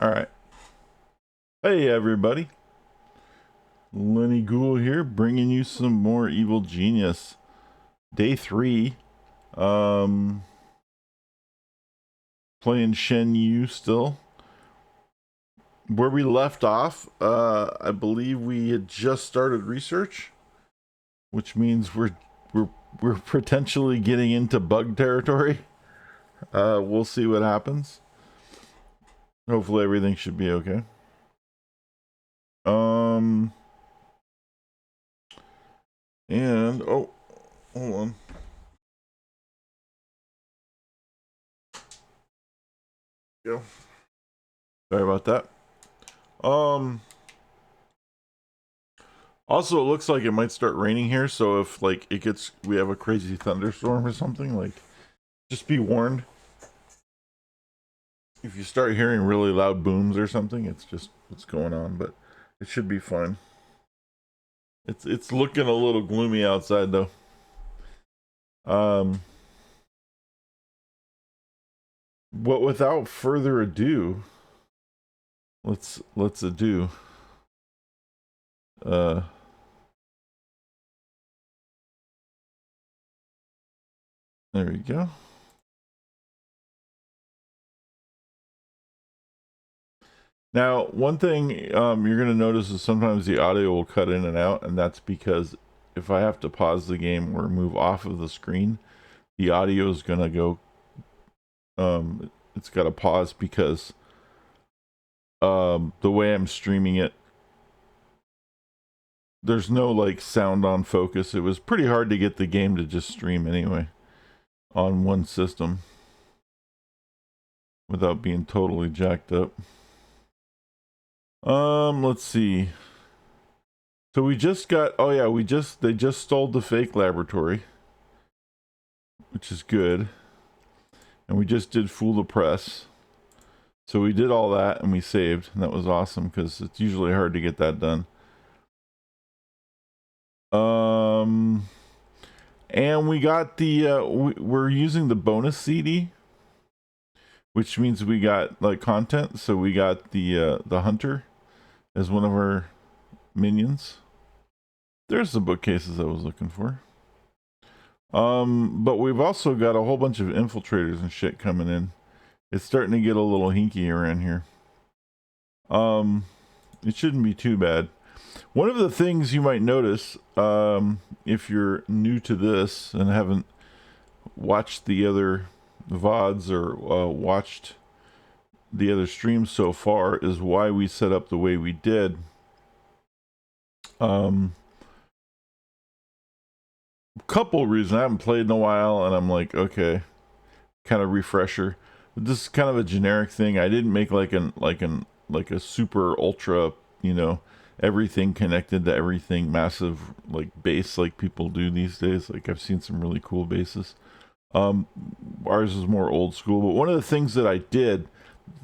All right. Hey, everybody. Lenny Ghoul here, bringing you some more Evil Genius. Day 3. Um, Playing Shen still. Where we left off, I believe we had just started research, which means we're potentially getting into bug territory. We'll see what happens. Hopefully everything should be okay. And oh, hold on. Go. Sorry about that. Also, it looks like it might start raining here, so if like we have a crazy thunderstorm or something, like, just be warned. If you start hearing really loud booms or something, it's just what's going on, but it should be fine. It's looking a little gloomy outside though. But without further ado, let's ado. There we go. Now, one thing you're going to notice is sometimes the audio will cut in and out, and that's because if I have to pause the game or move off of the screen, the audio is going to go, it's got to pause because the way I'm streaming it, there's no like sound on focus. It was pretty hard to get the game to just stream anyway on one system without being totally jacked up. Let's see. So we just got, oh yeah, they just stole the fake laboratory, which is good. And we just did fool the press. So we did all that and we saved, and that was awesome because it's usually hard to get that done. And we got the, we're using the bonus CD, which means we got like content. So we got the hunter as one of our minions. There's the bookcases I was looking for. But we've also got a whole bunch of infiltrators and shit coming in. It's starting to get a little hinky around here. It shouldn't be too bad. One of the things you might notice, if you're new to this and haven't watched the other VODs or watched the other streams so far, is why we set up the way we did. Couple reasons. I haven't played in a while, and I'm like, okay, kind of refresher. But this is kind of a generic thing. I didn't make like a super ultra, everything connected to everything massive like base like people do these days. Like I've seen some really cool bases. Ours is more old school, but one of the things that I did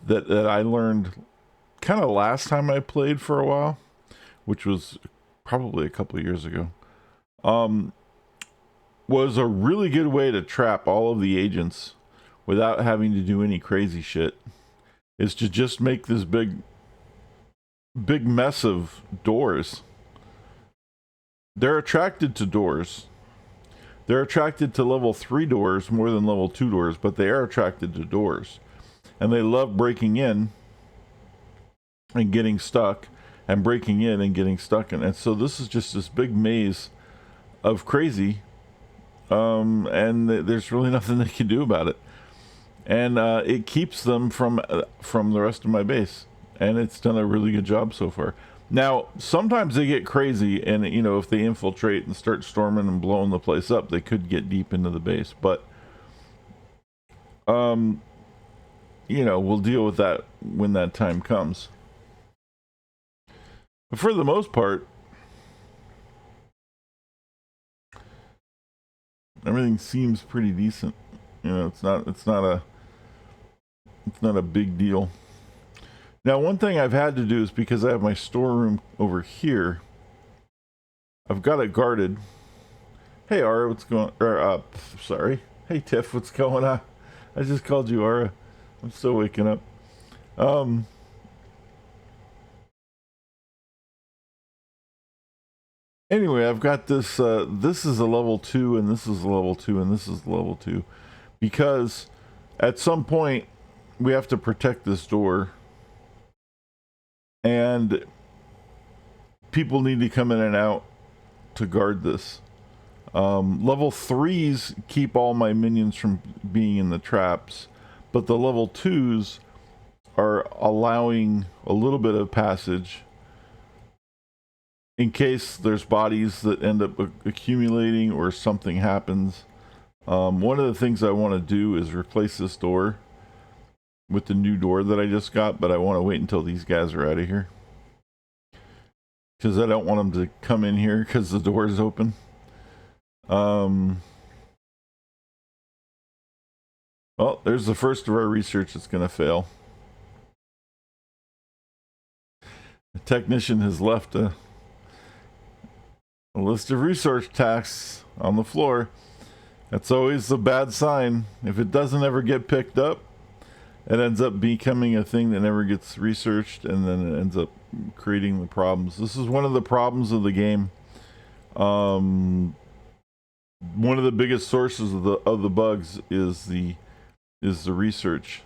that I learned kind of last time I played for a while, which was probably a couple of years ago, was a really good way to trap all of the agents without having to do any crazy shit, is to just make this big mess of doors. They're attracted to doors. They're attracted to level 3 doors more than level 2 doors, but they are attracted to doors. And they love breaking in and getting stuck, and breaking in and getting stuck in. And so this is just this big maze of crazy, and there's really nothing they can do about it. And it keeps them from the rest of my base, and it's done a really good job so far. Now, sometimes they get crazy, and if they infiltrate and start storming and blowing the place up, they could get deep into the base. But we'll deal with that when that time comes. But for the most part, everything seems pretty decent. It's not a big deal. Now, one thing I've had to do is, because I have my storeroom over here, I've got it guarded. Hey, Ara, what's going on? Sorry. Hey, Tiff, what's going on? I just called you Ara. I'm still waking up. Anyway, I've got this. This is a level 2, and this is a level 2, and this is a level 2, because at some point we have to protect this door, and people need to come in and out to guard this. Level 3s keep all my minions from being in the traps, but the level 2s are allowing a little bit of passage in case there's bodies that end up accumulating or something happens. One of the things I want to do is replace this door with the new door that I just got, but I want to wait until these guys are out of here, because I don't want them to come in here because the door is open. Well, there's the first of our research that's going to fail. The technician has left a list of research tasks on the floor. That's always a bad sign. If it doesn't ever get picked up, it ends up becoming a thing that never gets researched, and then it ends up creating the problems. This is one of the problems of the game. One of the biggest sources of the bugs is the research.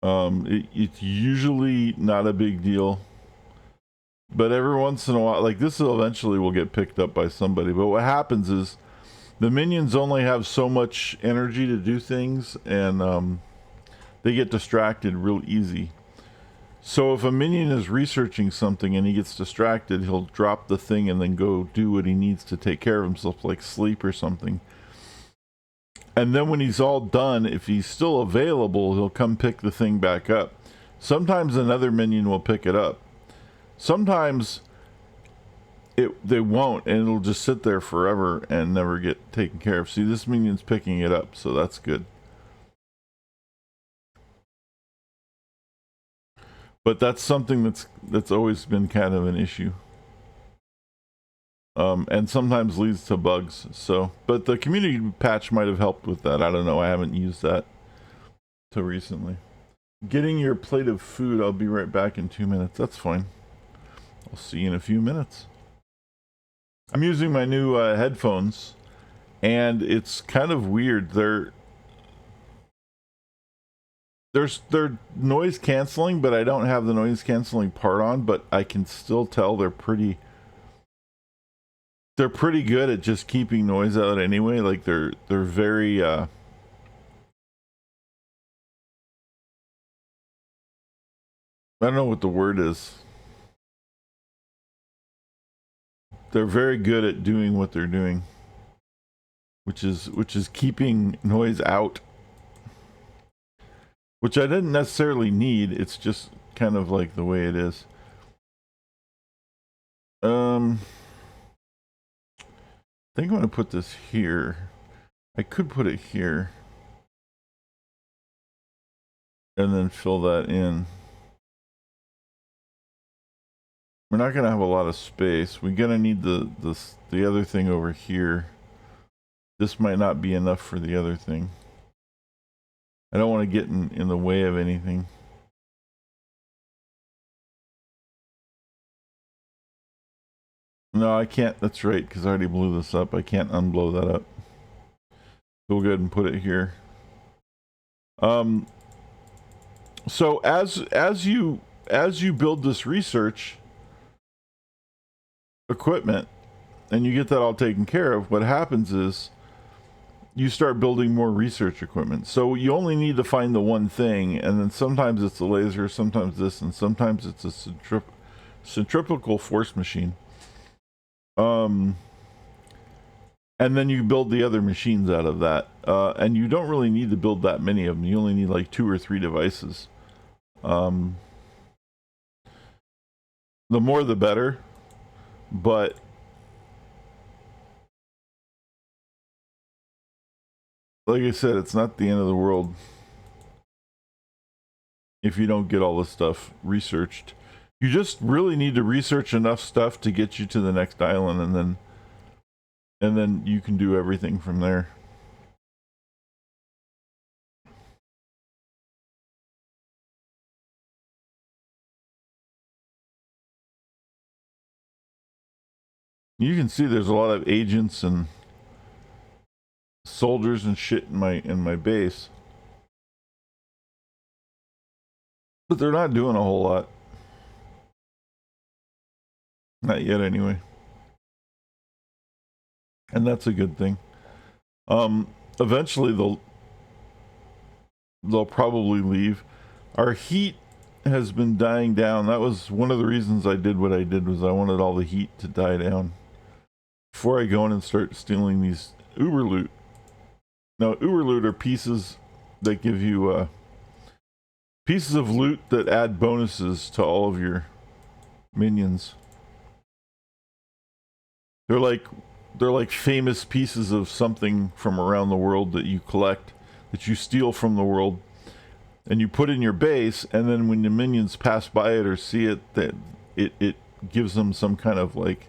It's usually not a big deal, but every once in a while, like this eventually will get picked up by somebody. But what happens is the minions only have so much energy to do things, and they get distracted real easy. So if a minion is researching something and he gets distracted, he'll drop the thing and then go do what he needs to take care of himself, like sleep or something. And then when he's all done, if he's still available, he'll come pick the thing back up. Sometimes another minion will pick it up. Sometimes they won't, and it'll just sit there forever and never get taken care of. See, this minion's picking it up, so that's good. But that's something that's always been kind of an issue. And sometimes leads to bugs. So, but the community patch might have helped with that. I don't know. I haven't used that till recently. Getting your plate of food. I'll be right back in 2 minutes. That's fine. I'll see you in a few minutes. I'm using my new headphones, and it's kind of weird. They're noise canceling, but I don't have the noise canceling part on, but I can still tell they're pretty good at just keeping noise out anyway. Like they're very I don't know what the word is. They're very good at doing what they're doing, which is keeping noise out, which I didn't necessarily need. It's just kind of like the way it is. I think I'm going to put this here. I could put it here and then fill that in. We're not going to have a lot of space. We're going to need the other thing over here. This might not be enough for the other thing. I don't want to get in the way of anything. No, I can't. That's right, because I already blew this up. I can't unblow that up. So we'll go ahead and put it here. So as you build this research equipment and you get that all taken care of, what happens is you start building more research equipment. So you only need to find the one thing, and then sometimes it's a laser, sometimes this, and sometimes it's a centrifugal force machine. And then you build the other machines out of that. And you don't really need to build that many of them. You only need like 2 or 3 devices. The more the better. But like I said, it's not the end of the world if you don't get all this stuff researched. You just really need to research enough stuff to get you to the next island, and then you can do everything from there. You can see there's a lot of agents and soldiers and shit in my base. But they're not doing a whole lot. Not yet anyway. And that's a good thing. Eventually they'll probably leave. Our heat has been dying down. That was one of the reasons I did what I did, was I wanted all the heat to die down before I go in and start stealing these Uber loot. Now, Uber loot are pieces that give you pieces of loot that add bonuses to all of your minions. They're like famous pieces of something from around the world that you collect, that you steal from the world, and you put in your base, and then when the minions pass by it or see it, that it gives them some kind of like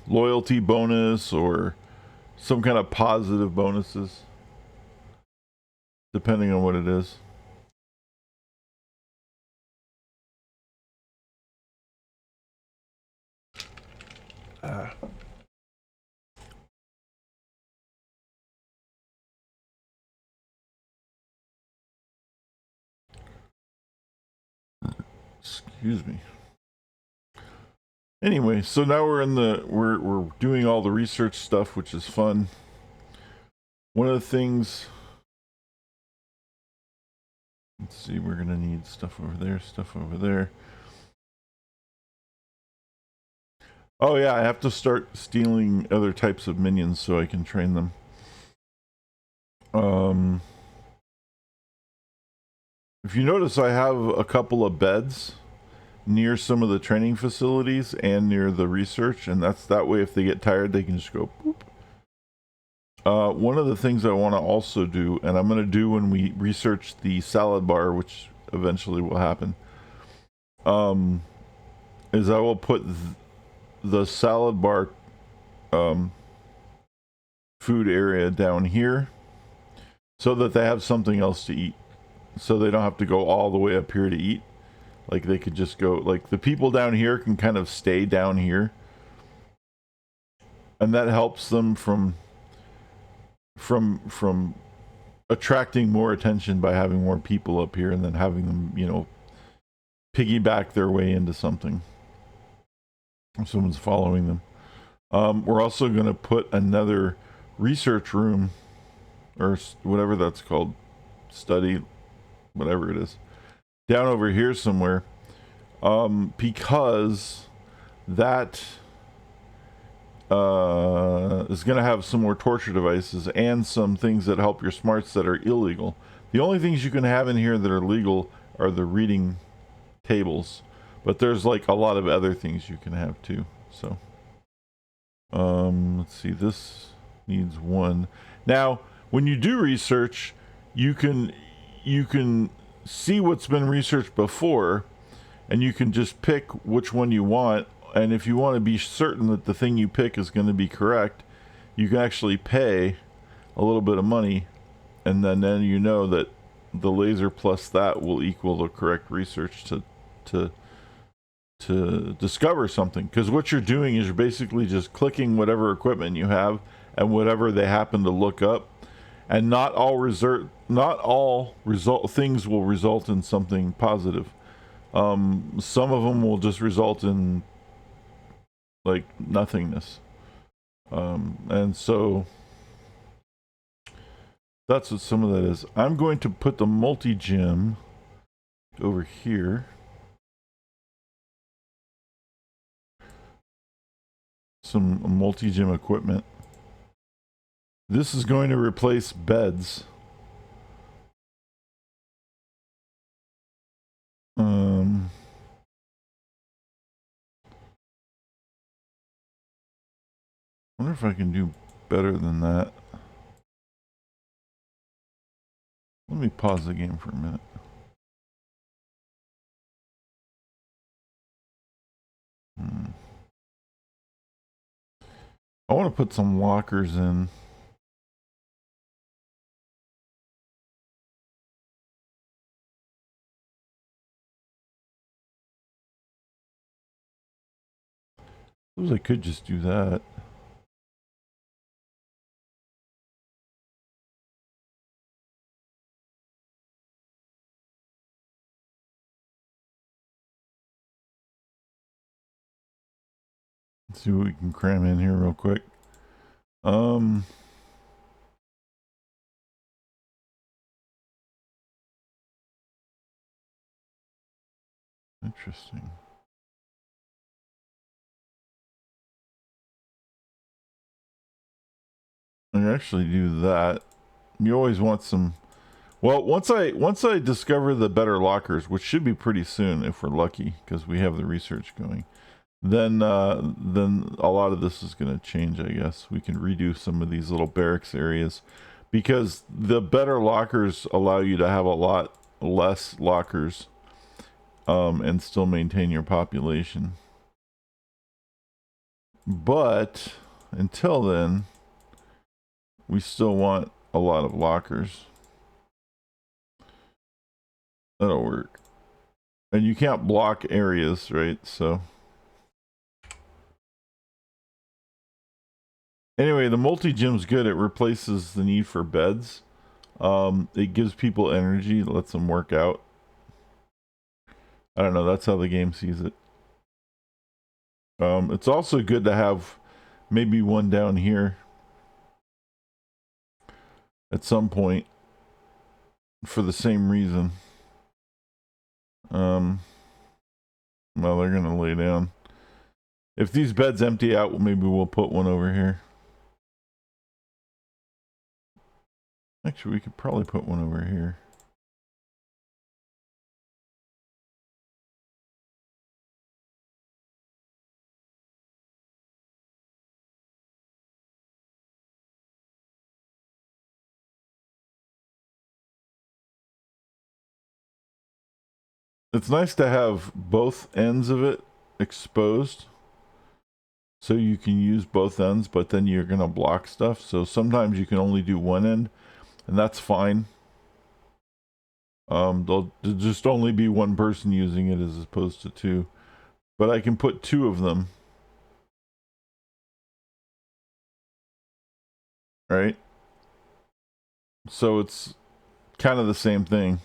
loyalty bonus or some kind of positive bonuses, depending on what it is. Excuse me. Anyway, so now we're doing all the research stuff, which is fun. One of the things, let's see, we're gonna need stuff over there, stuff over there. Oh yeah, I have to start stealing other types of minions so I can train them. If you notice, I have a couple of beds near some of the training facilities and near the research, and that's that way if they get tired they can just go boop. One of the things I want to also do, and I'm going to do when we research the salad bar, which eventually will happen, is I will put the salad bar food area down here so that they have something else to eat, so they don't have to go all the way up here to eat. Like they could just go, like the people down here can kind of stay down here, and that helps them from attracting more attention by having more people up here and then having them, you know, piggyback their way into something if someone's following them. We're also going to put another research room, or whatever that's called, study, whatever it is, down over here somewhere, because that is going to have some more torture devices and some things that help your smarts that are illegal. The only things you can have in here that are legal are the reading tables, but there's like a lot of other things you can have too. So let's see, this needs one. Now when you do research, you can see what's been researched before, and you can just pick which one you want. And if you want to be certain that the thing you pick is going to be correct, you can actually pay a little bit of money, and then you know that the laser plus that will equal the correct research to discover something. Because what you're doing is you're basically just clicking whatever equipment you have and whatever they happen to look up, and not all things will result in something positive. Some of them will just result in like nothingness, and so that's what some of that is. I'm going to put the multi-gym over here. Some multi-gym equipment. This is going to replace beds. I wonder if I can do better than that. Let me pause the game for a minute. I want to put some lockers in. Suppose I could just do that. Let's see what we can cram in here real quick. Interesting. I can actually do that. You always want some. Well, once I discover the better lockers, which should be pretty soon if we're lucky, because we have the research going, then a lot of this is going to change. I guess we can redo some of these little barracks areas, because the better lockers allow you to have a lot less lockers, and still maintain your population. But until then, we still want a lot of lockers. That'll work. And you can't block areas, right? So anyway, the multi-gym's good. It replaces the need for beds. It gives people energy, it lets them work out. I don't know, that's how the game sees it. It's also good to have maybe one down here at some point for the same reason. Well, they're gonna lay down. If these beds empty out, maybe we'll put one over here. Actually, we could probably put one over here. It's nice to have both ends of it exposed, so you can use both ends, but then you're gonna block stuff. So sometimes you can only do one end, and that's fine. There'll just only be one person using it as opposed to two, but I can put two of them, right? So it's kind of the same thing.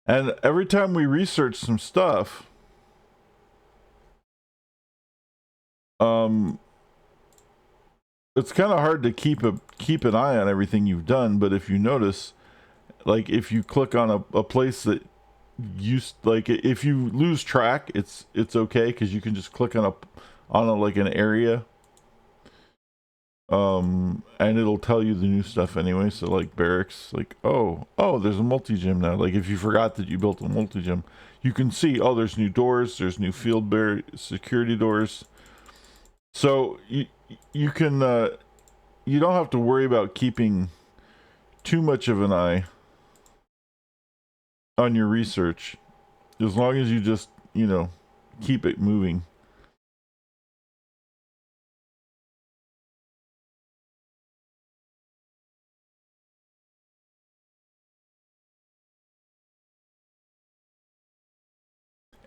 And every time we research some stuff, it's kind of hard to keep an eye on everything you've done. But if you notice, like if you click on a place that you like, if you lose track, it's okay because you can just click on like an area, and it'll tell you the new stuff anyway. So like barracks, like oh there's a multi-gym now. Like if you forgot that you built a multi-gym, you can see, oh, there's new doors, there's new field security doors. So you can you don't have to worry about keeping too much of an eye on your research, as long as you just, keep it moving.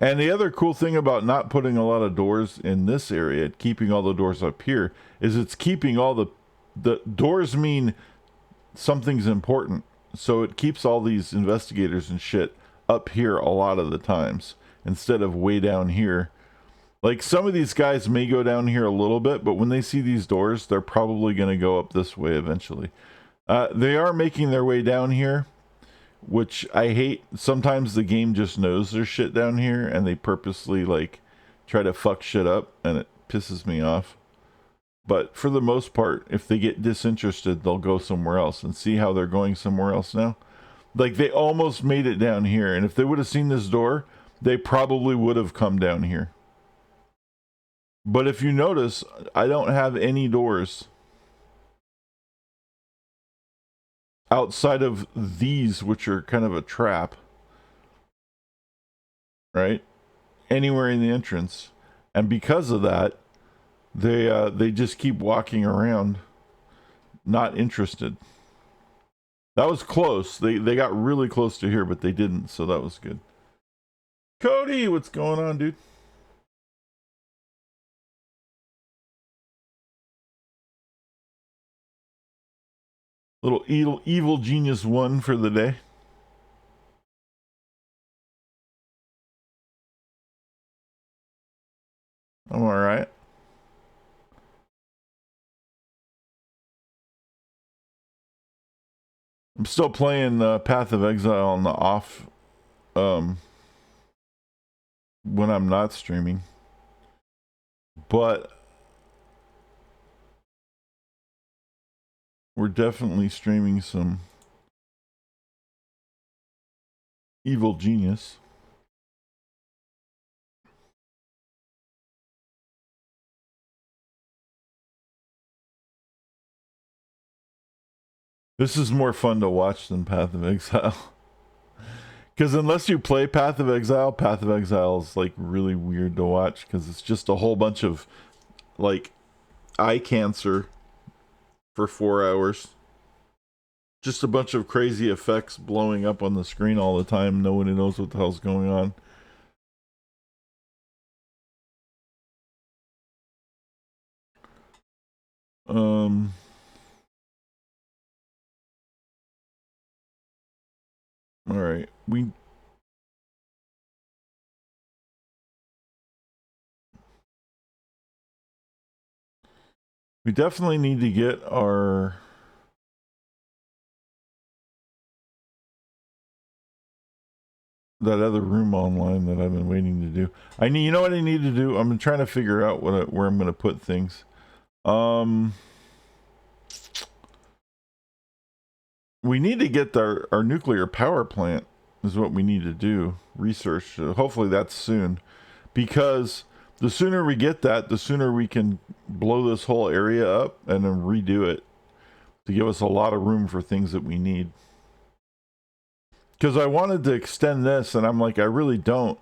And the other cool thing about not putting a lot of doors in this area, keeping all the doors up here, is it's keeping all the doors mean something's important. So it keeps all these investigators and shit up here a lot of the times instead of way down here. Like some of these guys may go down here a little bit, but when they see these doors, they're probably going to go up this way eventually. They are making their way down here, which I hate. Sometimes the game just knows there's shit down here and they purposely like try to fuck shit up, and it pisses me off. But for the most part, if they get disinterested, they'll go somewhere else, and see how they're going somewhere else now. Like they almost made it down here, and if they would have seen this door, they probably would have come down here. But if you notice, I don't have any doors outside of these, which are kind of a trap, right? Anywhere in the entrance. And because of that, they just keep walking around. not interested. That was close. They got really close to here, but they didn't, so that was good. Cody, what's going on, dude? Little evil genius 1 for the day. I'm all right. I'm still playing Path of Exile on the off when I'm not streaming. But we're definitely streaming some Evil Genius. This is more fun to watch than Path of Exile. Because unless you play Path of Exile is like really weird to watch because it's just a whole bunch of like eye cancer for 4 hours. Just a bunch of crazy effects blowing up on the screen all the time. Nobody knows what the hell's going on. All right. We definitely need to get our that other room online that I've been waiting to do. You know what I need to do? I'm trying to figure out where I'm going to put things. We need to get our nuclear power plant is what we need to do. Research. Hopefully that's soon. Because the sooner we get that, the sooner we can blow this whole area up and then redo it to give us a lot of room for things that we need. Because I wanted to extend this, and I'm like, I really don't.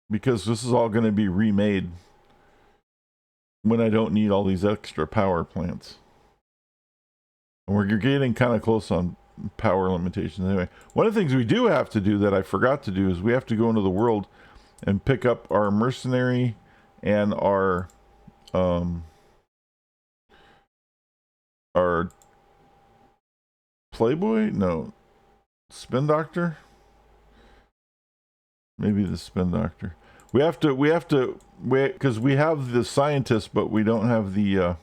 Because this is all going to be remade when I don't need all these extra power plants. And we're getting kind of close on power limitations anyway. One of the things we do have to do that I forgot to do is we have to go into the world and pick up our mercenary and our Playboy? No. Spin Doctor? Maybe the Spin Doctor. We have to, because we have the scientist, but we don't have the,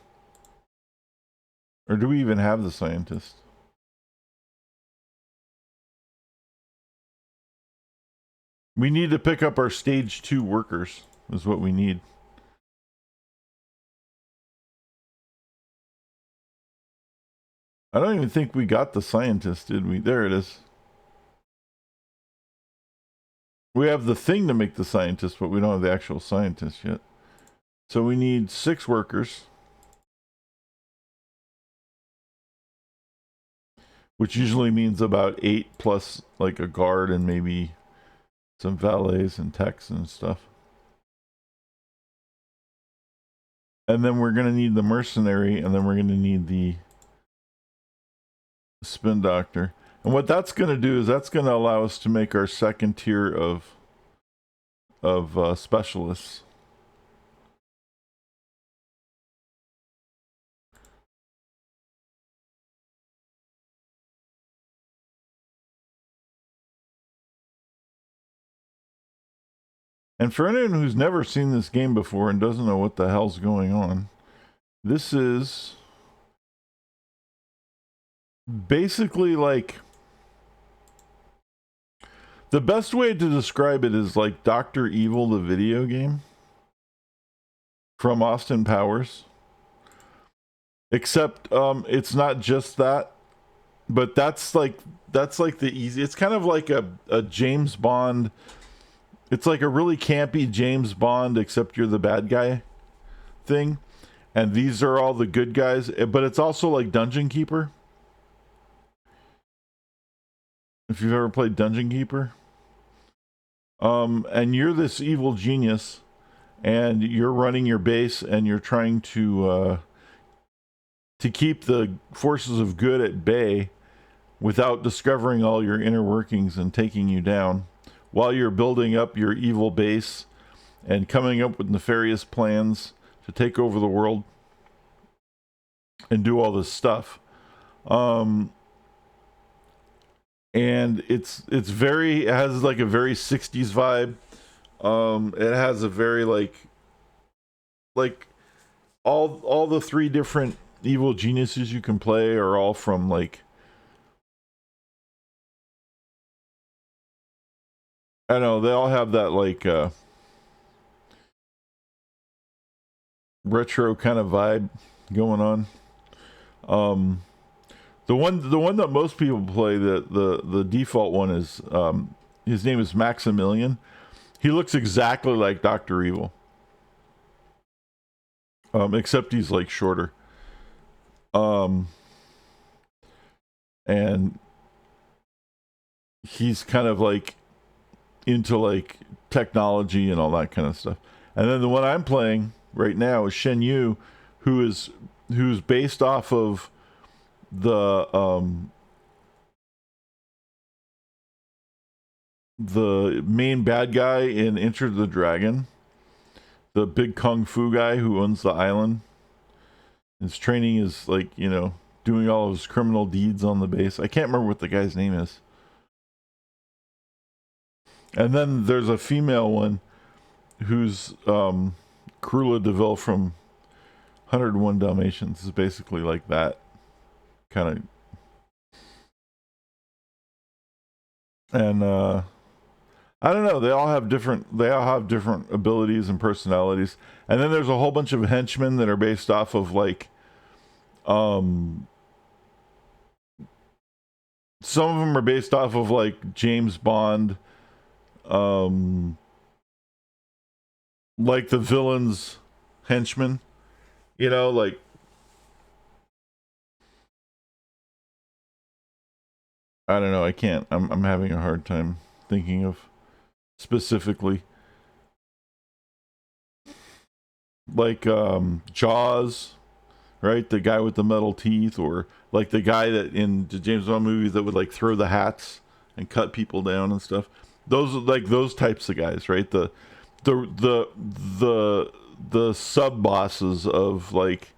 or do we even have the scientist? We need to pick up our stage 2 workers, is what we need. I don't even think we got the scientist, did we? There it is. We have the thing to make the scientist, but we don't have the actual scientist yet. So we need 6 workers. Which usually means about 8 plus like a guard and maybe some valets and techs and stuff. And then we're going to need the mercenary, and then we're going to need the spin doctor. And what that's going to do is that's going to allow us to make our second tier of specialists. And for anyone who's never seen this game before and doesn't know what the hell's going on, this is basically like, the best way to describe it is like Dr. Evil, the video game from Austin Powers. Except it's not just that, but that's like the easy. It's kind of like a James Bond. It's like a really campy James Bond, except you're the bad guy thing. And these are all the good guys, but it's also like Dungeon Keeper. If you've ever played Dungeon Keeper. And you're this evil genius, and you're running your base, and you're trying to to keep the forces of good at bay without discovering all your inner workings and taking you down, while you're building up your evil base and coming up with nefarious plans to take over the world and do all this stuff. And it has like a very 60s vibe. It has a very like all the three different evil geniuses you can play are all from like, I don't know, they all have that like retro kind of vibe going on. The one that most people play, the default one is his name is Maximilian. He looks exactly like Dr. Evil. Except he's like shorter. And he's kind of like into like technology and all that kind of stuff. And then the one I'm playing right now is Shen, who's based off of the main bad guy in Enter the Dragon, the big kung fu guy who owns the island. His training is like, doing all of his criminal deeds on the base. I can't remember what the guy's name is. And then there's a female one who's Cruella de Vil from 101 Dalmatians. Is basically like that kind of. And I don't know. They all have different abilities and personalities. And then there's a whole bunch of henchmen that are based off of like, some of them are based off of like James Bond, like the villain's henchmen, like. I don't know. I can't. I'm having a hard time thinking of specifically. Like Jaws, right? The guy with the metal teeth, or like the guy that in the James Bond movies that would like throw the hats and cut people down and stuff. Those are like those types of guys, right? The sub bosses of like,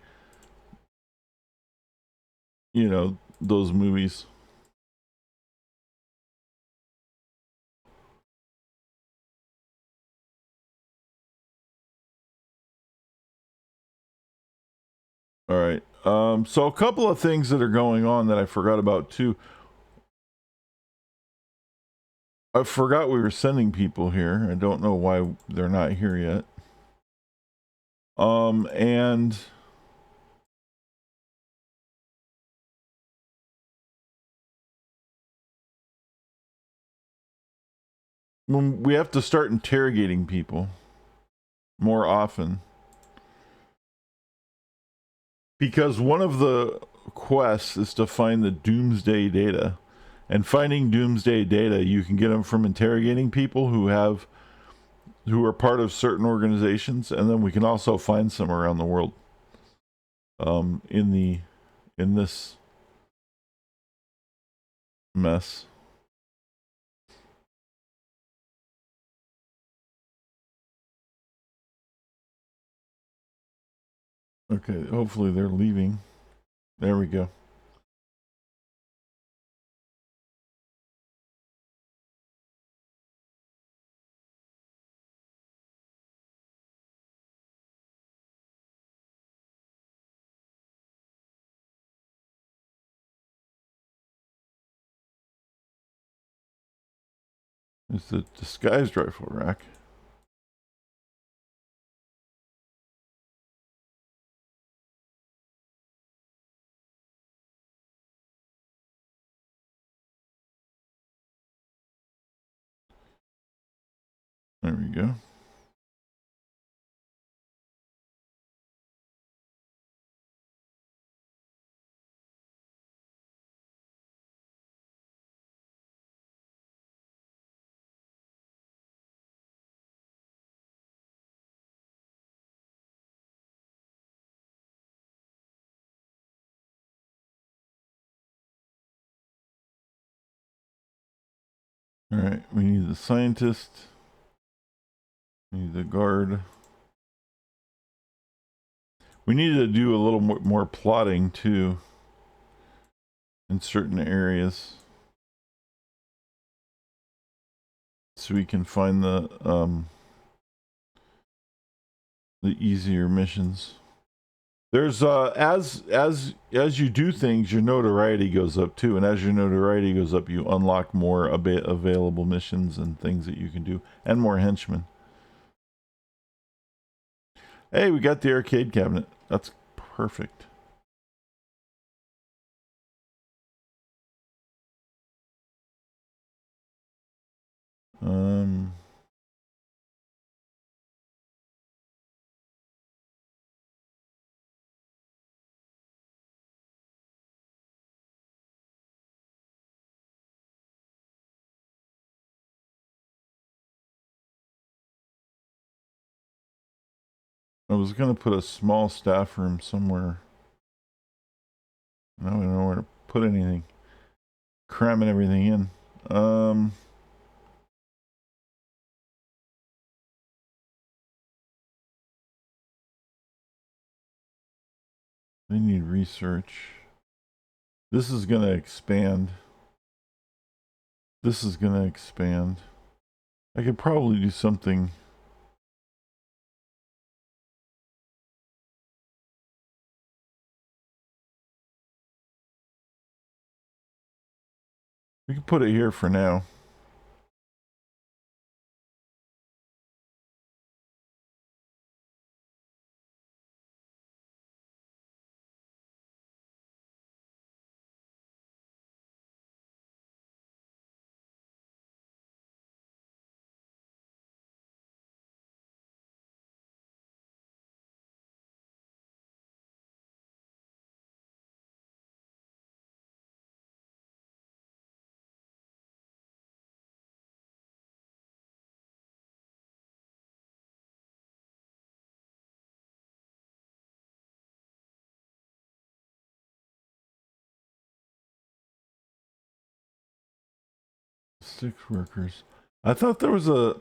those movies. All right. So a couple of things that are going on that I forgot about too. I forgot we were sending people here. I don't know why they're not here yet. And when we have to start interrogating people more often, because one of the quests is to find the doomsday data, and finding doomsday data, you can get them from interrogating people who are part of certain organizations, and then we can also find some around the world. In this mess. Okay, hopefully they're leaving. There we go. It's the disguised rifle rack. There we go. All right, we need the scientist. We need the guard. We need to do a little more plotting too in certain areas, so we can find the easier missions. There's as you do things, your notoriety goes up too, and as your notoriety goes up, you unlock more available missions and things that you can do, and more henchmen. Hey, we got the arcade cabinet. That's perfect. I was gonna put a small staff room somewhere. Now I don't know where to put anything. Cramming everything in. They need research. This is gonna expand. This is gonna expand. I could probably do something. We can put it here for now. Six workers. I thought there was a.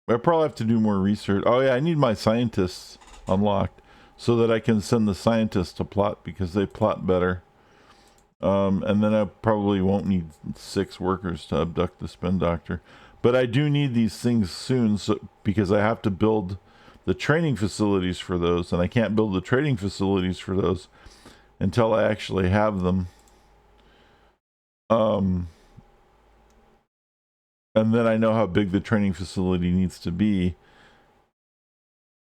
I probably have to do more research. Oh yeah, I need my scientists unlocked so that I can send the scientists to plot because they plot better. And then I probably won't need 6 workers to abduct the spin doctor. But I do need these things soon because I have to build the training facilities for those, and I can't build the training facilities for those until I actually have them. And then I know how big the training facility needs to be,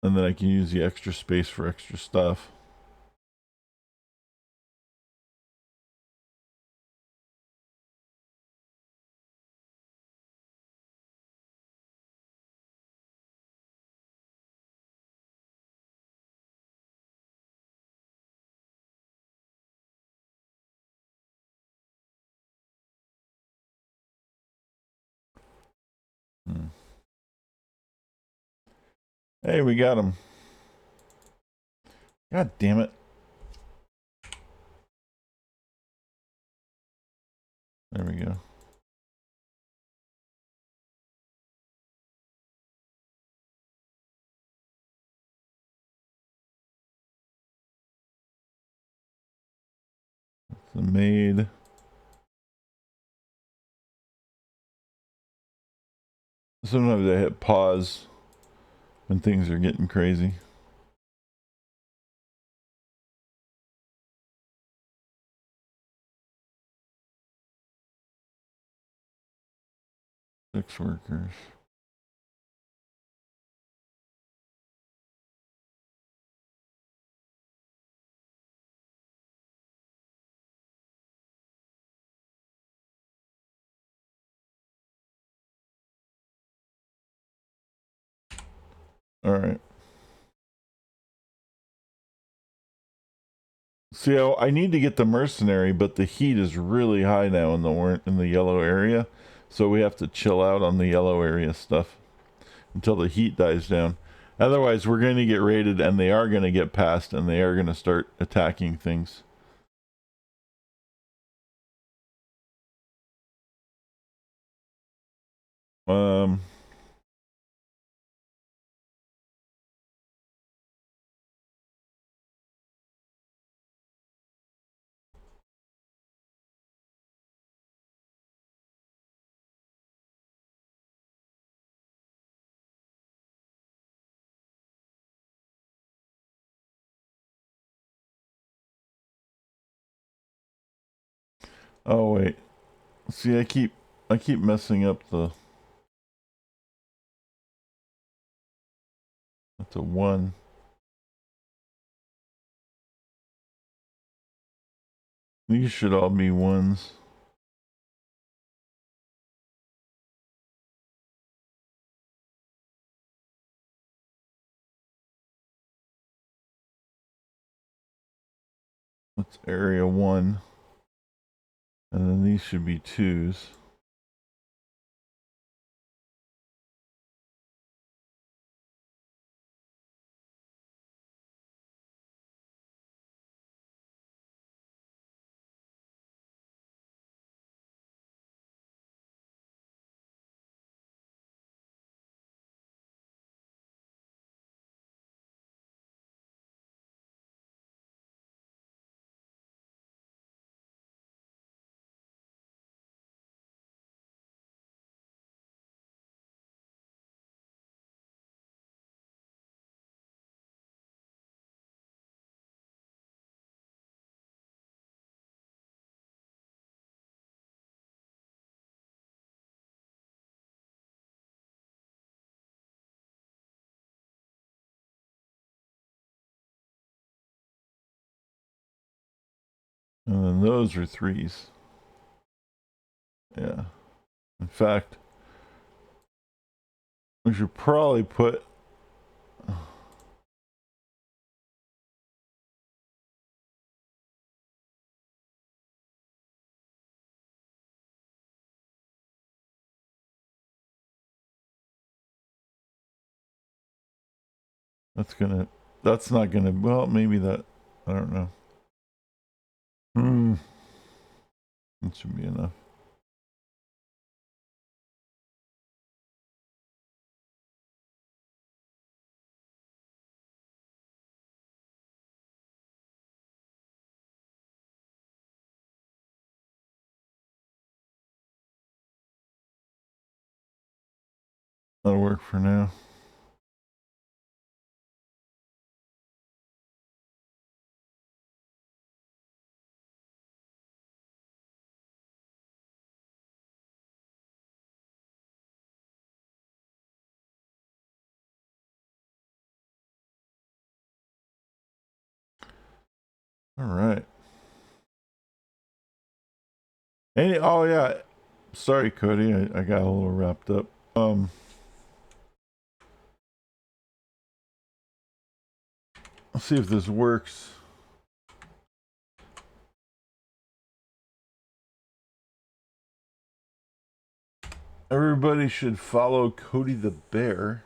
and then I can use the extra space for extra stuff. Hey, we got him. God damn it. There we go. It's the maid. Sometimes I hit pause when things are getting crazy. Six workers. All right. See, I need to get the mercenary, but the heat is really high now in the yellow area, so we have to chill out on the yellow area stuff until the heat dies down. Otherwise, we're going to get raided, and they are going to get past, and they are going to start attacking things. Um, oh wait. See, I keep messing up the. That's a 1. These should all be 1s. That's area 1. And then these should be 2s. And then those are 3s. Yeah. In fact, we should probably put. That's gonna. That's not gonna. Well, maybe that. I don't know. That should be enough. That'll work for now. All right. Oh yeah. Sorry, Cody. I got a little wrapped up. Let's see if this works. Everybody should follow Cody the Bear.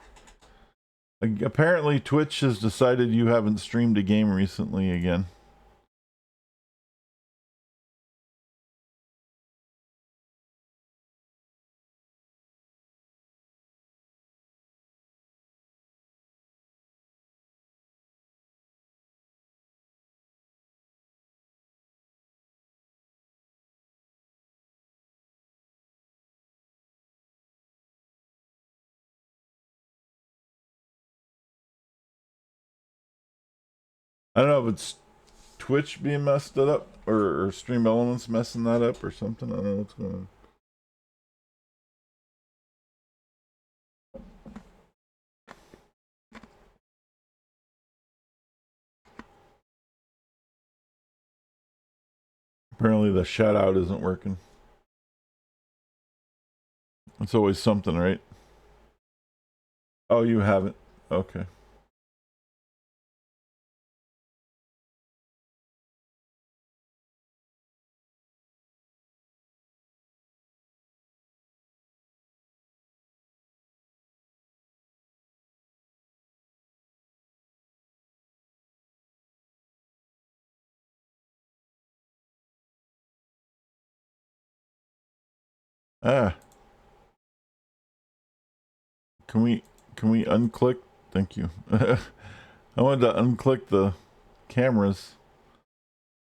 Apparently, Twitch has decided you haven't streamed a game recently again. I don't know if it's Twitch being messed up or Stream Elements messing that up or something. I don't know what's going on. Apparently, the shout out isn't working. It's always something, right? Oh, you haven't. Okay. Ah. can we unclick? Thank you. I wanted to unclick the cameras.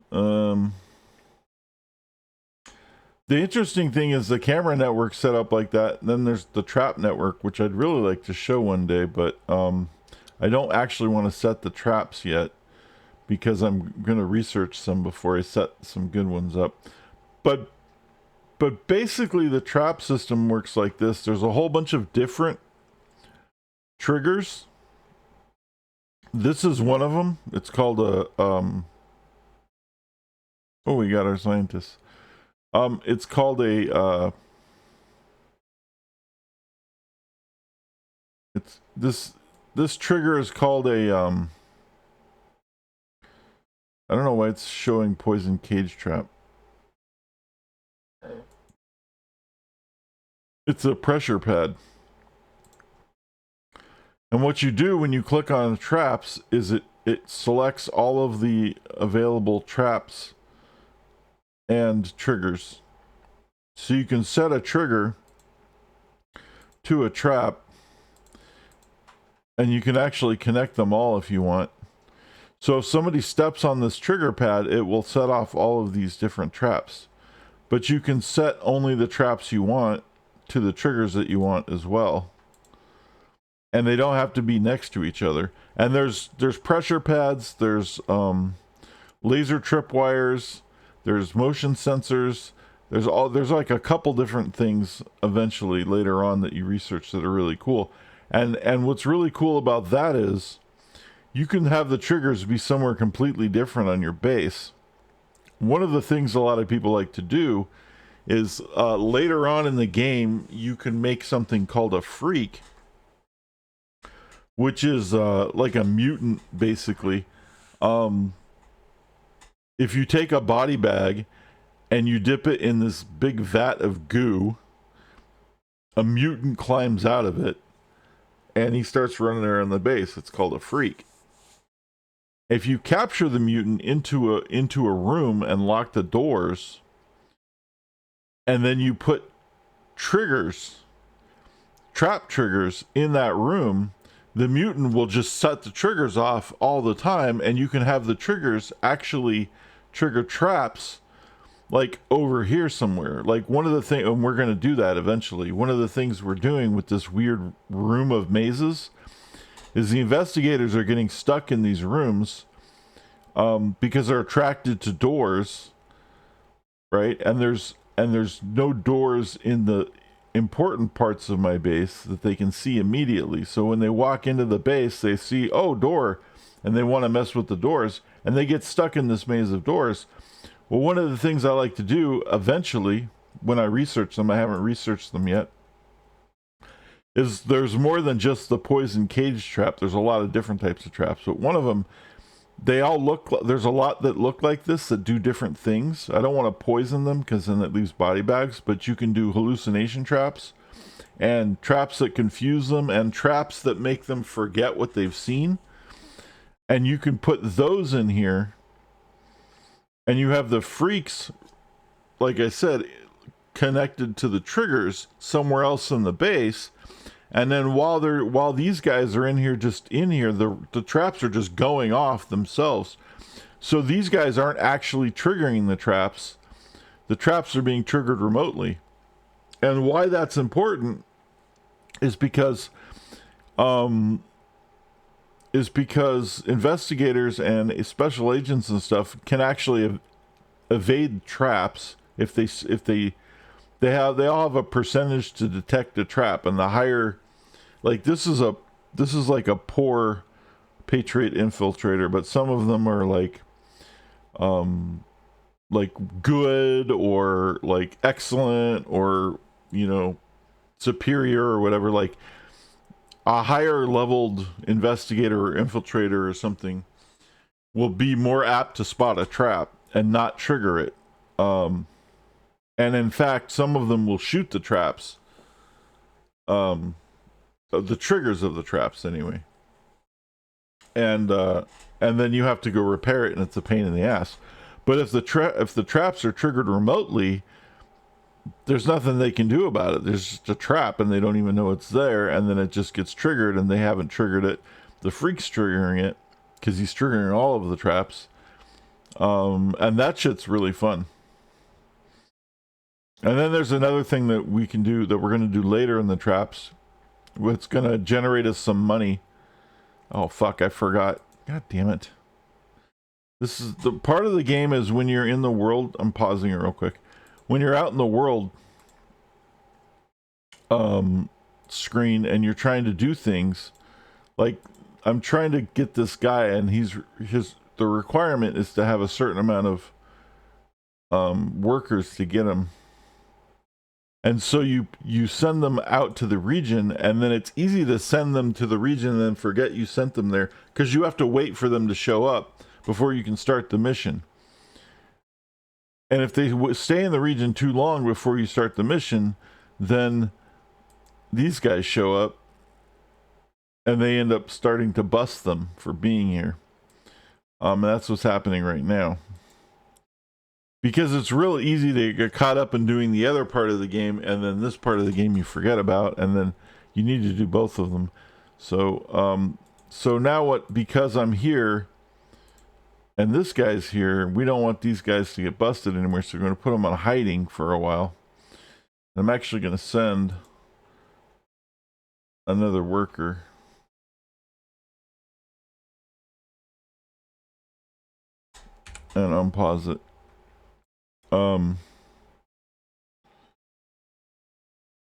The interesting thing is the camera network set up like that. And then there's the trap network, which I'd really like to show one day, but I don't actually want to set the traps yet because I'm going to research some before I set some good ones up. But basically the trap system works like this. There's a whole bunch of different triggers. This is one of them. It's called a oh, we got our scientists. It's called a it's this trigger is called a I don't know why it's showing poison cage trap. It's a pressure pad. And what you do when you click on traps is it selects all of the available traps and triggers. So you can set a trigger to a trap and you can actually connect them all if you want. So if somebody steps on this trigger pad, it will set off all of these different traps. But you can set only the traps you want to the triggers that you want as well. And they don't have to be next to each other. And there's pressure pads, there's laser tripwires, there's motion sensors, there's like a couple different things eventually later on that you research that are really cool. And what's really cool about that is you can have the triggers be somewhere completely different on your base. One of the things a lot of people like to do is later on in the game, you can make something called a freak, which is like a mutant, basically. If you take a body bag and you dip it in this big vat of goo, a mutant climbs out of it, and he starts running around the base. It's called a freak. If you capture the mutant into a room and lock the doors, and then you put trap triggers in that room, the mutant will just set the triggers off all the time, and you can have the triggers actually trigger traps like over here somewhere. Like one of the things, and we're going to do that eventually, one of the things we're doing with this weird room of mazes is the investigators are getting stuck in these rooms because they're attracted to doors, right? And there's no doors in the important parts of my base that they can see immediately. So when they walk into the base, they see, oh, door, and they want to mess with the doors, and they get stuck in this maze of doors. Well, one of the things I like to do eventually, when I research them, I haven't researched them yet, is there's more than just the poison cage trap. There's a lot of different types of traps, but one of them, they all look, there's a lot that look like this that do different things. I don't want to poison them because then it leaves body bags, but you can do hallucination traps and traps that confuse them and traps that make them forget what they've seen. And you can put those in here, and you have the freaks, like I said, connected to the triggers somewhere else in the base. And then while these guys are in here, the traps are just going off themselves. So these guys aren't actually triggering the traps. The traps are being triggered remotely. And why that's important is because investigators and special agents and stuff can actually evade traps if they all have a percentage to detect a trap, and the higher, like this is like a poor Patriot infiltrator, but some of them are like good or like excellent or superior or whatever. Like a higher leveled investigator or infiltrator or something will be more apt to spot a trap and not trigger it. And in fact, some of them will shoot the traps, the triggers of the traps anyway. And then you have to go repair it, and it's a pain in the ass. But if the traps are triggered remotely, there's nothing they can do about it. There's just a trap and they don't even know it's there, and then it just gets triggered and they haven't triggered it. The freak's triggering it because he's triggering all of the traps. And that shit's really fun. And then there's another thing that we can do that we're going to do later in the traps. It's going to generate us some money. Oh, fuck, I forgot. God damn it. This is the part of the game is when you're in the world. I'm pausing it real quick. When you're out in the world screen and you're trying to do things, like I'm trying to get this guy and the requirement is to have a certain amount of workers to get him. And so you send them out to the region, and then it's easy to send them to the region and then forget you sent them there because you have to wait for them to show up before you can start the mission. And if they stay in the region too long before you start the mission, then these guys show up and they end up starting to bust them for being here. And that's what's happening right now. Because it's real easy to get caught up in doing the other part of the game, and then this part of the game you forget about, and then you need to do both of them. So, so now because I'm here, and this guy's here, we don't want these guys to get busted anymore, so we're going to put them on hiding for a while. I'm actually going to send another worker. And unpause it.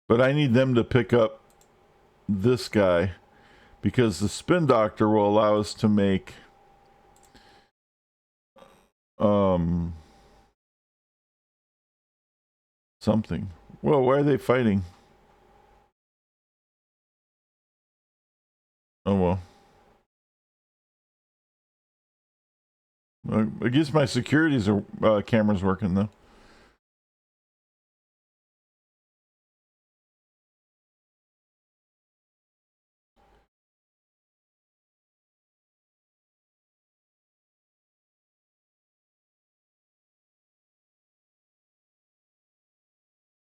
But I need them to pick up this guy because the spin doctor will allow us to make something. Well, why are they fighting? Oh well. I guess my security's camera's working though.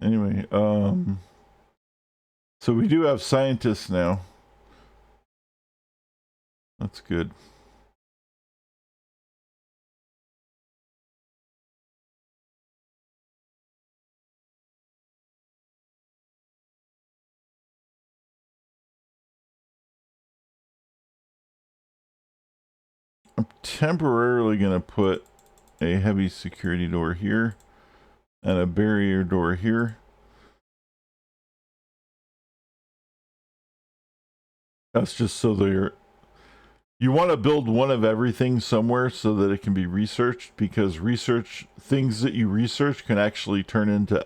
Anyway, so we do have scientists now. That's good. I'm temporarily going to put a heavy security door here and a barrier door here. That's just so you want to build one of everything somewhere so that it can be researched, because things that you research can actually turn into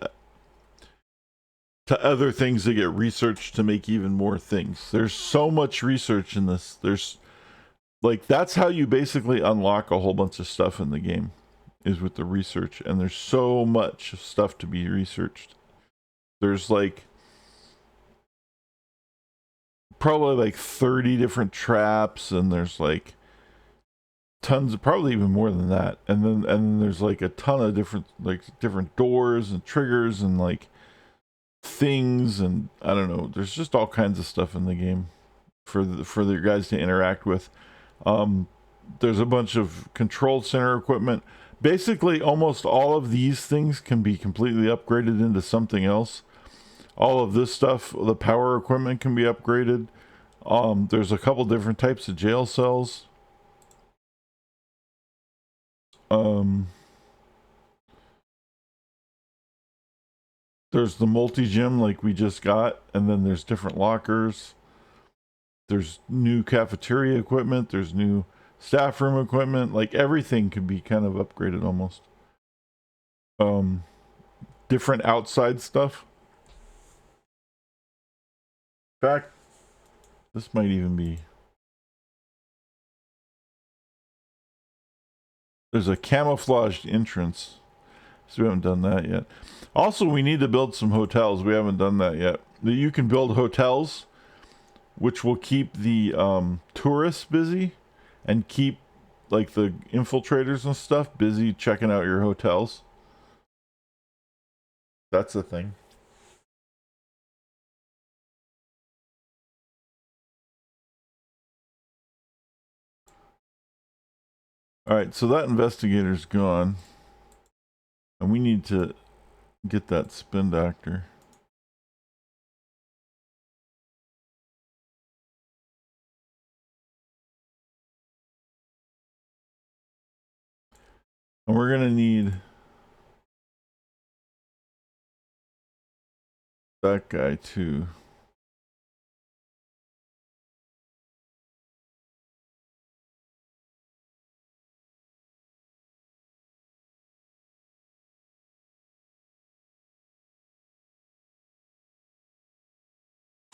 other things that get researched to make even more things. There's so much research in this. That's how you basically unlock a whole bunch of stuff in the game, is with the research, and there's so much stuff to be researched. There's probably 30 different traps, and there's tons of, probably even more than that, and then there's a ton of different doors and triggers and things, and I don't know, there's just all kinds of stuff in the game for the guys to interact with. There's a bunch of control center equipment. Basically almost all of these things can be completely upgraded into something else. All of this stuff, the power equipment, can be upgraded. There's a couple different types of jail cells. There's the multi-gym like we just got, and then there's different lockers. There's new cafeteria equipment. There's new staff room equipment. Everything could be kind of upgraded almost. Different outside stuff. In fact, this might even be... There's a camouflaged entrance. So we haven't done that yet. Also, we need to build some hotels. We haven't done that yet. You can build hotels, which will keep the tourists busy and keep the infiltrators and stuff busy checking out your hotels. That's a thing. All right, so that investigator's gone. And we need to get that spin doctor. And we're going to need that guy too.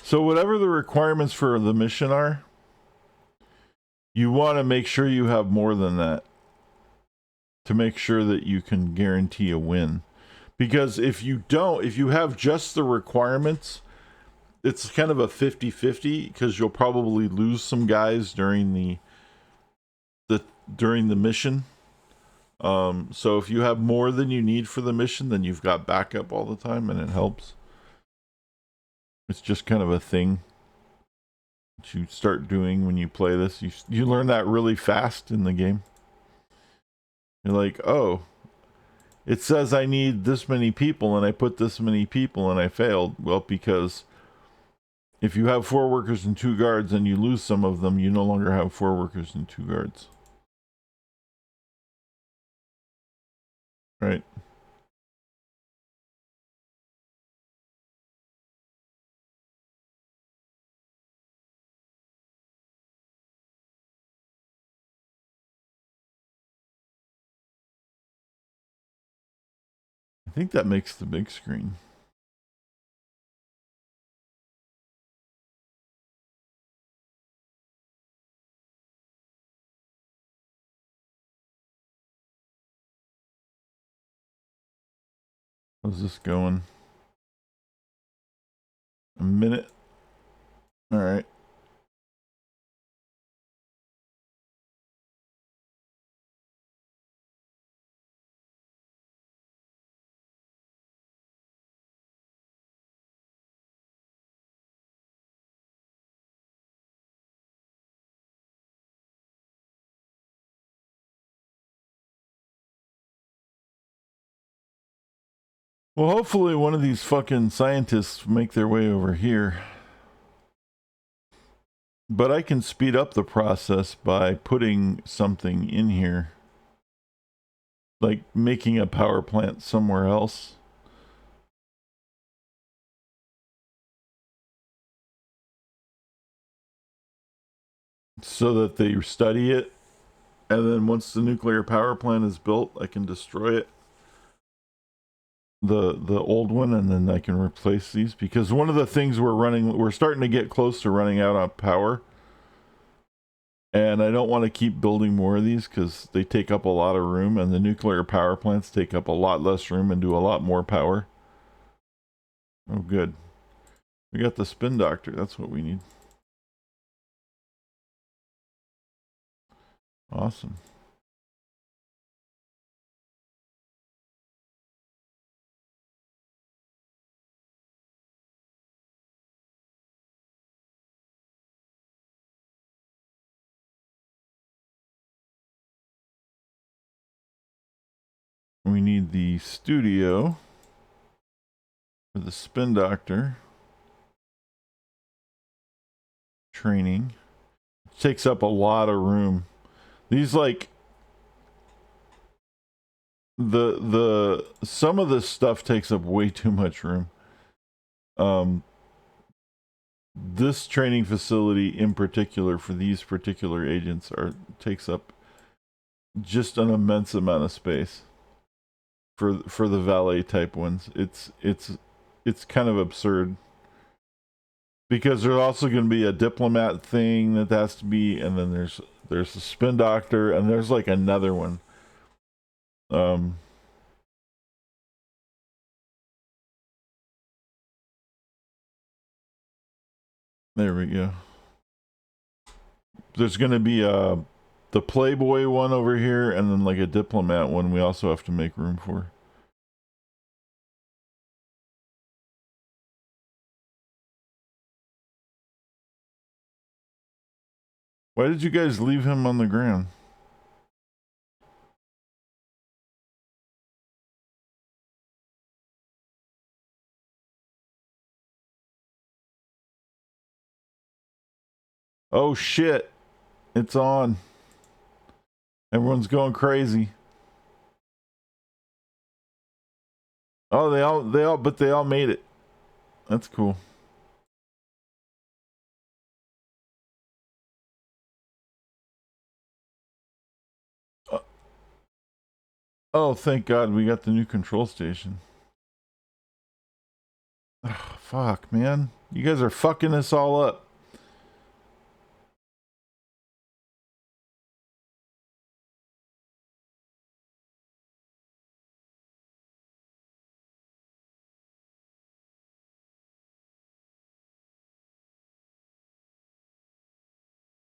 So whatever the requirements for the mission are, you want to make sure you have more than that to make sure that you can guarantee a win. Because if you don't, if you have just the requirements, it's kind of a 50-50 because you'll probably lose some guys during the mission. So if you have more than you need for the mission, then you've got backup all the time and it helps. It's just kind of a thing that you start doing when you play this. You learn that really fast in the game. You're like, oh, it says I need this many people and I put this many people and I failed. Well, because if you have 4 workers and 2 guards and you lose some of them, you no longer have 4 workers and 2 guards. Right. I think that makes the big screen. How's this going? A minute. All right. Well, hopefully one of these fucking scientists make their way over here. But I can speed up the process by putting something in here. Like making a power plant somewhere else. So that they study it. And then once the nuclear power plant is built, I can destroy it. The old one, and then I can replace these. Because one of the things we're starting to get close to running out on power. And I don't want to keep building more of these because they take up a lot of room, and the nuclear power plants take up a lot less room and do a lot more power. Oh, good. We got the spin doctor. That's what we need. Awesome. We need the studio for the spin doctor training. It takes up a lot of room. These, like, the some of this stuff takes up way too much room. This training facility in particular for these particular agents takes up just an immense amount of space for the valet type ones. It's kind of absurd because there's also going to be a diplomat thing that has to be, and then there's a spin doctor, and there's like another one. There we go. There's going to be the Playboy one over here, and then like a diplomat one we also have to make room for. Why did you guys leave him on the ground? Oh shit. It's on. Everyone's going crazy. Oh, they all made it. That's cool. Uh, oh, thank God we got the new control station. Oh, fuck, man. You guys are fucking us all up.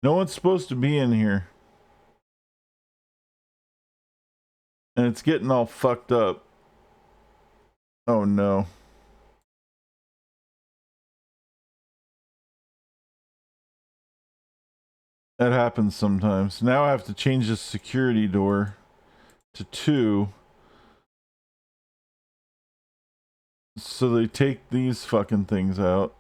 No one's supposed to be in here. And it's getting all fucked up. Oh no. That happens sometimes. Now I have to change the security door to 2. So they take these fucking things out.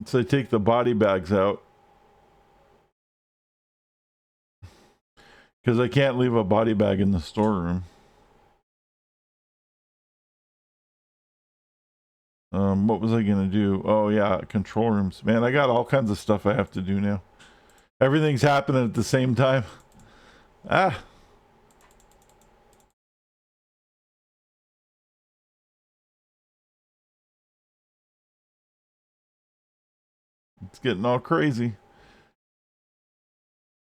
So they take the body bags out. Because I can't leave a body bag in the storeroom. What was I gonna do? Oh yeah, control rooms. Man, I got all kinds of stuff I have to do now. Everything's happening at the same time. Ah. It's getting all crazy.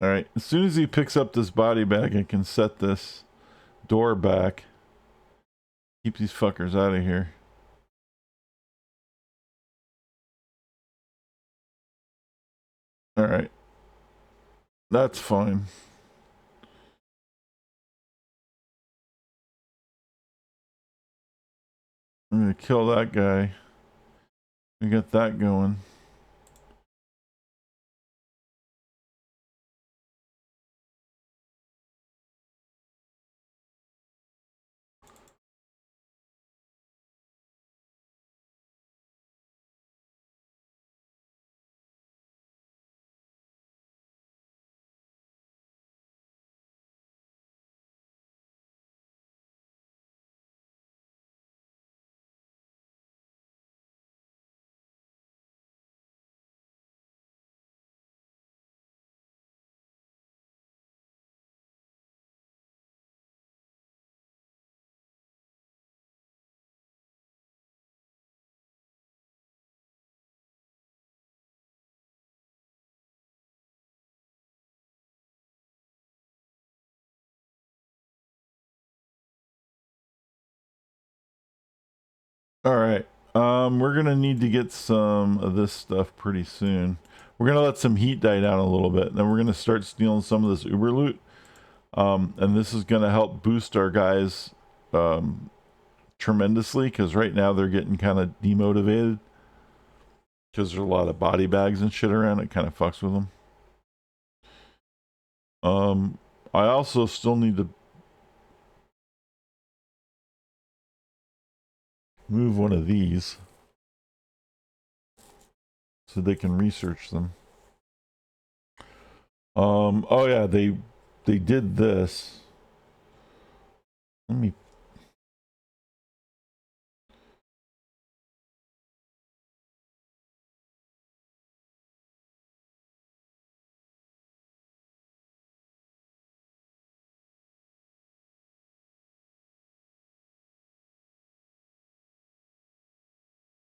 Alright, as soon as he picks up this body bag, I can set this door back. Keep these fuckers out of here. Alright. That's fine. I'm gonna kill that guy. We got that going. Alright. We're gonna need to get some of this stuff pretty soon. We're gonna let some heat die down a little bit, then we're gonna start stealing some of this Uber loot. And this is gonna help boost our guys tremendously, because right now they're getting kind of demotivated. Because there's a lot of body bags and shit around, it kind of fucks with them. I also still need to move one of these so they can research them. Oh yeah, they did this. Let me.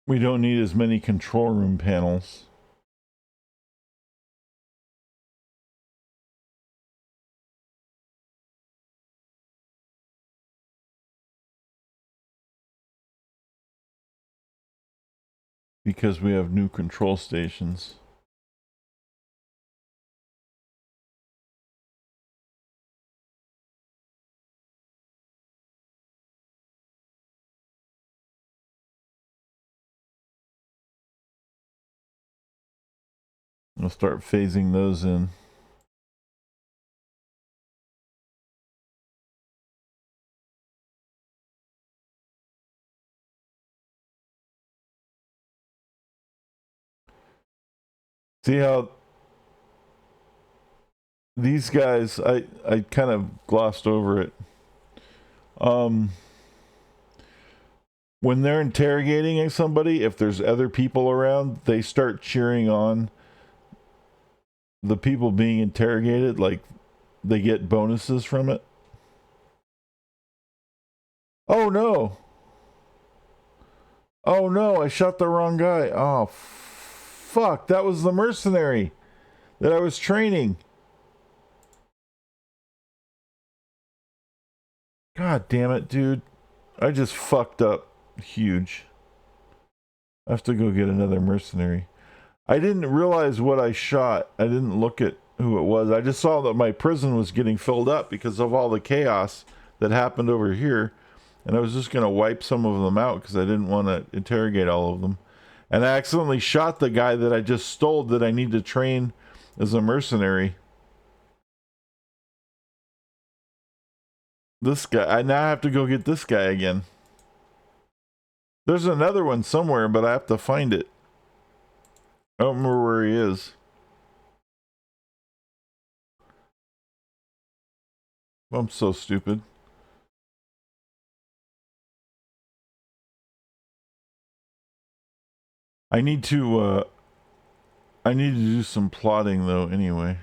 We don't need as many control room panels. Because we have new control stations. I'll start phasing those in. See how these guys, I kind of glossed over it. When they're interrogating somebody, if there's other people around, they start cheering on the people being interrogated, like they get bonuses from it. Oh no! Oh no, I shot the wrong guy. Oh fuck, that was the mercenary that I was training. God damn it, dude. I just fucked up huge. I have to go get another mercenary. I didn't realize what I shot. I didn't look at who it was. I just saw that my prison was getting filled up because of all the chaos that happened over here. And I was just going to wipe some of them out because I didn't want to interrogate all of them. And I accidentally shot the guy that I just stole that I need to train as a mercenary. This guy. I now have to go get this guy again. There's another one somewhere, but I have to find it. I don't remember where he is. I'm so stupid. I need to do some plotting though anyway.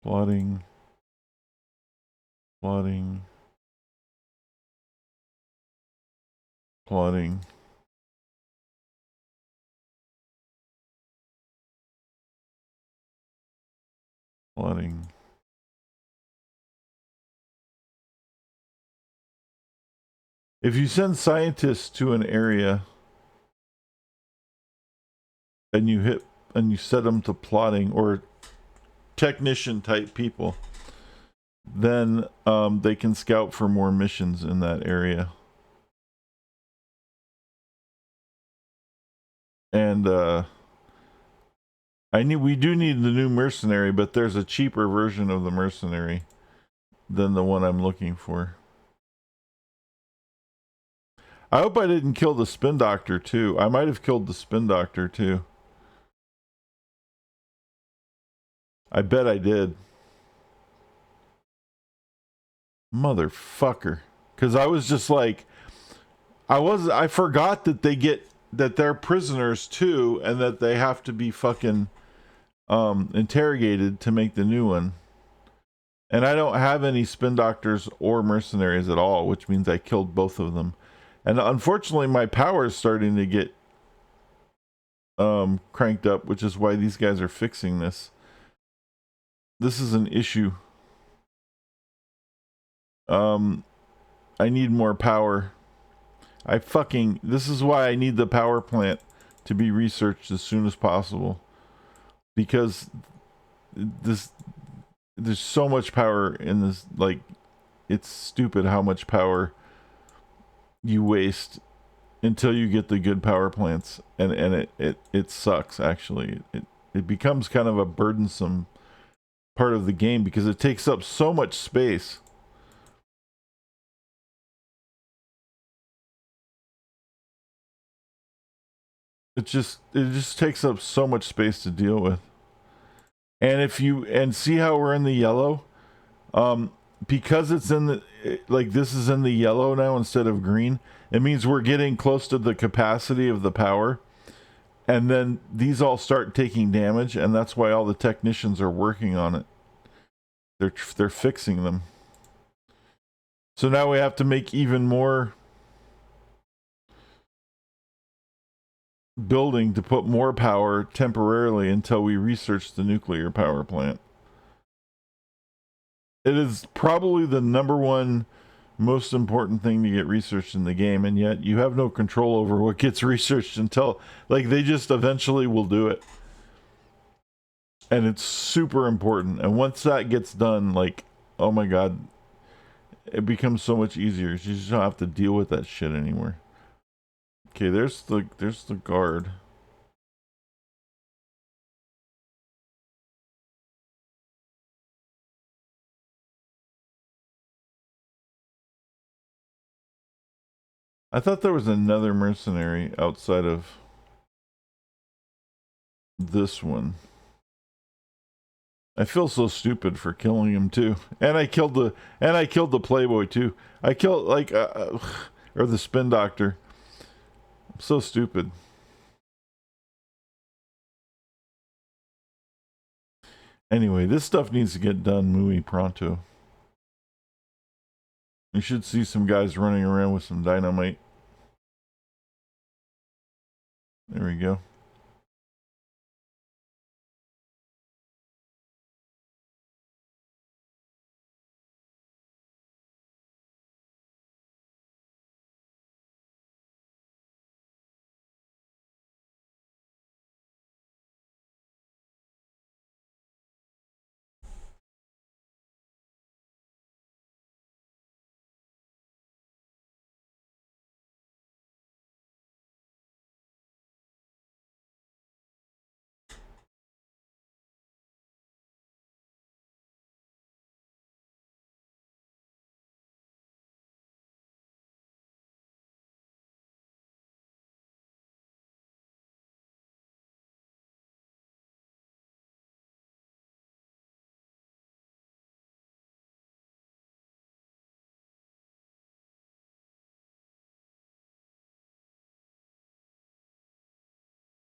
Plotting. Plotting. Plotting. Plotting. If you send scientists to an area and you set them to plotting or technician type people, then they can scout for more missions in that area. And we do need the new mercenary, but there's a cheaper version of the mercenary than the one I'm looking for. I hope I didn't kill the spin doctor too. I might have killed the spin doctor too. I bet I did. Motherfucker. Because I was just like, I forgot that that they're prisoners too, and that they have to be fucking interrogated to make the new one. And I don't have any spin doctors or mercenaries at all, which means I killed both of them. And unfortunately, my power is starting to get cranked up, which is why these guys are fixing this. This is an issue. I need more power. This is why I need the power plant to be researched as soon as possible. Because there's so much power in this, like, it's stupid how much power you waste until you get the good power plants, and it sucks actually. It becomes kind of a burdensome part of the game because it takes up so much space. It just takes up so much space to deal with. And see how we're in the yellow, because it's in the, like, this is in the yellow now instead of green. It means we're getting close to the capacity of the power, and then these all start taking damage, and that's why all the technicians are working on it. They're fixing them. So now we have to make even more building to put more power temporarily until we research the nuclear power plant. It is probably the number one most important thing to get researched in the game, and yet you have no control over what gets researched until, like, they just eventually will do it. And it's super important. And once that gets done, like, oh my god, it becomes so much easier. You just don't have to deal with that shit anymore. Okay, there's the guard. I thought there was another mercenary outside of this one. I feel so stupid for killing him too. And I killed the playboy too. I killed like or the spin doctor. I'm so stupid. Anyway, this stuff needs to get done muy pronto. You should see some guys running around with some dynamite. There we go.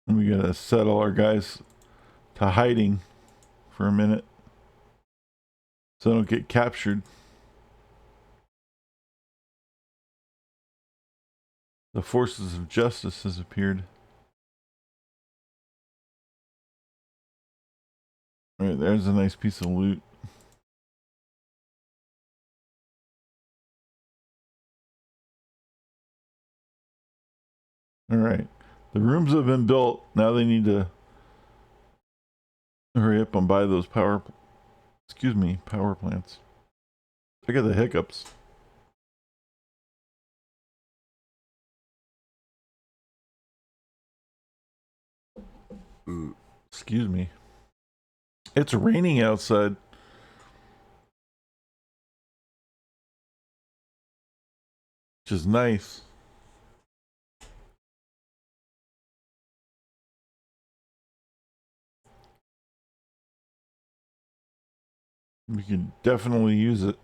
We gotta settle our guys to hiding for a minute so they don't get captured. The forces of justice has appeared. All right, there's a nice piece of loot. All right, the rooms have been built. Now they need to hurry up and buy those power plants. I got the hiccups. Excuse me. It's raining outside. Which is nice. We can definitely use it.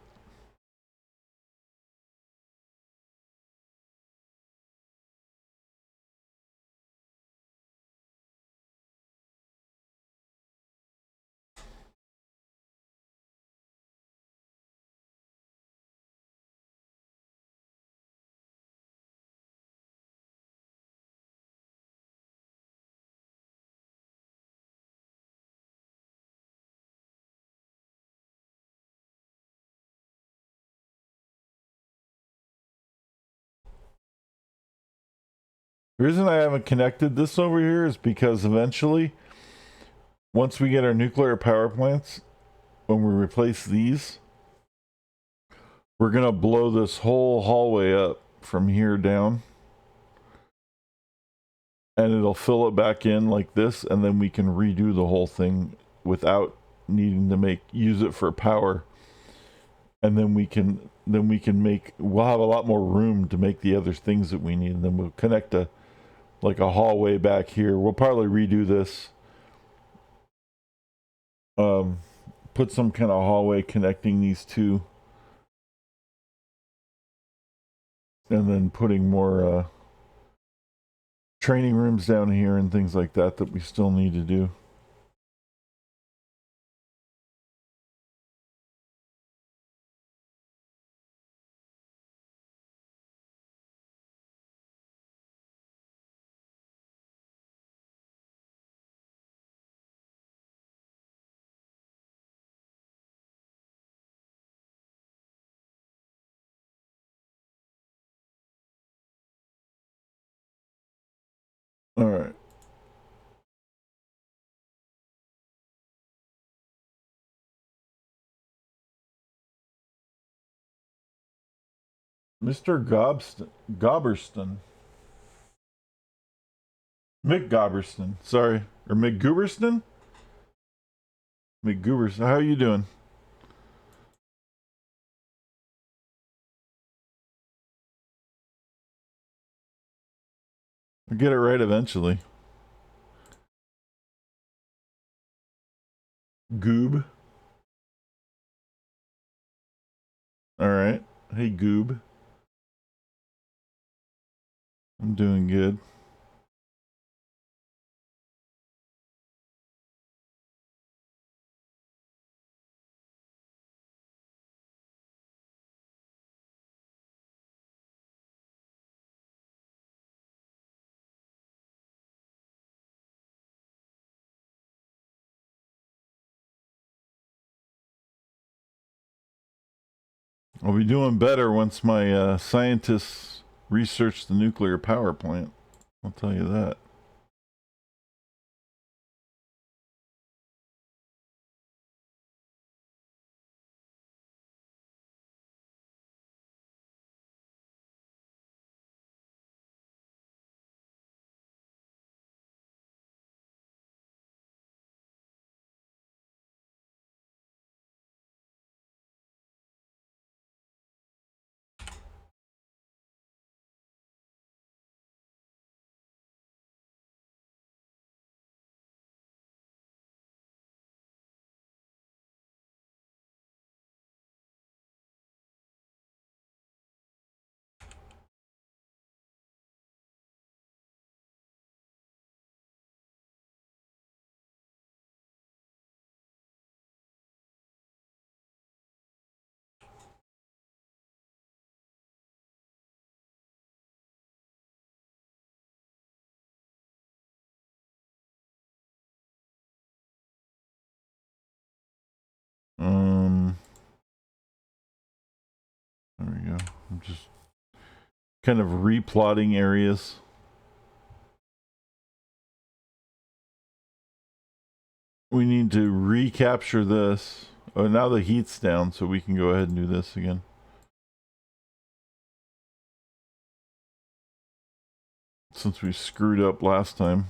The reason I haven't connected this over here is because eventually, once we get our nuclear power plants, when we replace these, we're gonna blow this whole hallway up from here down. And it'll fill it back in like this, and then we can redo the whole thing without needing to use it for power. And then we'll have a lot more room to make the other things that we need. And then we'll connect a hallway back here. We'll probably redo this. Put some kind of hallway connecting these two. And then putting more training rooms down here and things like that we still need to do. All right. Mr. Gobberston. Mick Goberston. Sorry. Or Mick Gooberston? Mick Gooberston. How are you doing? I'll get it right eventually. Goob. Alright. Hey, Goob. I'm doing good. I'll be doing better once my scientists research the nuclear power plant. I'll tell you that. There we go. I'm just kind of replotting areas. We need to recapture this. Oh, now the heat's down, so we can go ahead and do this again. Since we screwed up last time.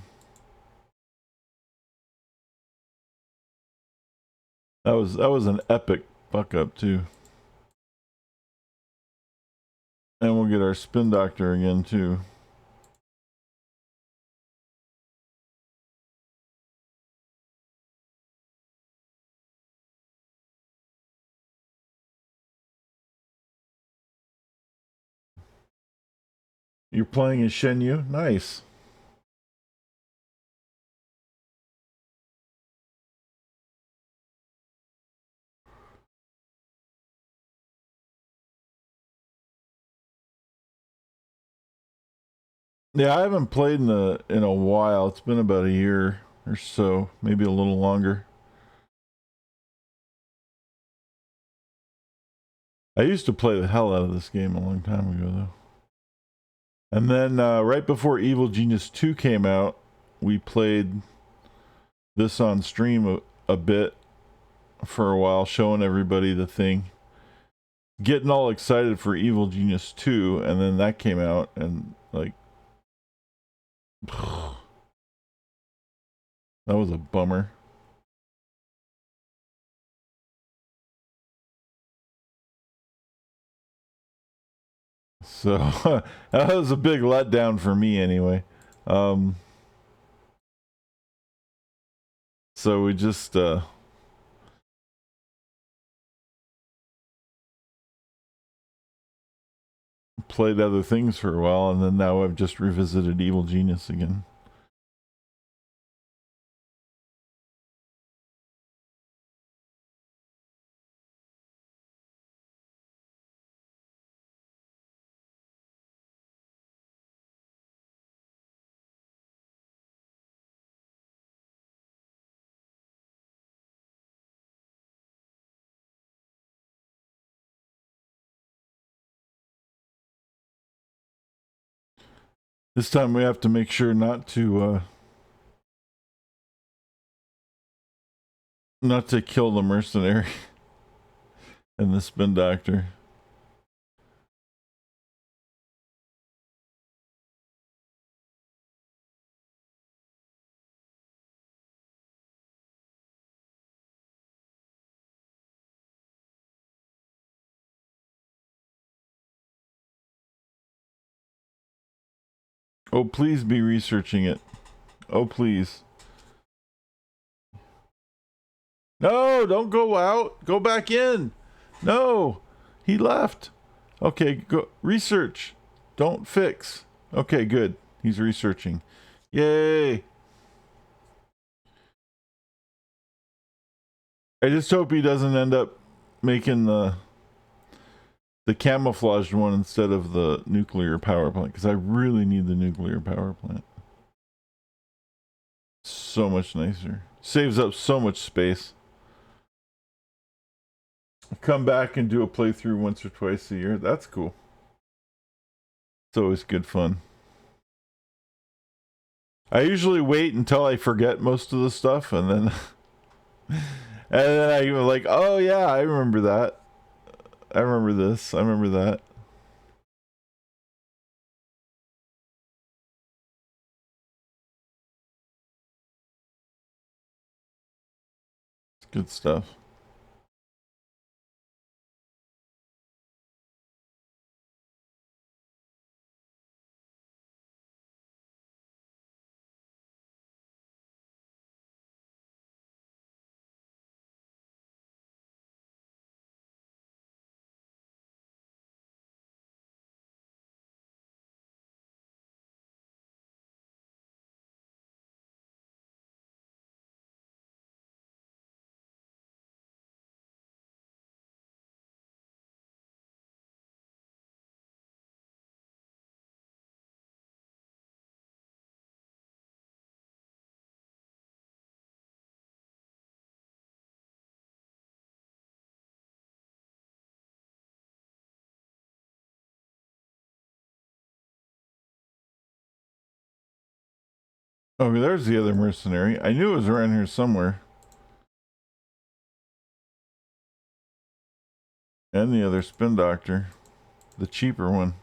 That was an epic fuck up too. And we'll get our spin doctor again too. You're playing as Shen Yu? Nice. Yeah, I haven't played in a while. It's been about a year or so, maybe a little longer. I used to play the hell out of this game a long time ago, though. And then right before Evil Genius 2 came out, we played this on stream a bit for a while, showing everybody the thing. Getting all excited for Evil Genius 2, and then that came out, and like, that was a bummer. So that was a big letdown for me anyway. So we just played other things for a while, and then now I've just revisited Evil Genius again. This time we have to make sure not to kill the mercenary and the spin doctor. Oh, please be researching it. Oh, please. No, don't go out. Go back in. No, he left. Okay, go research. Don't fix. Okay, good. He's researching. Yay. I just hope he doesn't end up making the camouflaged one instead of the nuclear power plant, because I really need the nuclear power plant. So much nicer. Saves up so much space. Come back and do a playthrough once or twice a year. That's cool. It's always good fun. I usually wait until I forget most of the stuff, and then I'm like, oh yeah, I remember that. I remember this. I remember that. It's good stuff. Oh, there's the other mercenary. I knew it was around here somewhere. And the other spin doctor. The cheaper one.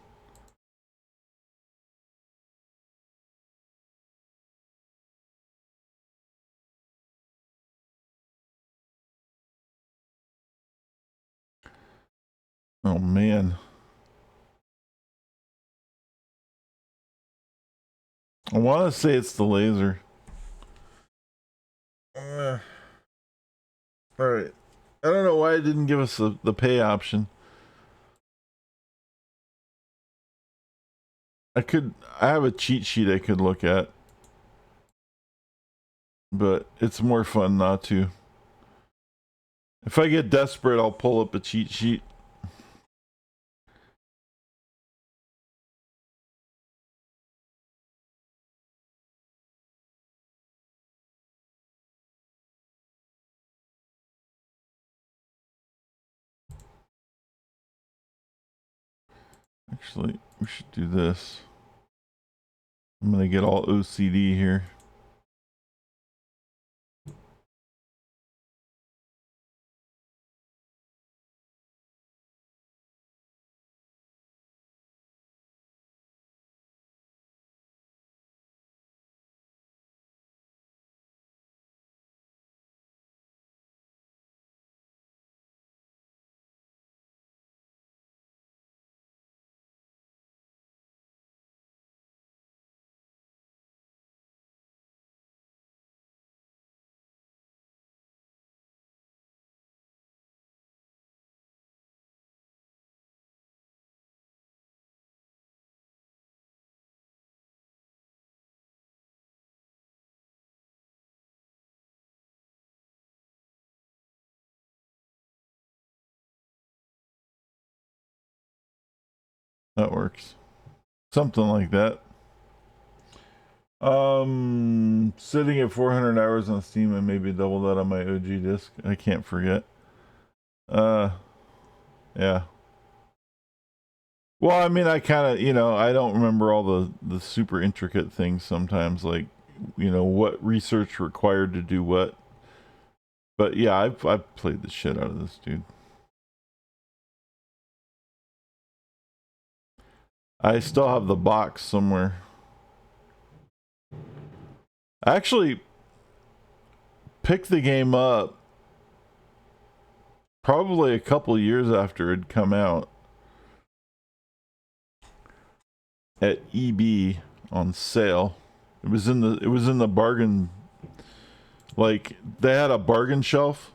Oh, man. I want to say it's the laser. Alright. I don't know why it didn't give us the pay option. I have a cheat sheet I could look at. But it's more fun not to. If I get desperate, I'll pull up a cheat sheet. Actually, we should do this. I'm gonna get all OCD here. That works. Something like that. Sitting at 400 hours on Steam and maybe double that on my OG disc. I can't forget. Yeah. Well, I mean, I kind of, I don't remember all the super intricate things sometimes, like, what research required to do what. But yeah, I've played the shit out of this, dude. I still have the box somewhere. I actually picked the game up probably a couple years after it'd come out at EB. on sale. It was in the bargain, like they had a bargain shelf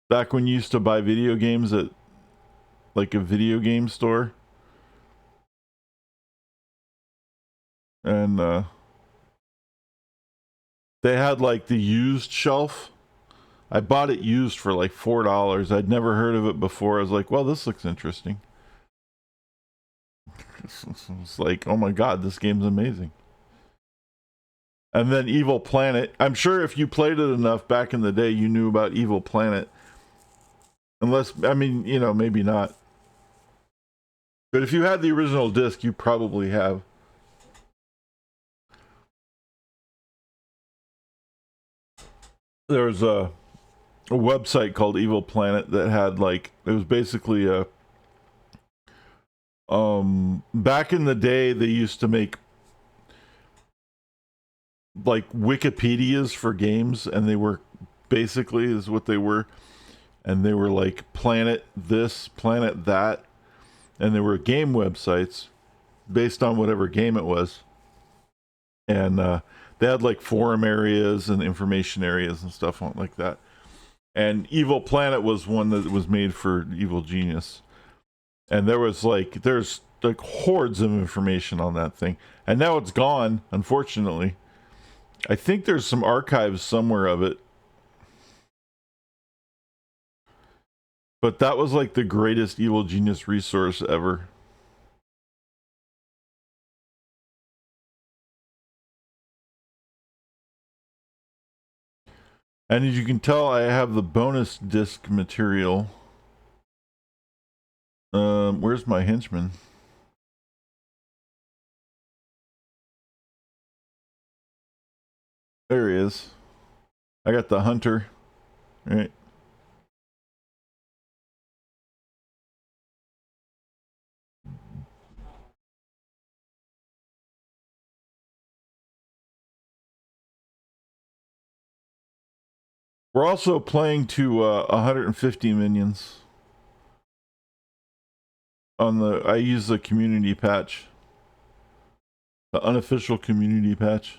back when you used to buy video games at like a video game store. And they had like the used shelf. I bought it used for like $4. I'd never heard of it before. I was like, well, this looks interesting. It's like, oh my god, this game's amazing. And then Evil Planet. I'm sure if you played it enough back in the day, you knew about Evil Planet. Unless, I mean, you know, maybe not. But if you had the original disc, you probably have. There was a website called Evil Planet that had like, it was basically a back in the day they used to make like Wikipedias for games, and they were basically is what they were, and they were like planet this, planet that, and they were game websites based on whatever game it was. And they had like forum areas and information areas and stuff like that. And Evil Planet was one that was made for Evil Genius. And there's like hordes of information on that thing. And now it's gone, unfortunately. I think there's some archives somewhere of it. But that was like the greatest Evil Genius resource ever. And as you can tell, I have the bonus disc material. Where's my henchman? There he is. I got the hunter. All right. We're also playing to 150 minions. I use the community patch. The unofficial community patch.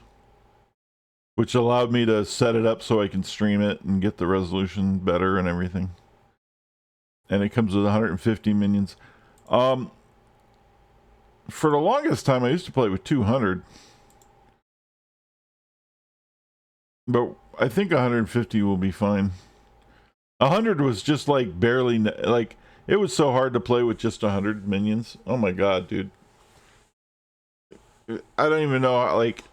Which allowed me to set it up so I can stream it and get the resolution better and everything. And it comes with 150 minions. For the longest time, I used to play with 200. But I think 150 will be fine. 100 was just like barely, like, it was so hard to play with just 100 minions. Oh my god, dude. I don't even know how, like,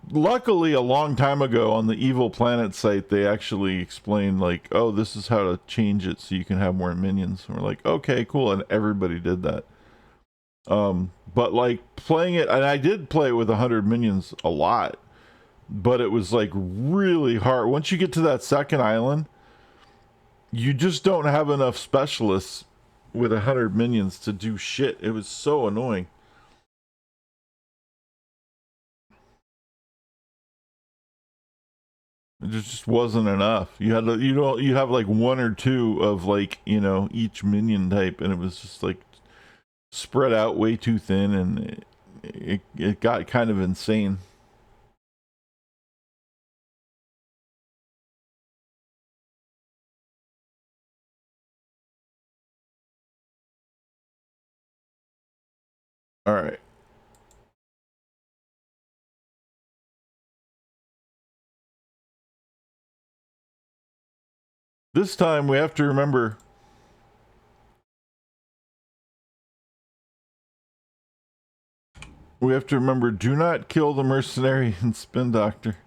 luckily a long time ago on the Evil Planet site, they actually explained like, oh, this is how to change it so you can have more minions. And we're like, okay, cool. And everybody did that. But like playing it, and I did play it with 100 minions a lot, but it was like really hard. Once you get to that second island, you just don't have enough specialists with 100 minions to do shit. It was so annoying. It just wasn't enough. You had to, you have like one or two of like, you know, each minion type, and it was just like spread out way too thin, and it got kind of insane. All right. This time we have to remember do not kill the mercenary and spin doctor.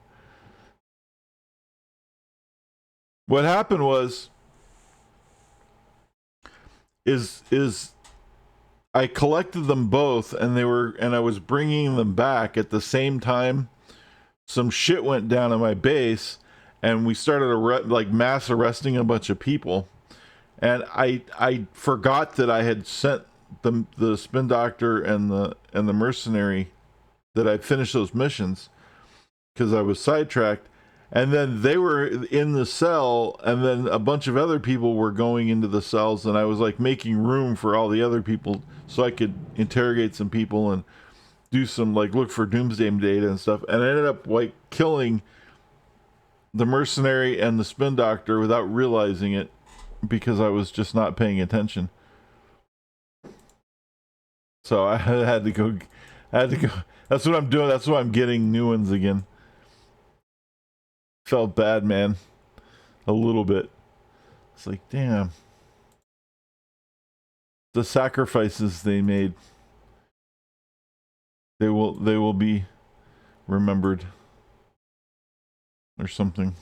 What happened was is I collected them both, and I was bringing them back at the same time. Some shit went down on my base, and we started like mass arresting a bunch of people. And I forgot that I had sent the spin doctor and the mercenary, that I'd finished those missions because I was sidetracked. And then they were in the cell, and then a bunch of other people were going into the cells, and I was like making room for all the other people so I could interrogate some people and do some like look for doomsday data and stuff. And I ended up like killing the mercenary and the spin doctor without realizing it because I was just not paying attention. So I had to go. That's what I'm doing. That's why I'm getting new ones again. Felt bad, man. A little bit. It's like, damn. The sacrifices they made. They will be remembered. Or something.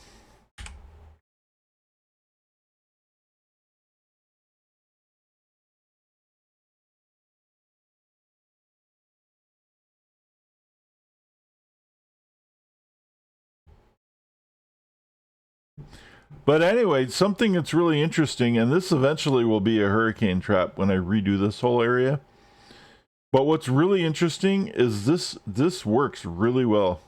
But anyway, something that's really interesting, and this eventually will be a hurricane trap when I redo this whole area. But what's really interesting is this works really well.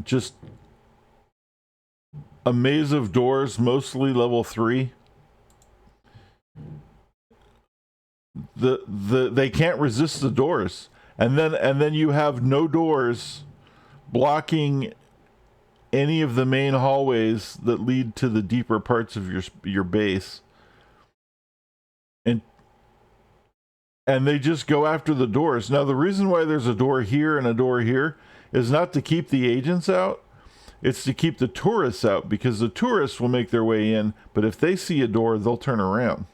Just a maze of doors, mostly level 3. They can't resist the doors. And then you have no doors blocking any of the main hallways that lead to the deeper parts of your base. And they just go after the doors. Now, the reason why there's a door here and a door here is not to keep the agents out. It's to keep the tourists out, because the tourists will make their way in, but if they see a door, they'll turn around.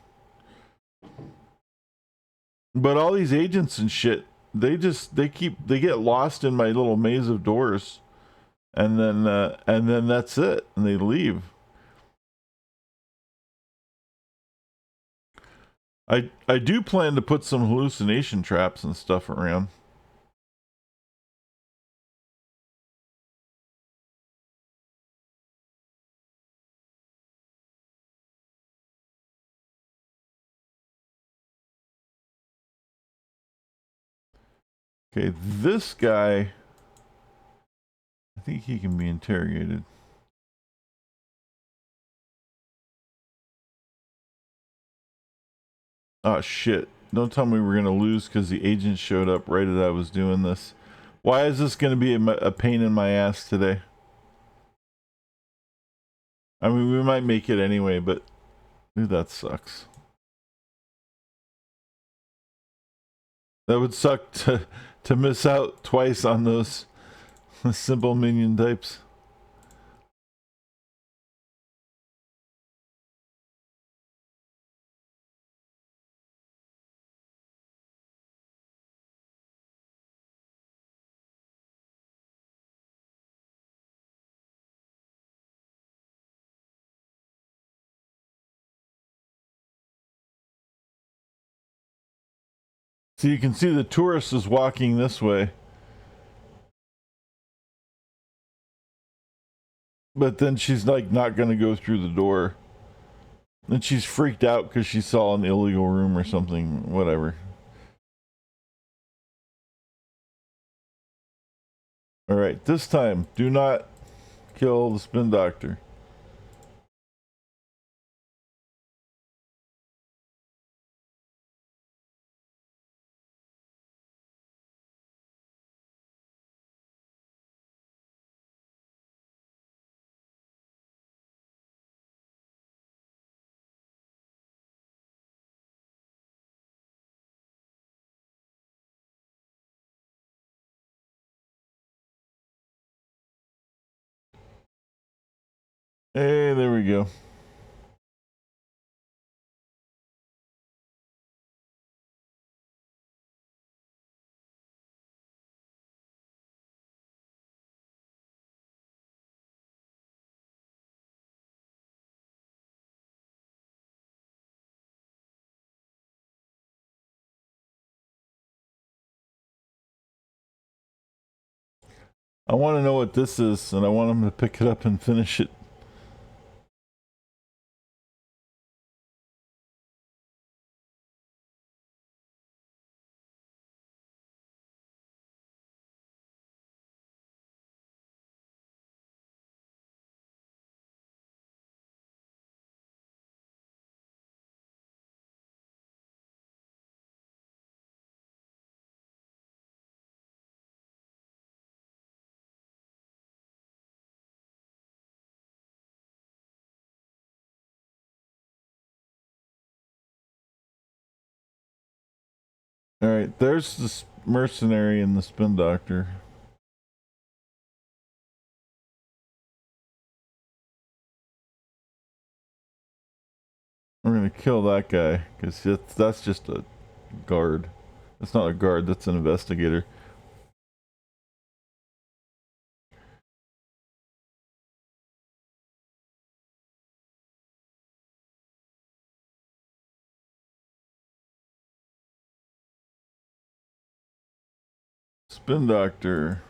But all these agents and shit, they get lost in my little maze of doors, and then that's it, and they leave. I do plan to put some hallucination traps and stuff around. Okay, this guy, I think he can be interrogated. Oh shit. Don't tell me we're going to lose because the agent showed up right as I was doing this. Why is this going to be a pain in my ass today? I mean, we might make it anyway, but dude, that sucks. That would suck to miss out twice on those simple minion types. So you can see the tourist is walking this way. But then she's like not going to go through the door. And she's freaked out because she saw an illegal room or something. Whatever. Alright, this time, do not kill the spin doctor. Hey, there we go. I want to know what this is, and I want him to pick it up and finish it. Alright, there's this mercenary and the spin doctor. We're gonna kill that guy, because that's just a guard. That's not a guard, that's an investigator. Spin doctor.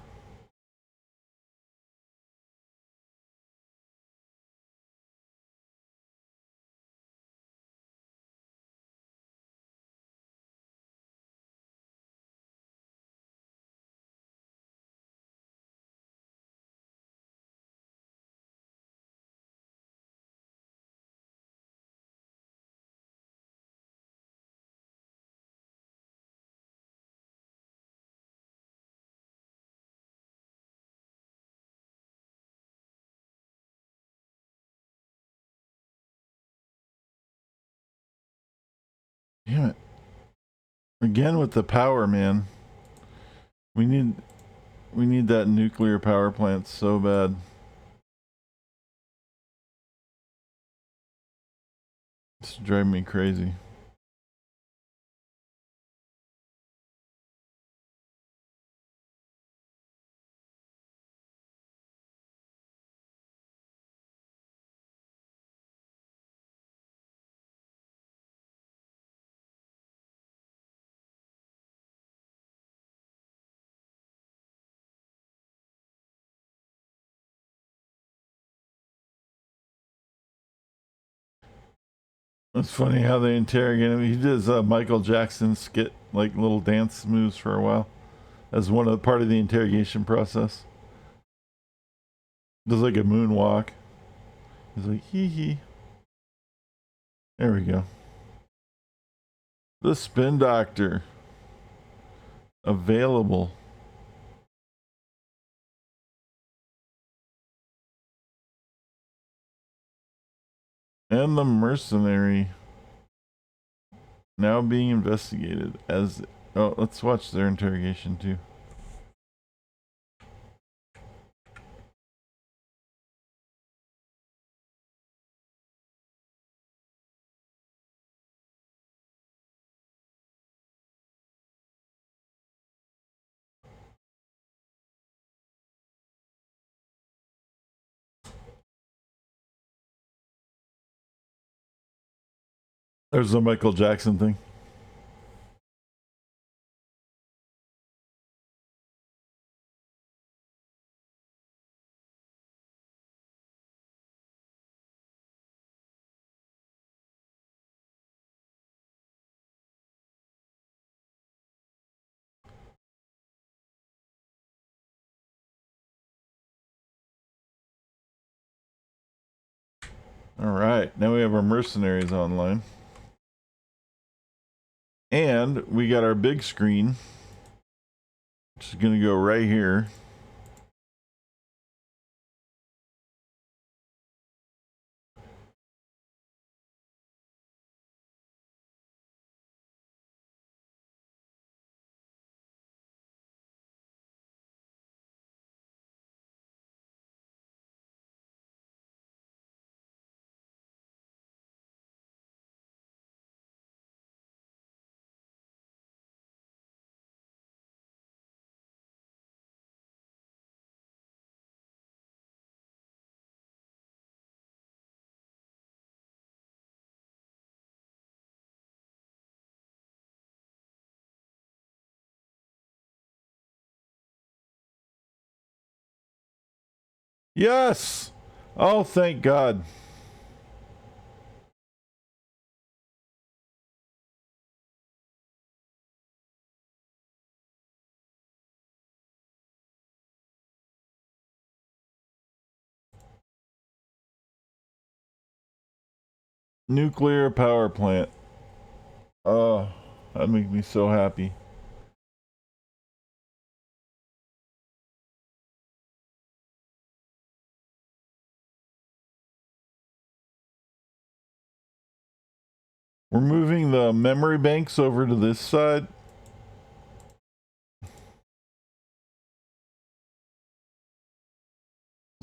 Damn it. Again with the power, man. We need that nuclear power plant so bad. It's driving me crazy. It's funny how they interrogate him. He does Michael Jackson skit, like little dance moves for a while, as one of part of the interrogation process. Does like a moonwalk. He's like hee hee. There we go. The spin doctor available. And the mercenary now being investigated as... Oh, let's watch their interrogation too. There's the Michael Jackson thing. Alright, now we have our mercenaries online. And we got our big screen, which is going to go right here. Yes! Oh, thank God. Nuclear power plant. Oh, that'd make me so happy. We're moving the memory banks over to this side.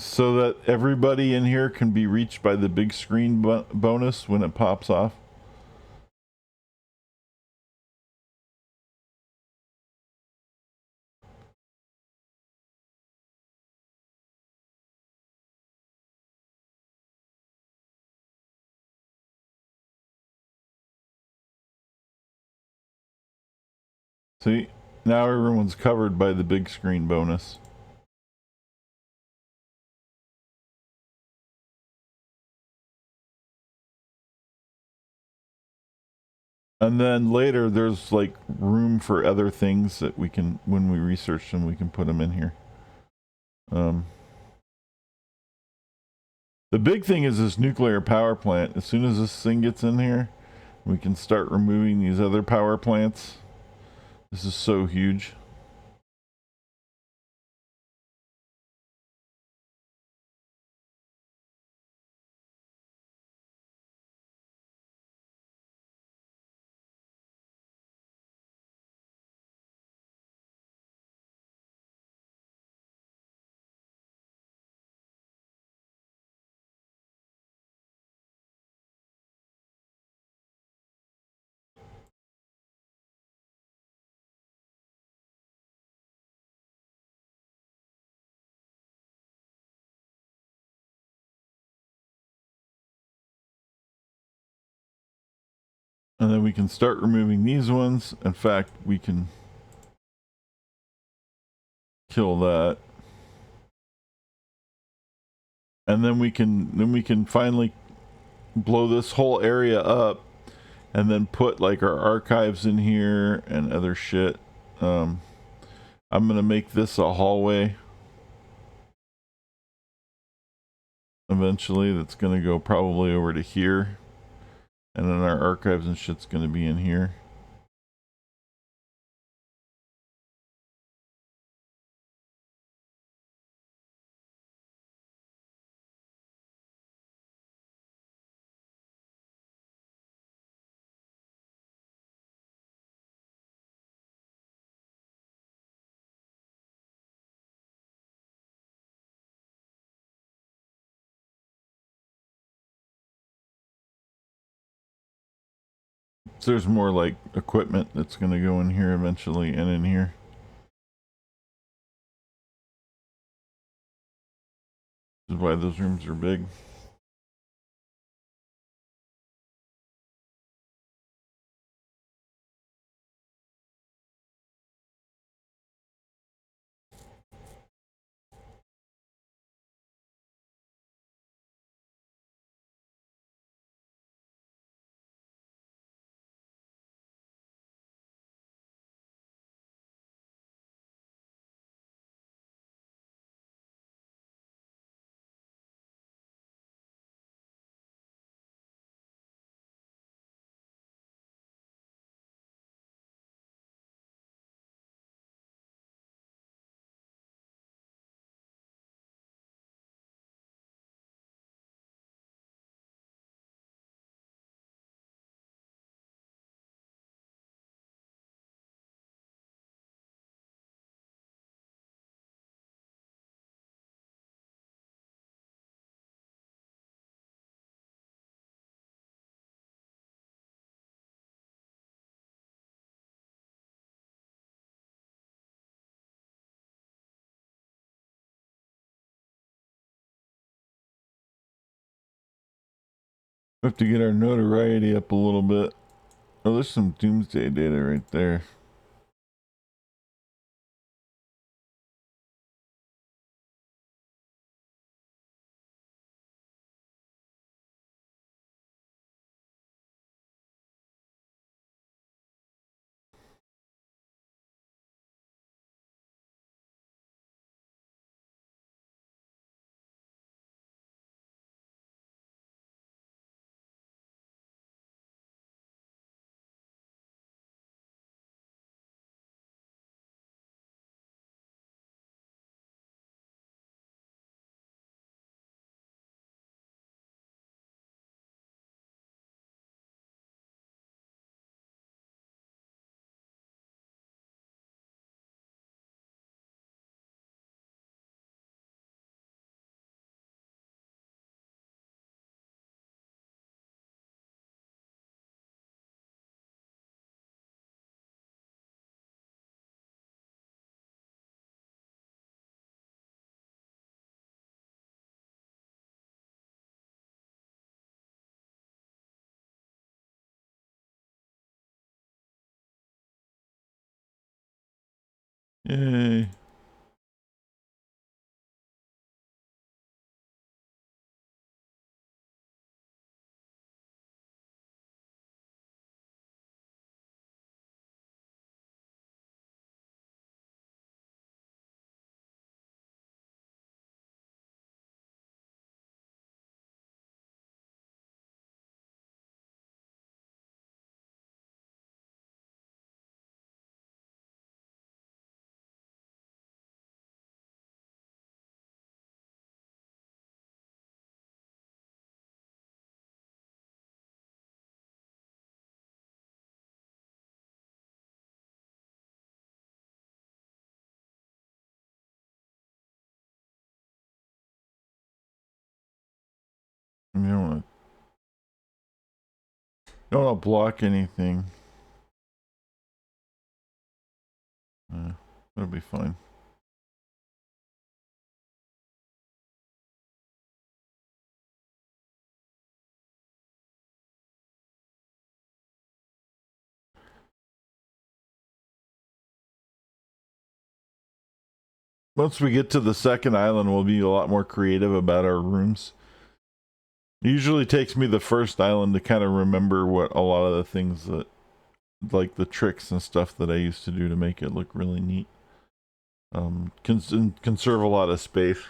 so that everybody in here can be reached by the big screen bonus when it pops off. See, now everyone's covered by the big screen bonus. And then later there's like room for other things that we can, when we research them, we can put them in here. The big thing is this nuclear power plant. As soon as this thing gets in here, we can start removing these other power plants. This is so huge. And then we can start removing these ones. In fact, we can kill that. And then we can finally blow this whole area up and then put like our archives in here and other shit. I'm gonna make this a hallway eventually that's gonna go probably over to here, and then our archives and shit's gonna be in here. So there's more like equipment that's gonna go in here eventually and in here. This is why those rooms are big. We have to get our notoriety up a little bit. Oh, there's some doomsday data right there. Yay. You don't want to block anything. That'll be fine. Once we get to the second island, we'll be a lot more creative about our rooms. It usually takes me the first island to kind of remember what a lot of the things that, like the tricks and stuff that I used to do to make it look really neat. Conserve a lot of space.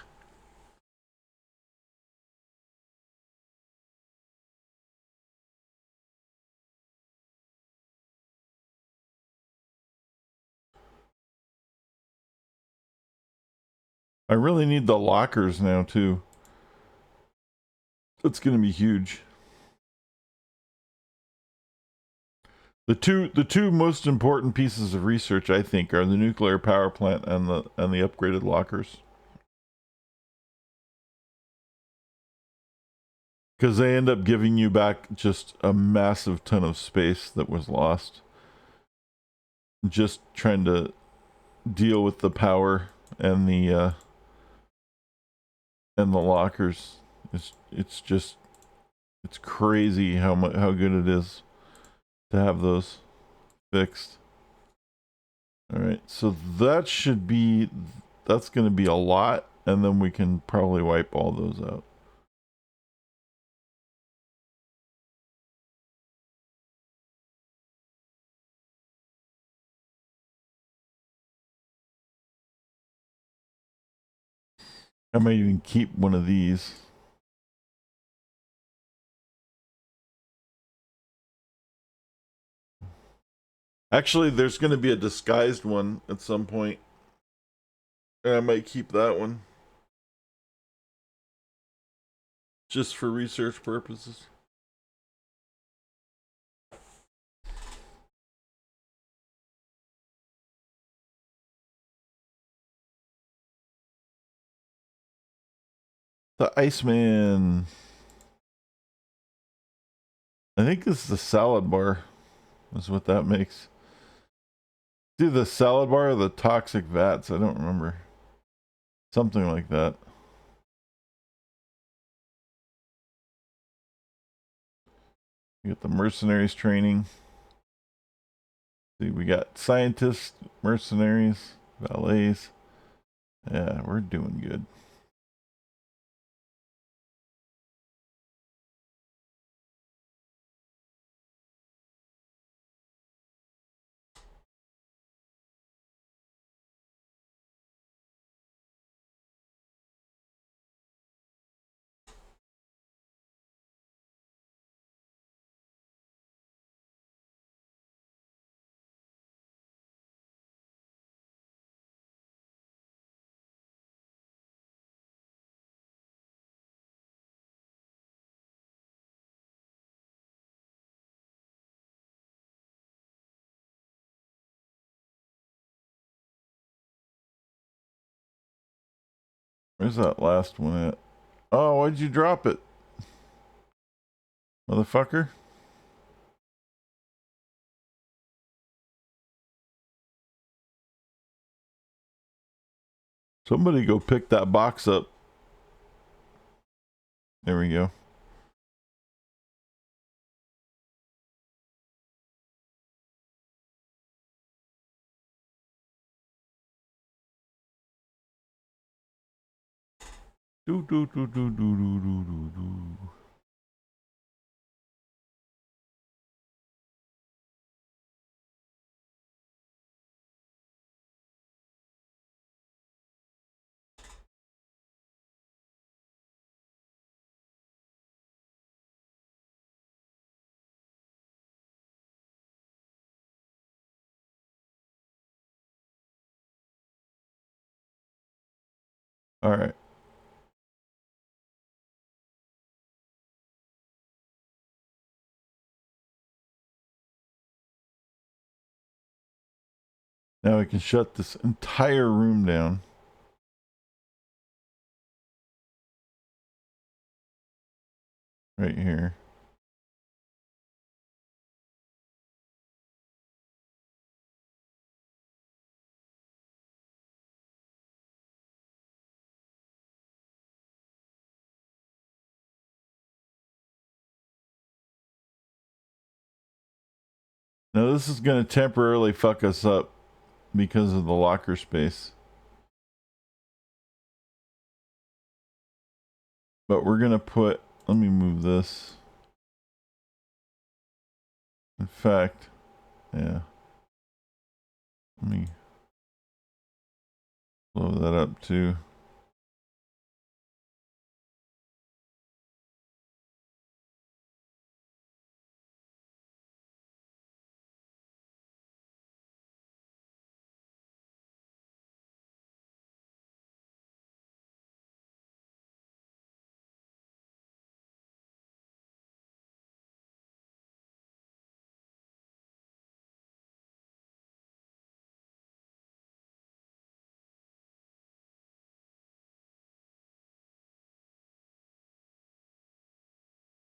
I really need the lockers now too. That's going to be huge. The two most important pieces of research, I think, are the nuclear power plant and the upgraded lockers. Because they end up giving you back just a massive ton of space that was lost. Just trying to deal with the power and the lockers. It's crazy how good it is to have those fixed. All right, so that's going to be a lot, and then we can probably wipe all those out. I might even keep one of these. Actually, there's going to be a disguised one at some point. And I might keep that one. Just for research purposes. The Iceman. I think this is the salad bar. Is what that makes. Do the salad bar or the toxic vats? I don't remember. Something like that. We got the mercenaries training. See, we got scientists, mercenaries, valets. Yeah, we're doing good. Where's that last one at? Oh, why'd you drop it? Motherfucker. Somebody go pick that box up. There we go. Do do do do do do do do do. All right. Now we can shut this entire room down. Right here. Now this is going to temporarily fuck us up because of the locker space. But we're going to put, let me move this. In fact, yeah. Let me blow that up too.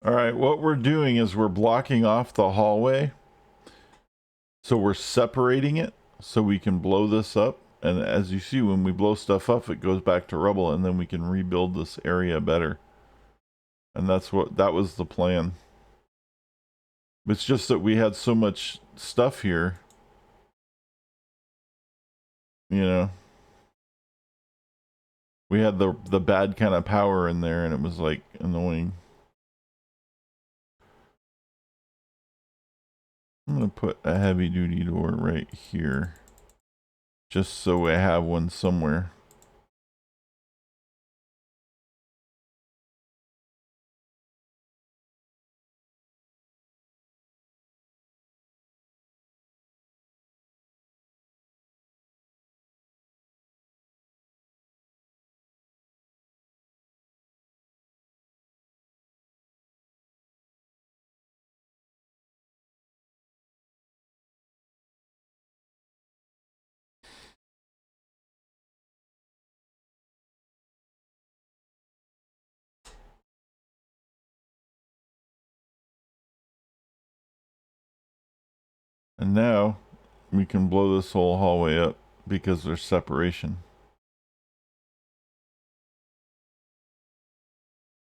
All right, what we're doing is we're blocking off the hallway. So we're separating it so we can blow this up. And as you see, when we blow stuff up, it goes back to rubble and then we can rebuild this area better. And that was the plan. It's just that we had so much stuff here. You know. We had the bad kind of power in there and it was like annoying. I'm going to put a heavy duty door right here. Just so I have one somewhere. And now we can blow this whole hallway up because there's separation.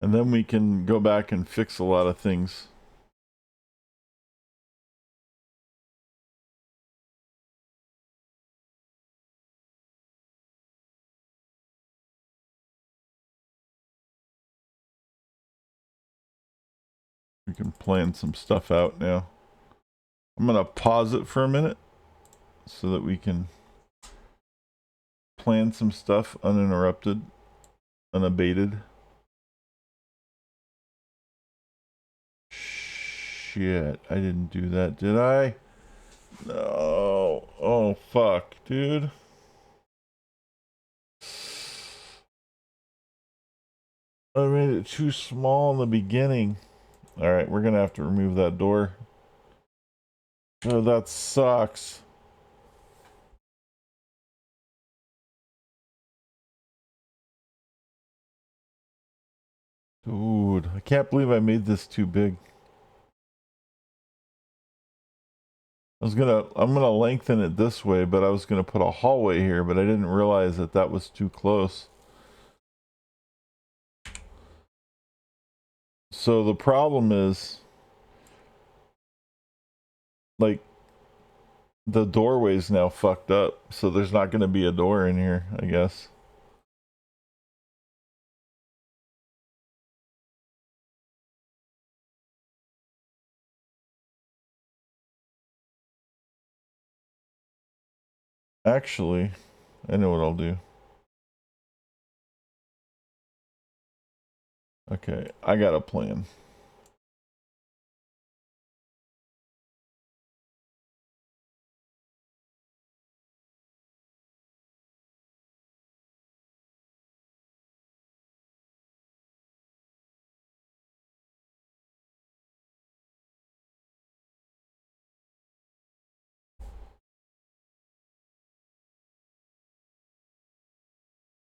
And then we can go back and fix a lot of things. We can plan some stuff out now. I'm going to pause it for a minute so that we can plan some stuff uninterrupted, unabated. Shit, I didn't do that, did I? No. Oh, fuck, dude. I made it too small in the beginning. Alright, we're gonna have to remove that door. Oh, that sucks. Dude, I can't believe I made this too big. I'm gonna lengthen it this way, but I was gonna put a hallway here, but I didn't realize that that was too close. So the problem is, like, the doorway's now fucked up, so there's not gonna be a door in here, I guess. Actually, I know what I'll do. Okay, I got a plan.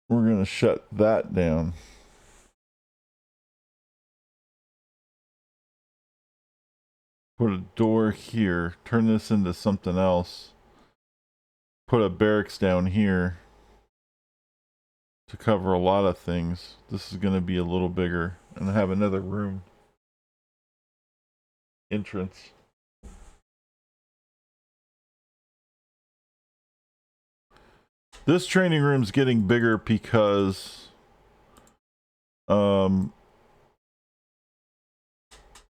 We're gonna shut that down. Put a door here. Turn this into something else. Put a barracks down here to cover a lot of things. This is gonna be a little bigger and have another room entrance. This training room's getting bigger because we're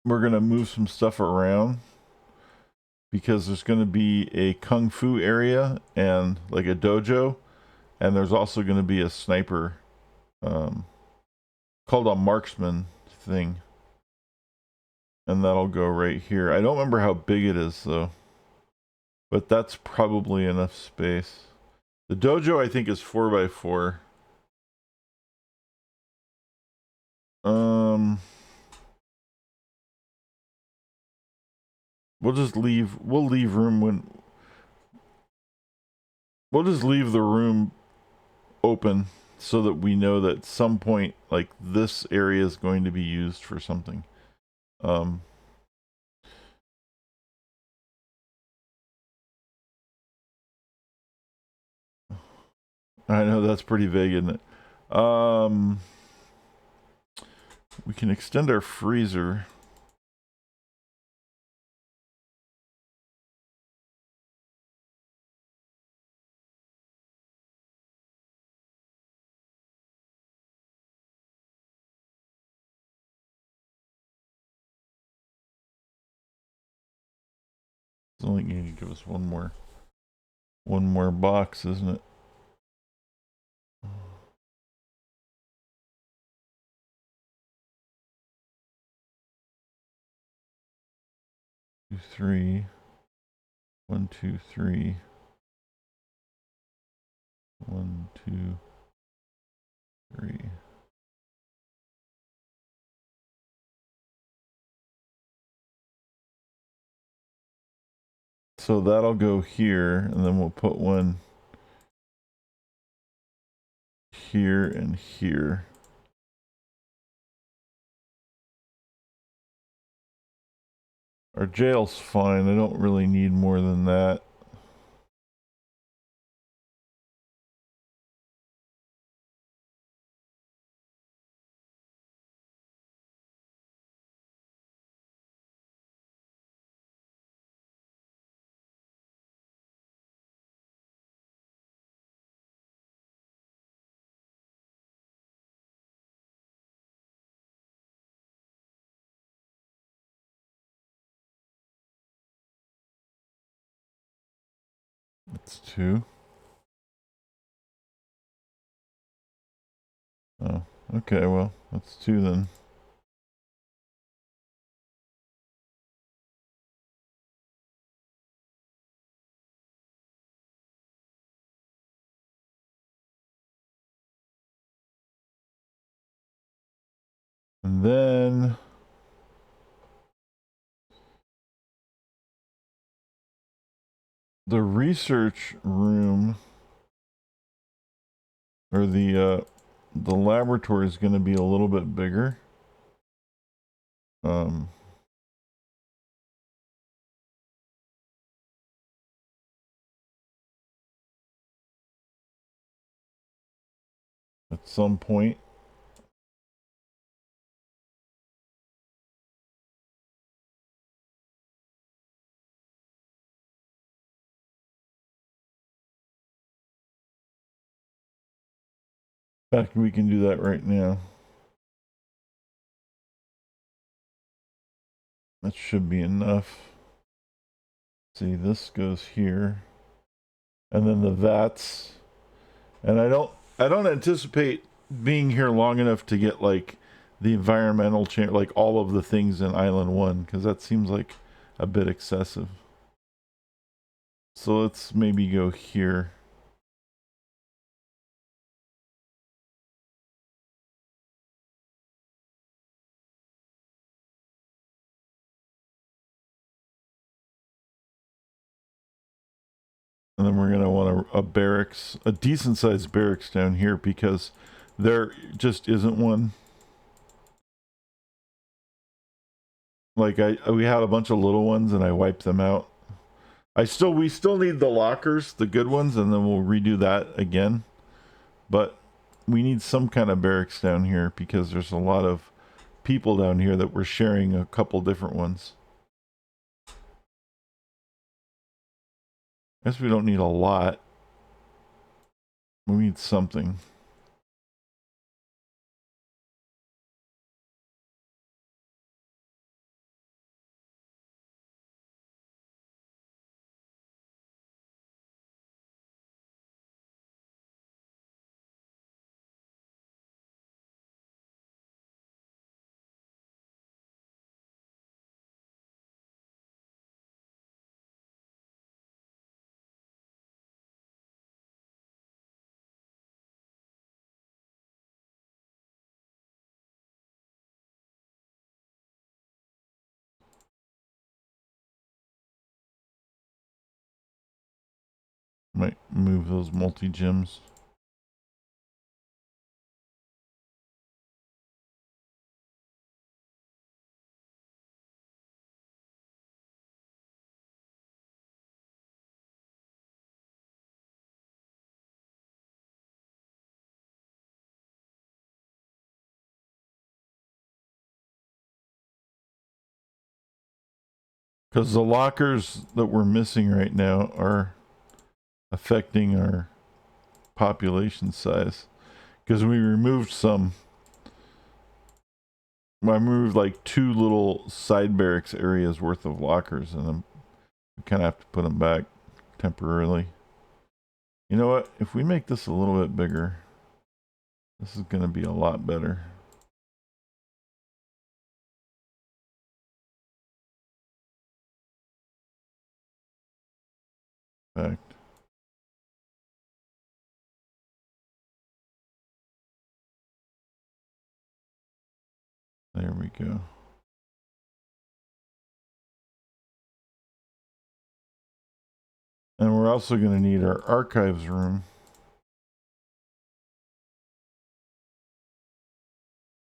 gonna move some stuff around because there's gonna be a kung fu area and like a dojo, and there's also gonna be a sniper called a marksman thing. And that'll go right here. I don't remember how big it is though. But that's probably enough space. The dojo I think is 4x4. We'll leave room when we'll just leave the room open so that we know that at some point like this area is going to be used for something. I know that's pretty vague, isn't it? We can extend our freezer. It's only going to give us one more box, isn't it? 2, 3. 1, 2, 3. 1, 2, 3. So that'll go here, and then we'll put one here and here. Our jail's fine. I don't really need more than that. That's 2. Oh, okay, well, that's 2 then. And then the research room or the laboratory is going to be a little bit bigger. At some point. In fact, we can do that right now. That should be enough. See, this goes here. and then the vats. And I don't anticipate being here long enough to get like the environmental change, like all of the things in Island 1, because that seems like a bit excessive. So let's maybe go here. And then we're going to want a barracks, a decent sized barracks down here, because there just isn't one. Like we had a bunch of little ones and I wiped them out. We still need the lockers, the good ones, and then we'll redo that again. But we need some kind of barracks down here because there's a lot of people down here that we're sharing a couple different ones. I guess we don't need a lot. We need something. Might move those multi-gems. Because the lockers that we're missing right now are affecting our population size. Because we removed some. I moved like 2 little side barracks areas worth of lockers, and then we kind of have to put them back temporarily. You know what? If we make this a little bit bigger, this is going to be a lot better. In fact, there we go. And we're also going to need our archives room.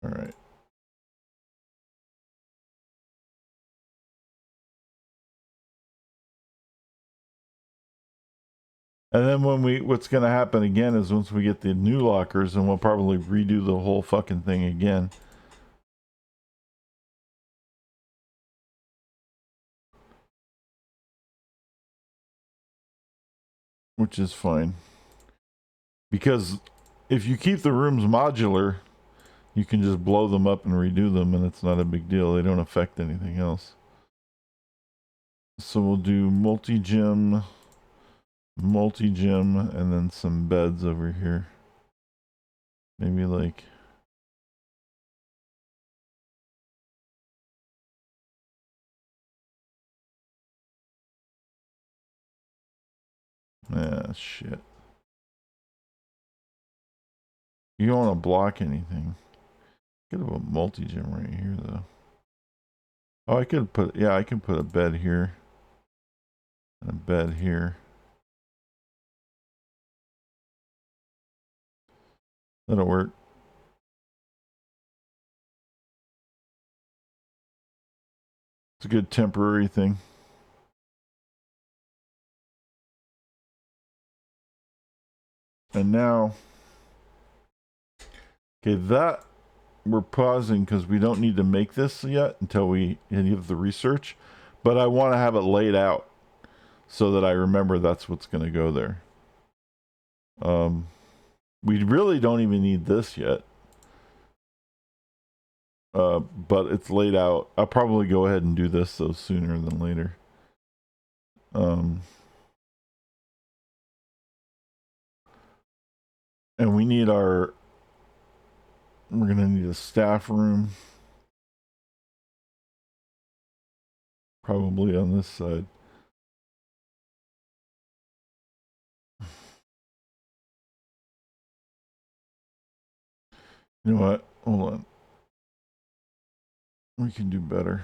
All right. And then what's going to happen again is once we get the new lockers, and we'll probably redo the whole fucking thing again. Which is fine. Because if you keep the rooms modular, you can just blow them up and redo them, and it's not a big deal. They don't affect anything else. So we'll do multi-gym, and then some beds over here. Maybe like... Ah, shit. You don't want to block anything. Could have a multi-gym right here, though. Oh, I can put a bed here. And a bed here. That'll work. It's a good temporary thing. And now, okay, that we're pausing because we don't need to make this yet until we have the research, but I want to have it laid out so that I remember that's what's going to go there. We really don't even need this yet, but it's laid out. I'll probably go ahead and do this though sooner than later. And we need we're going to need a staff room. Probably on this side. You know what? Hold on. We can do better.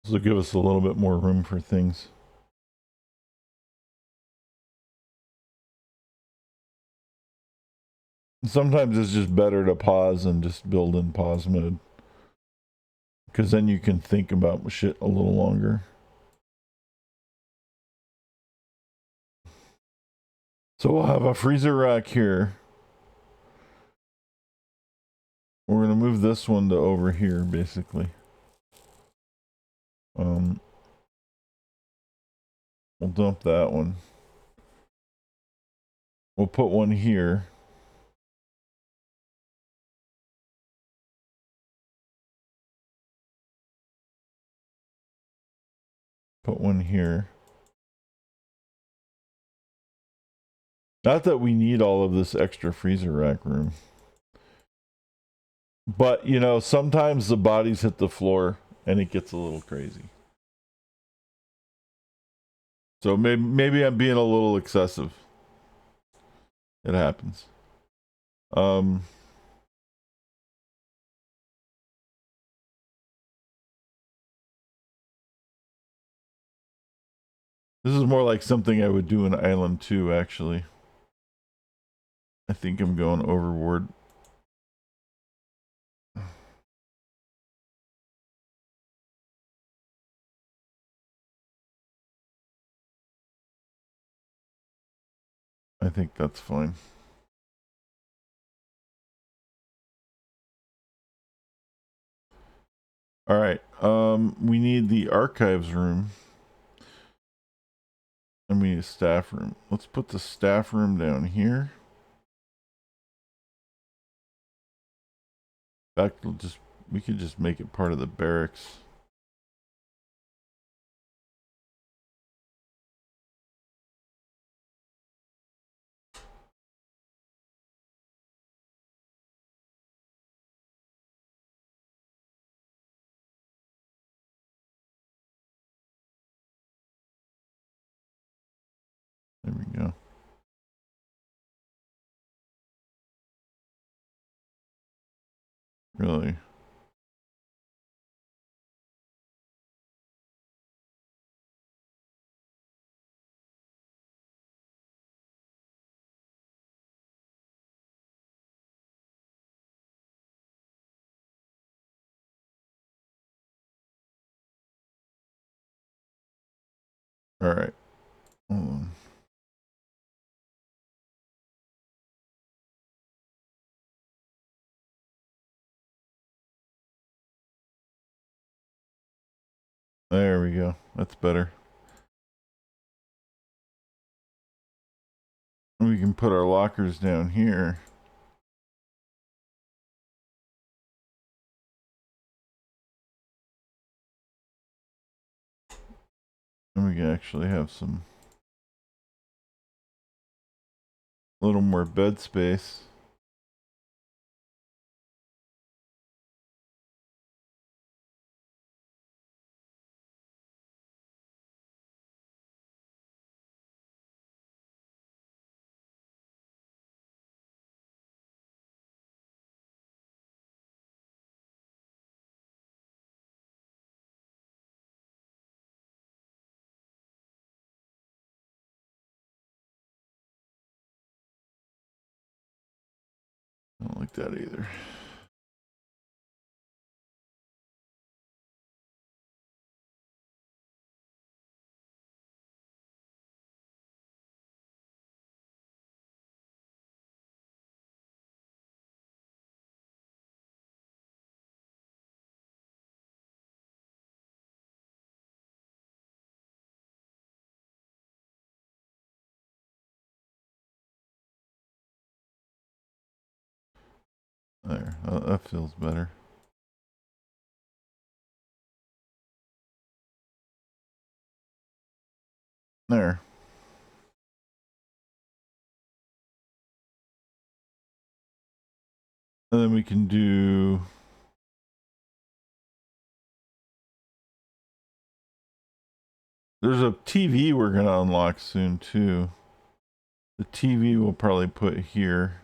This will give us a little bit more room for things. Sometimes it's just better to pause and just build in pause mode. Because then you can think about shit a little longer. So we'll have a freezer rack here. We're going to move this one to over here, basically. We'll dump that one. We'll put one here. Put one here. Not that we need all of this extra freezer rack room. But, you know, sometimes the bodies hit the floor and it gets a little crazy. So maybe I'm being a little excessive. It happens. This is more like something I would do in Island 2, actually. I think I'm going overboard. I think that's fine. All right. We need the archives room. And we need a staff room. Let's put the staff room down here. In fact, we could just make it part of the barracks. There we go. Really? All right. Hold on. There we go. That's better. We can put our lockers down here. And we can actually have some a little more bed space. I don't like that either. There, that feels better. There. And then we can do... There's a TV we're going to unlock soon, too. The TV we'll probably put here.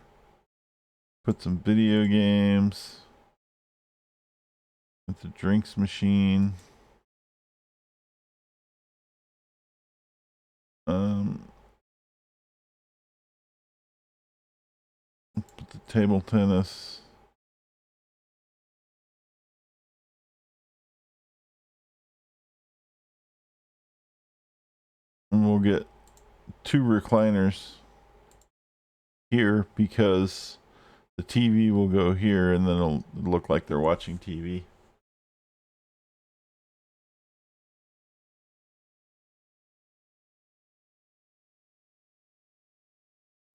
Put some video games. With the drinks machine. Put the table tennis. And we'll get 2 recliners here because the TV will go here and then it'll look like they're watching TV.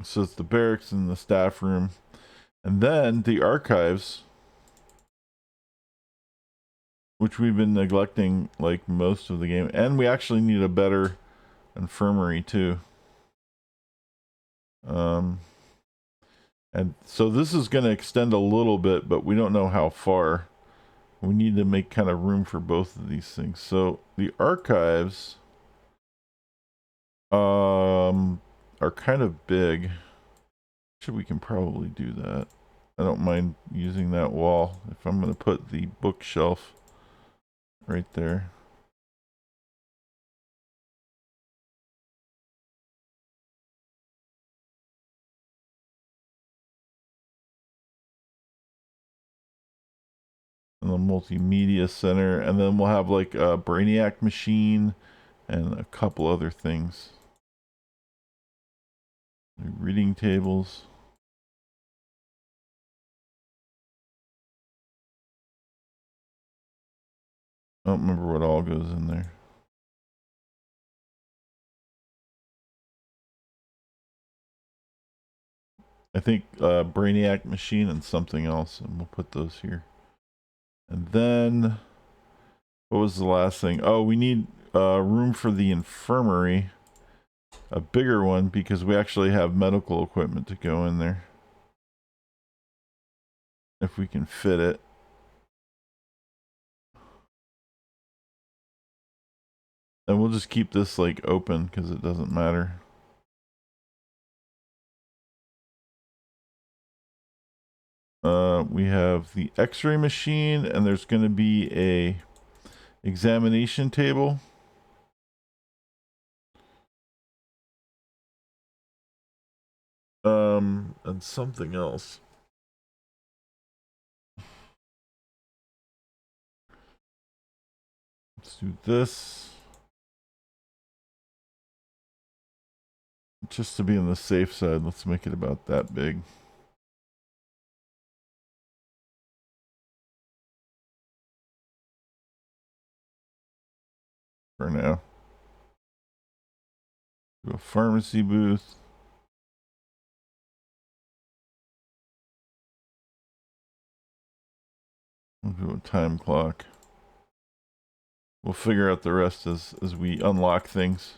So it's the barracks and the staff room. And then the archives, which we've been neglecting like most of the game. And we actually need a better infirmary too. And so this is going to extend a little bit, but we don't know how far. We need to make kind of room for both of these things. So the archives are kind of big. Actually, we can probably do that. I don't mind using that wall if I'm going to put the bookshelf right there. And the multimedia center, and then we'll have like a Brainiac machine and a couple other things. Reading tables. I don't remember what all goes in there. I think Brainiac machine and something else, and we'll put those here. And then, what was the last thing? Oh, we need room for the infirmary. A bigger one because we actually have medical equipment to go in there. If we can fit it. And we'll just keep this like open because it doesn't matter. We have the x-ray machine and there's going to be a examination table. And something else. Let's do this. Just to be on the safe side, let's make it about that big. For now. Do a pharmacy booth. We'll do a time clock. We'll figure out the rest as we unlock things.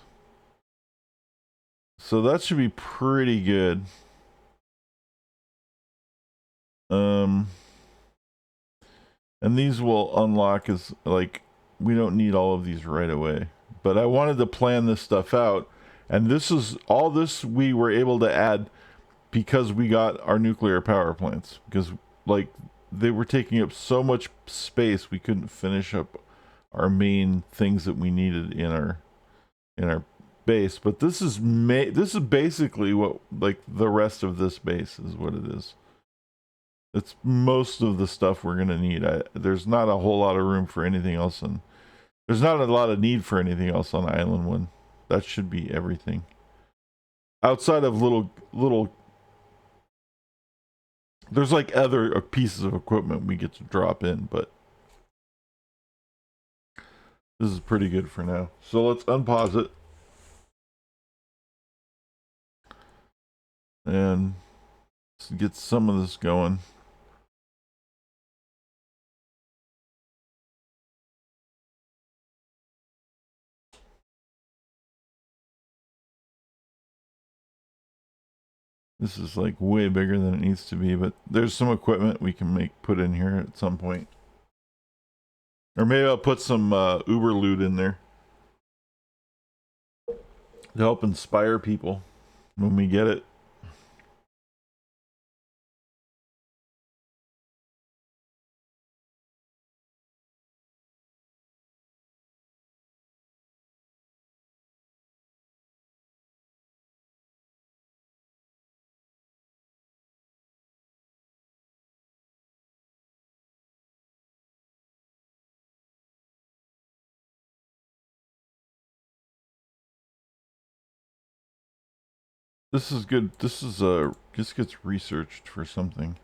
So that should be pretty good. And these will unlock as like we don't need all of these right away. But I wanted to plan this stuff out, and this is all this we were able to add because we got our nuclear power plants. Because like they were taking up so much space, we couldn't finish up our main things that we needed in our base. But this is basically what like the rest of this base is what it is. It's most of the stuff we're gonna need. There's not a whole lot of room for anything else, and there's not a lot of need for anything else on Island 1. That should be everything. Outside of little, there's like other pieces of equipment we get to drop in, but this is pretty good for now. So let's unpause it. And let's get some of this going. This is like way bigger than it needs to be, but there's some equipment we can put in here at some point. Or maybe I'll put some Uber loot in there to help inspire people when we get it. This is good. This gets researched for something.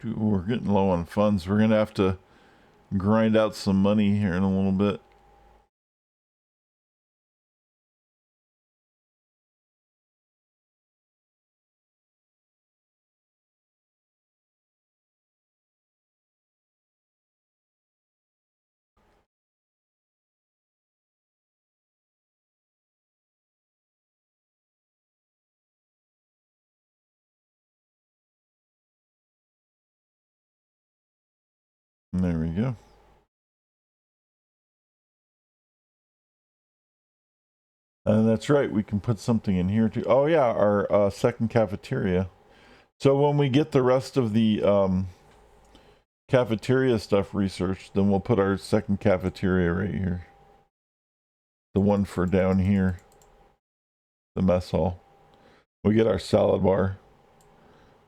We're getting low on funds. We're gonna have to grind out some money here in a little bit. And there we go. And that's right. We can put something in here too. Oh yeah, our second cafeteria. So when we get the rest of the cafeteria stuff researched, then we'll put our second cafeteria right here. The one for down here, the mess hall. We get our salad bar.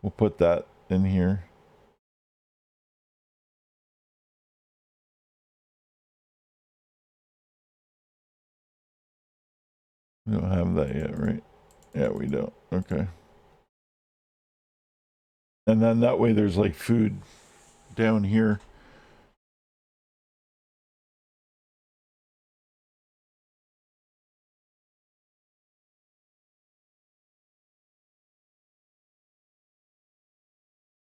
We'll put that in here. We don't have that yet, right? Yeah, we don't. Okay. And then that way there's like food down here.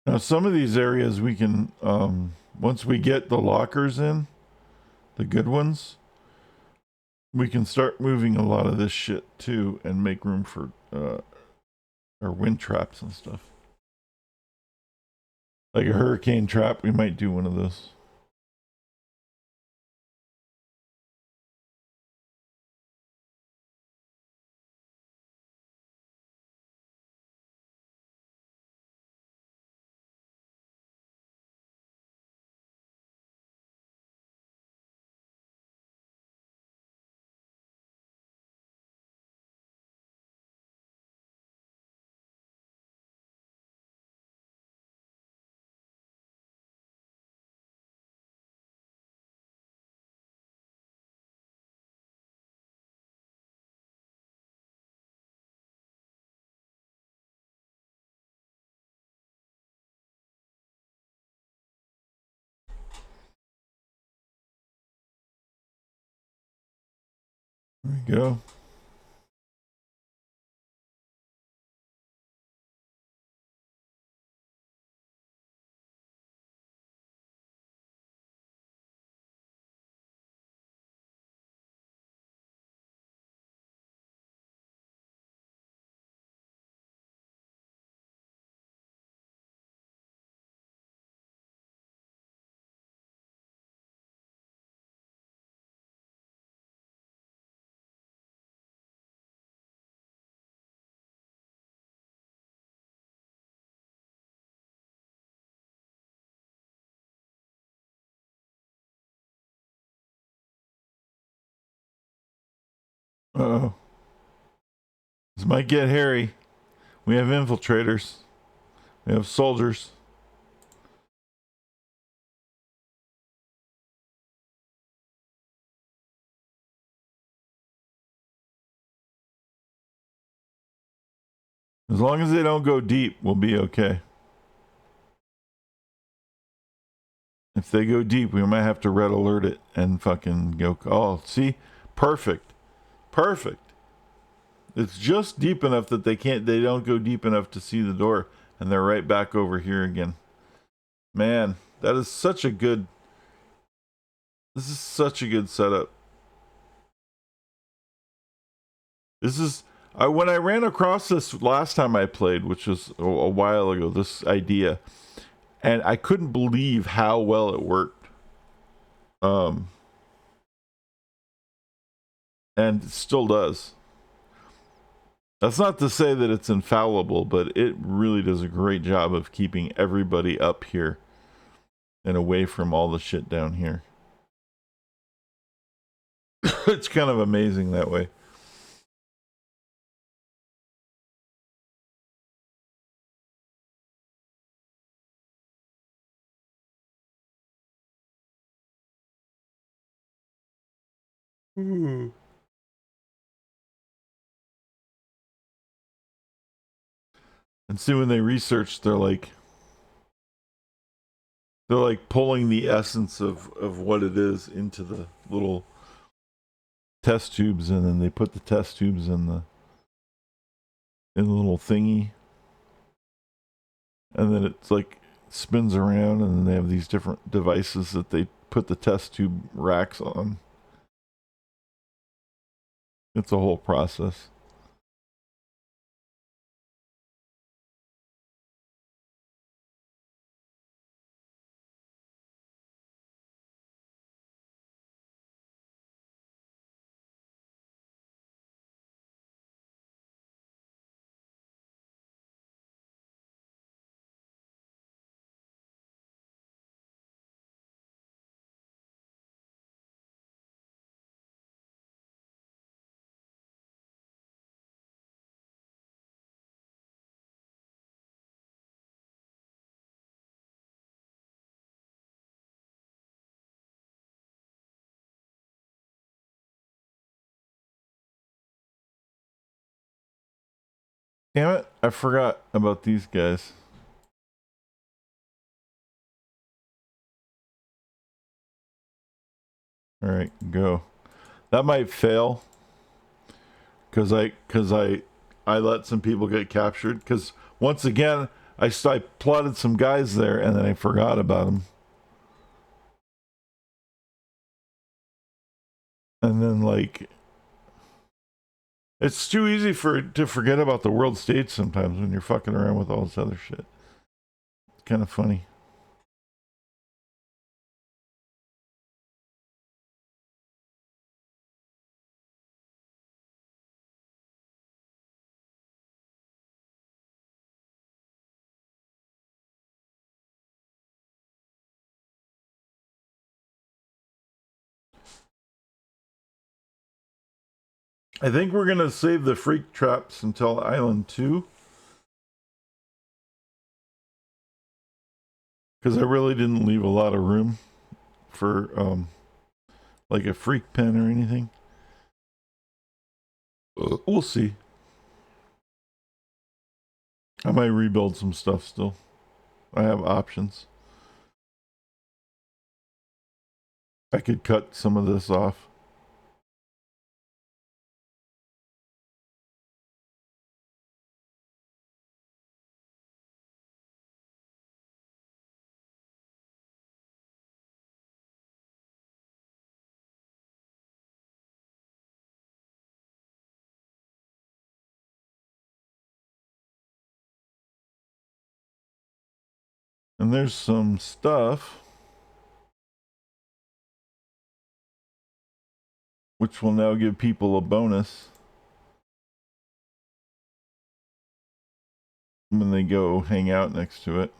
Now some of these areas we can once we get the lockers in, the good ones, we can start moving a lot of this shit too and make room for our wind traps and stuff. Like a hurricane trap, we might do one of those. There we go. Uh oh. This might get hairy. We have infiltrators. We have soldiers. As long as they don't go deep, we'll be okay. If they go deep, we might have to red alert it and fucking go. Oh, see? Perfect. Perfect. It's just deep enough that they don't go deep enough to see the door, and they're right back over here again. Man, that is such a good. This is such a good setup. This is when I ran across this last time I played, which was a while ago, this idea, and I couldn't believe how well it worked. And it still does. That's not to say that it's infallible, but it really does a great job of keeping everybody up here and away from all the shit down here. It's kind of amazing that way. And see, when they research, they're like pulling the essence of what it is into the little test tubes, and then they put the test tubes in the little thingy, and then it's like spins around, and then they have these different devices that they put the test tube racks on. It's a whole process. Damn it, I forgot about these guys. All right, go. That might fail because I let some people get captured, because once again I plotted some guys there and then I forgot about them. And then, like, it's too easy to forget about the world stage sometimes when you're fucking around with all this other shit. It's kind of funny. I think we're gonna save the freak traps until Island 2. Because I really didn't leave a lot of room for like a freak pen or anything. We'll see. I might rebuild some stuff still. I have options. I could cut some of this off. And there's some stuff which will now give people a bonus when they go hang out next to it.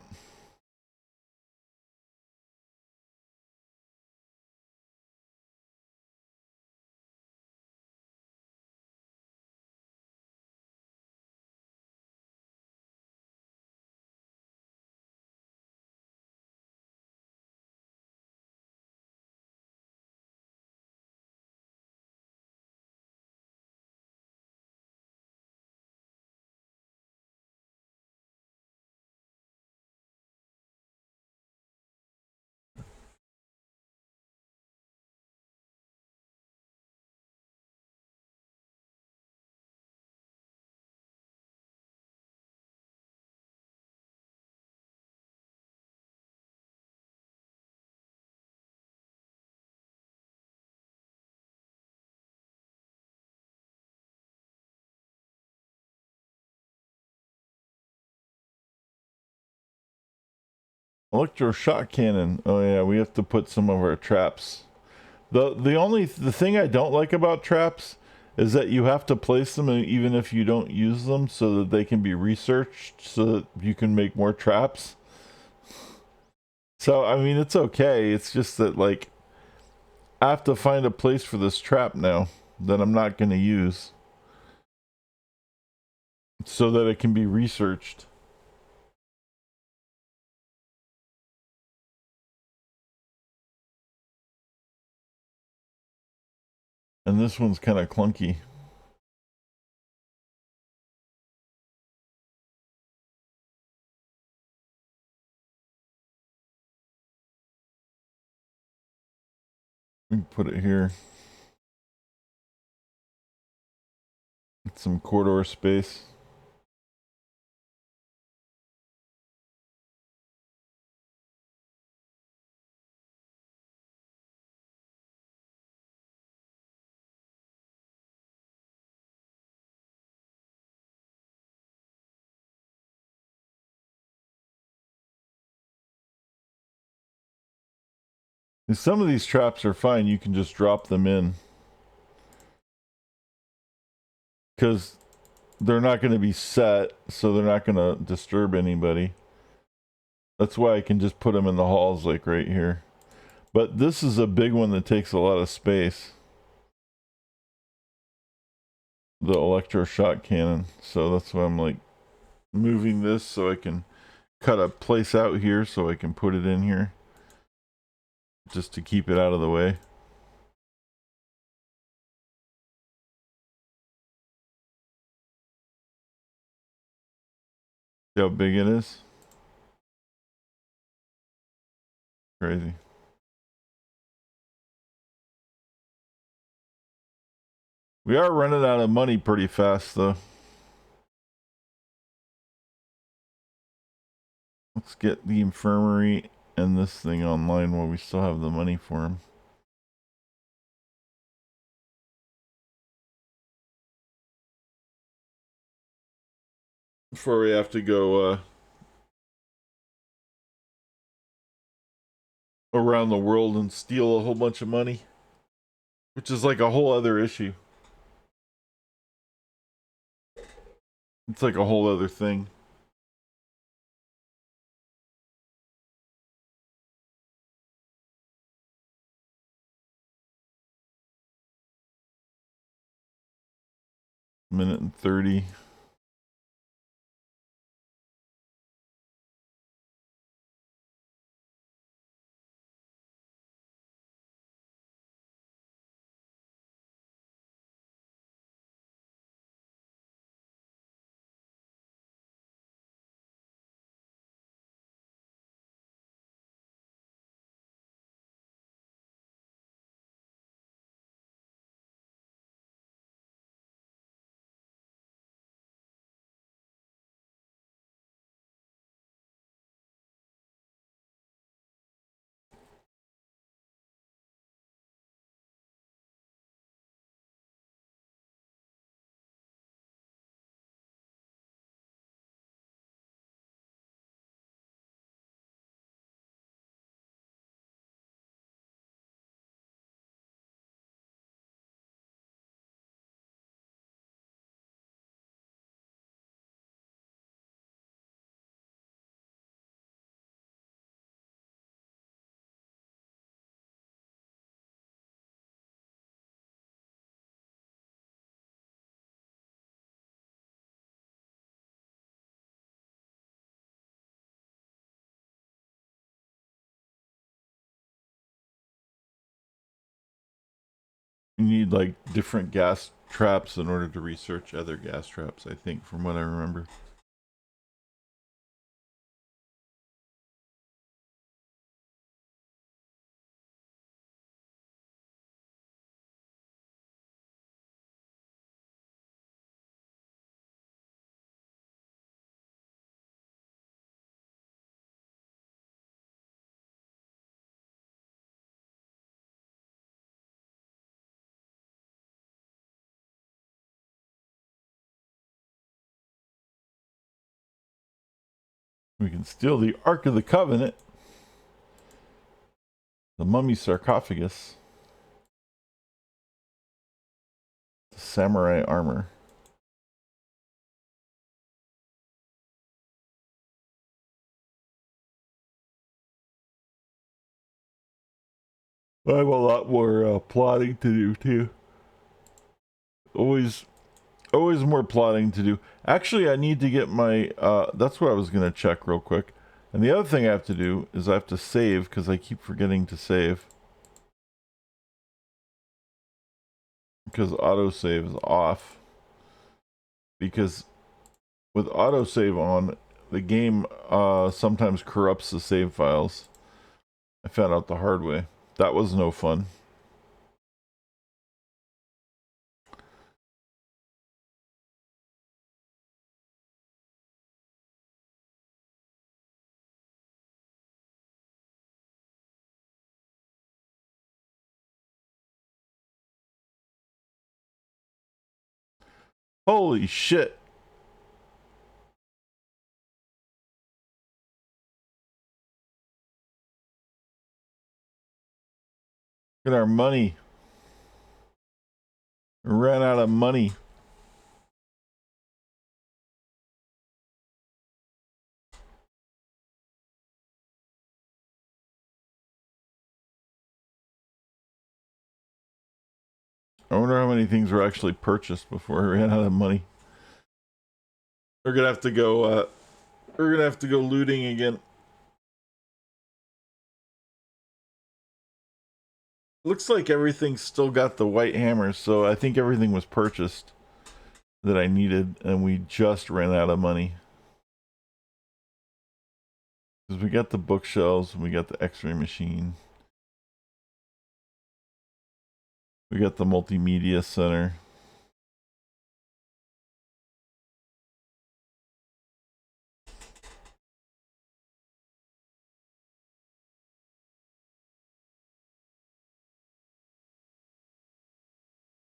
Electroshock cannon. Oh yeah, we have to put some of our traps. The thing I don't like about traps is that you have to place them even if you don't use them so that they can be researched so that you can make more traps. So I mean it's okay. It's just that like I have to find a place for this trap now that I'm not going to use so that it can be researched. And this one's kind of clunky. We can put it here. Get some corridor space. Some of these traps are fine. You can just drop them in. Because they're not going to be set, so they're not going to disturb anybody. That's why I can just put them in the halls like right here. But this is a big one that takes a lot of space. The electroshock cannon. So that's why I'm like moving this so I can cut a place out here so I can put it in here. Just to keep it out of the way. See how big it is? Crazy. We are running out of money pretty fast though. Let's get the infirmary and this thing online while we still have the money for them. Before we have to go around the world and steal a whole bunch of money, which is like a whole other issue. It's like a whole other thing. Minute and 30. You need like different gas traps in order to research other gas traps, I think, from what I remember. We can steal the Ark of the Covenant. The mummy sarcophagus. The samurai armor. I have a lot more plotting to do too. Always more plotting to do. Actually, I need to get my, that's what I was going to check real quick. And the other thing I have to do is I have to save because I keep forgetting to save. Because autosave is off. Because with autosave on, the game sometimes corrupts the save files. I found out the hard way. That was no fun. Holy shit. Look at our money. We ran out of money. I wonder how many things were actually purchased before I ran out of money. We're gonna have to go, looting again. Looks like everything's still got the white hammers, so I think everything was purchased that I needed, and we just ran out of money. Because we got the bookshelves, and we got the x-ray machine. We got the multimedia center.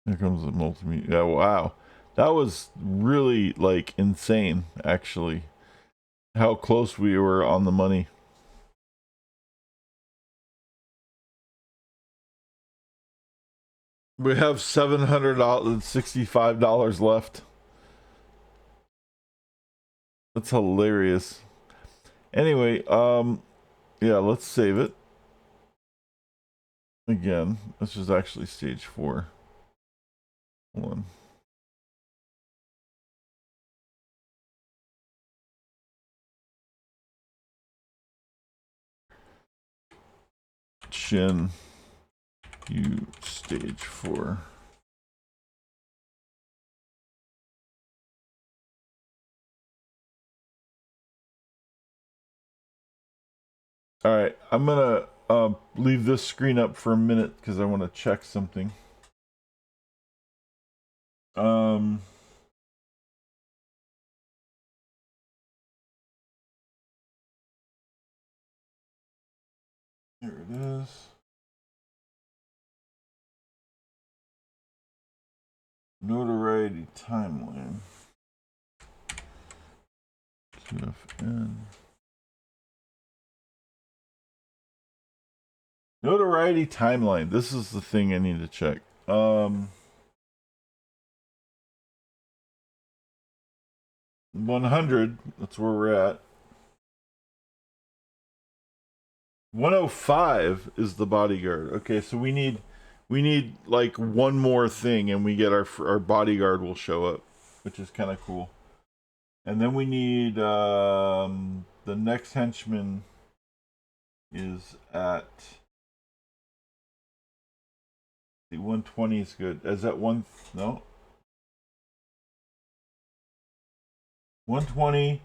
Here comes the multimedia. Yeah, wow. That was really, like, insane, actually. How close we were on the money. We have $765 left. That's hilarious. Anyway, yeah, let's save it. Again, this is actually stage 4. Hold on. Shen, you stage 4. All right, I'm gonna leave this screen up for a minute because I want to check something. Here it is. Notoriety timeline. QFN. Notoriety timeline. This is the thing I need to check. 100. That's where we're at. 105 is the bodyguard. Okay, so we need like one more thing, and we get our bodyguard will show up, which is kind of cool. And then we need the next henchman is at the 120 is good. Is that one? No. 120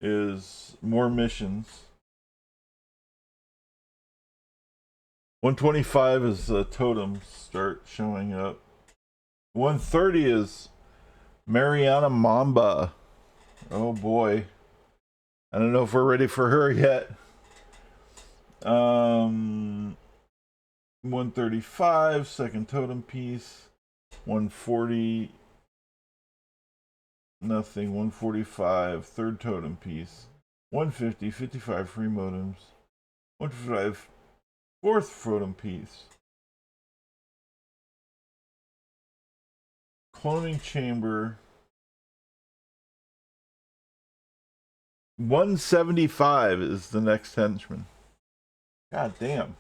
is more missions. 125 is totems start showing up. 130 is Mariana Mamba. Oh boy. I don't know if we're ready for her yet. 135, second totem piece. 140, nothing. 145, third totem piece. 150, 55 free modems. 155, Fourth photon piece. Cloning chamber. 175 is the next henchman. God damn.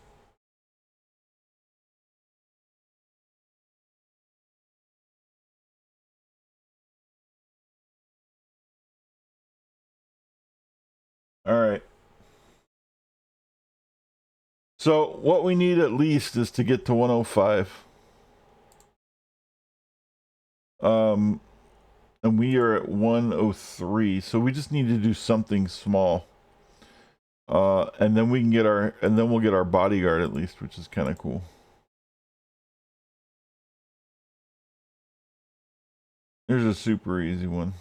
All right. So what we need at least is to get to 105. And we are at 103, so we just need to do something small. And then we can get and then we'll get our bodyguard at least, which is kind of cool. There's a super easy one.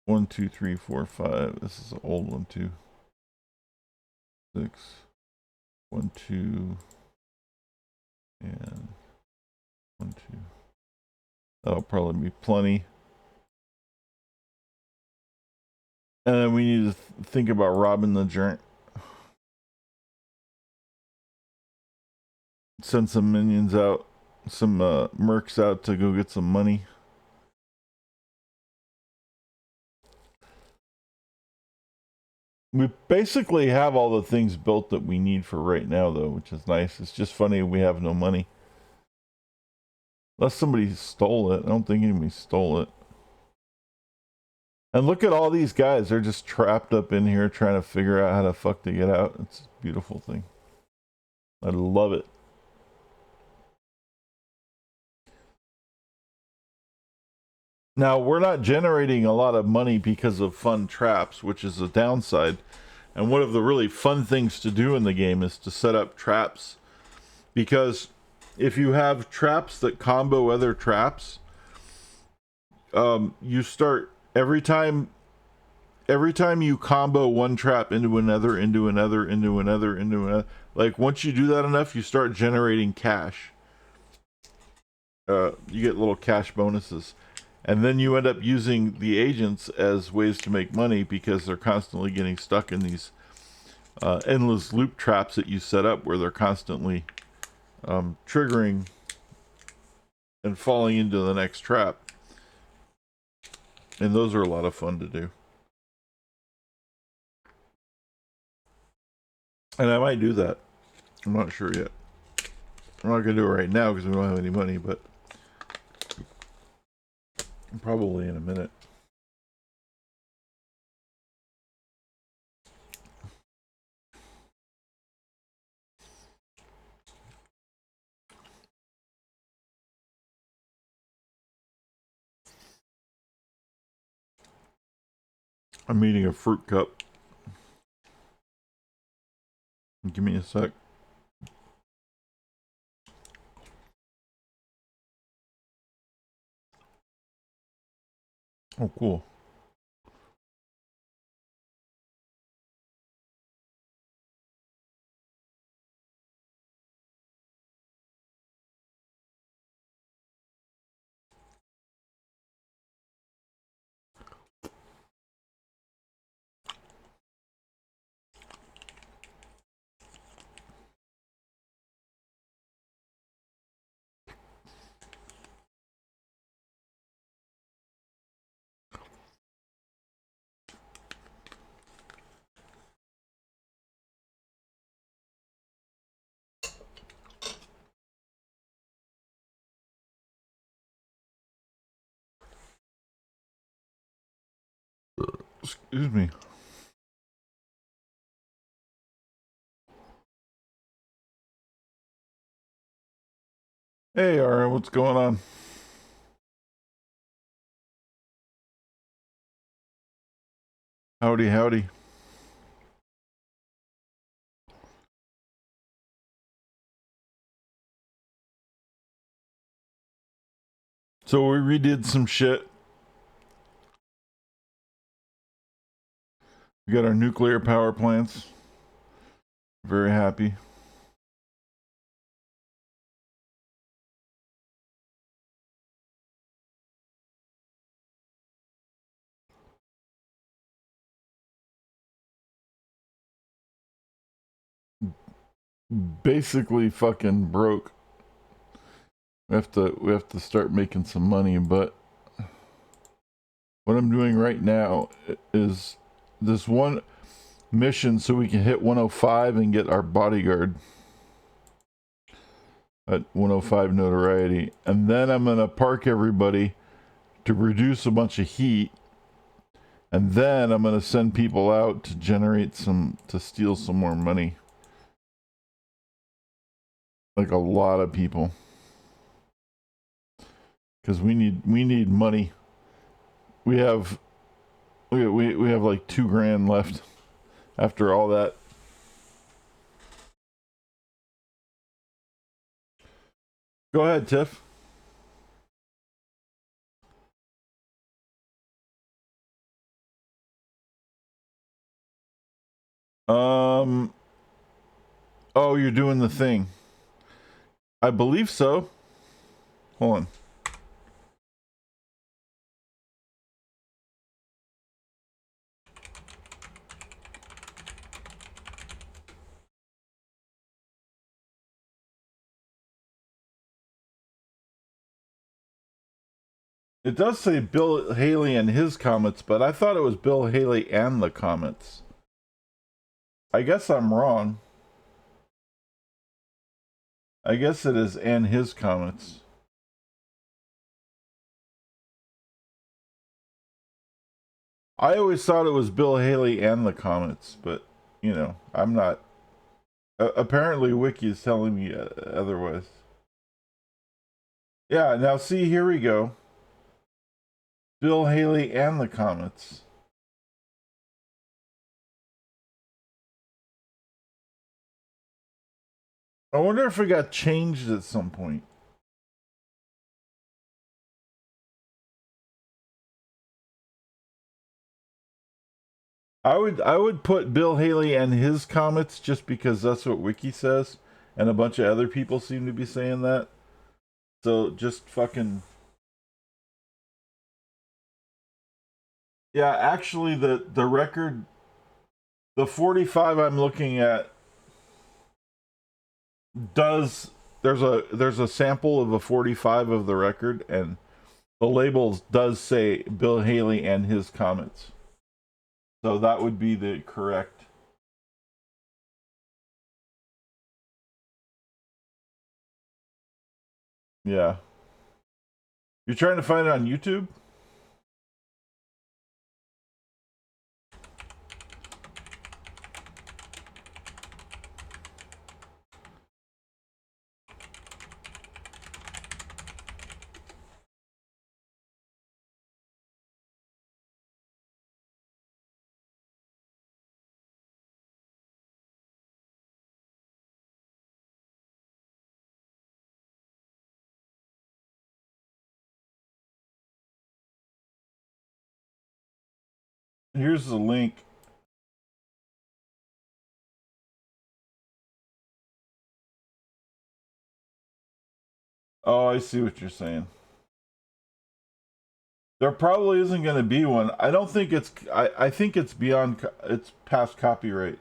1, 2, 3, 4, 5. This is an old one too. 6, 1, 2, and 1, 2. That'll probably be plenty. And then we need to think about robbing the joint. Send some minions out, some mercs out to go get some money. We basically have all the things built that we need for right now, though, which is nice. It's just funny we have no money. Unless somebody stole it. I don't think anybody stole it. And look at all these guys. They're just trapped up in here trying to figure out how the fuck to get out. It's a beautiful thing. I love it. Now, we're not generating a lot of money because of fun traps, which is a downside. And one of the really fun things to do in the game is to set up traps. Because if you have traps that combo other traps, you start every time you combo one trap into another, like once you do that enough, you start generating cash. You get little cash bonuses. And then you end up using the agents as ways to make money because they're constantly getting stuck in these endless loop traps that you set up where they're constantly triggering and falling into the next trap. And those are a lot of fun to do. And I might do that. I'm not sure yet. I'm not going to do it right now because we don't have any money, but probably in a minute. I'm eating a fruit cup. Give me a sec. Oh, cool. Excuse me. Hey, Ara, what's going on? Howdy, howdy. So we redid some shit. We got our nuclear power plants. Very happy. basically fucking broke. We have to start making some money, but what I'm doing right now is this one mission so we can hit 105 and get our bodyguard at 105 notoriety. And then I'm gonna park everybody to reduce a bunch of heat. And then I'm gonna send people out to to steal some more money. Like a lot of people. Because we need money. We have like $2,000 left after all that. Go ahead, Tiff. Um. Oh, you're doing the thing. I believe so. Hold on. It does say Bill Haley and his comments, but I thought it was Bill Haley and the comments. I guess I'm wrong. I guess it is and his comments. I always thought it was Bill Haley and the comments, but you know, I'm not. Apparently, Wiki is telling me otherwise. Yeah, now see, here we go. Bill Haley and the comments. I wonder if it got changed at some point. I would put Bill Haley and his comments just because that's what Wiki says, and a bunch of other people seem to be saying that. So just fucking yeah. Actually, the record, the 45 I'm looking at does there's a sample of a 45 of the record, and the labels does say Bill Haley and his comments. So that would be the correct. Yeah. You're trying to find it on YouTube? Here's the link. Oh, I see what you're saying. There probably isn't going to be one. I don't think it's. I think it's beyond. It's past copyright.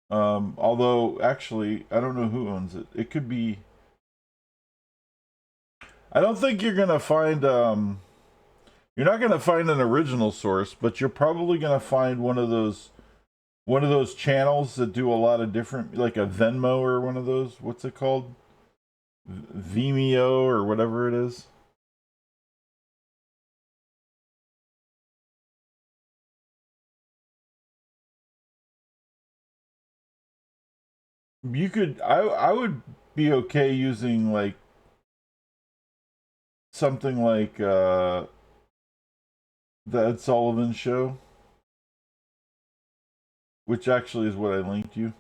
Although actually, I don't know who owns it. It could be. I don't think you're gonna find. You're not gonna find an original source, but you're probably gonna find one of those channels that do a lot of different, like a Venmo or one of those. What's it called? Vimeo or whatever it is. You could. I would be okay using like something like the Ed Sullivan Show, which actually is what I linked you.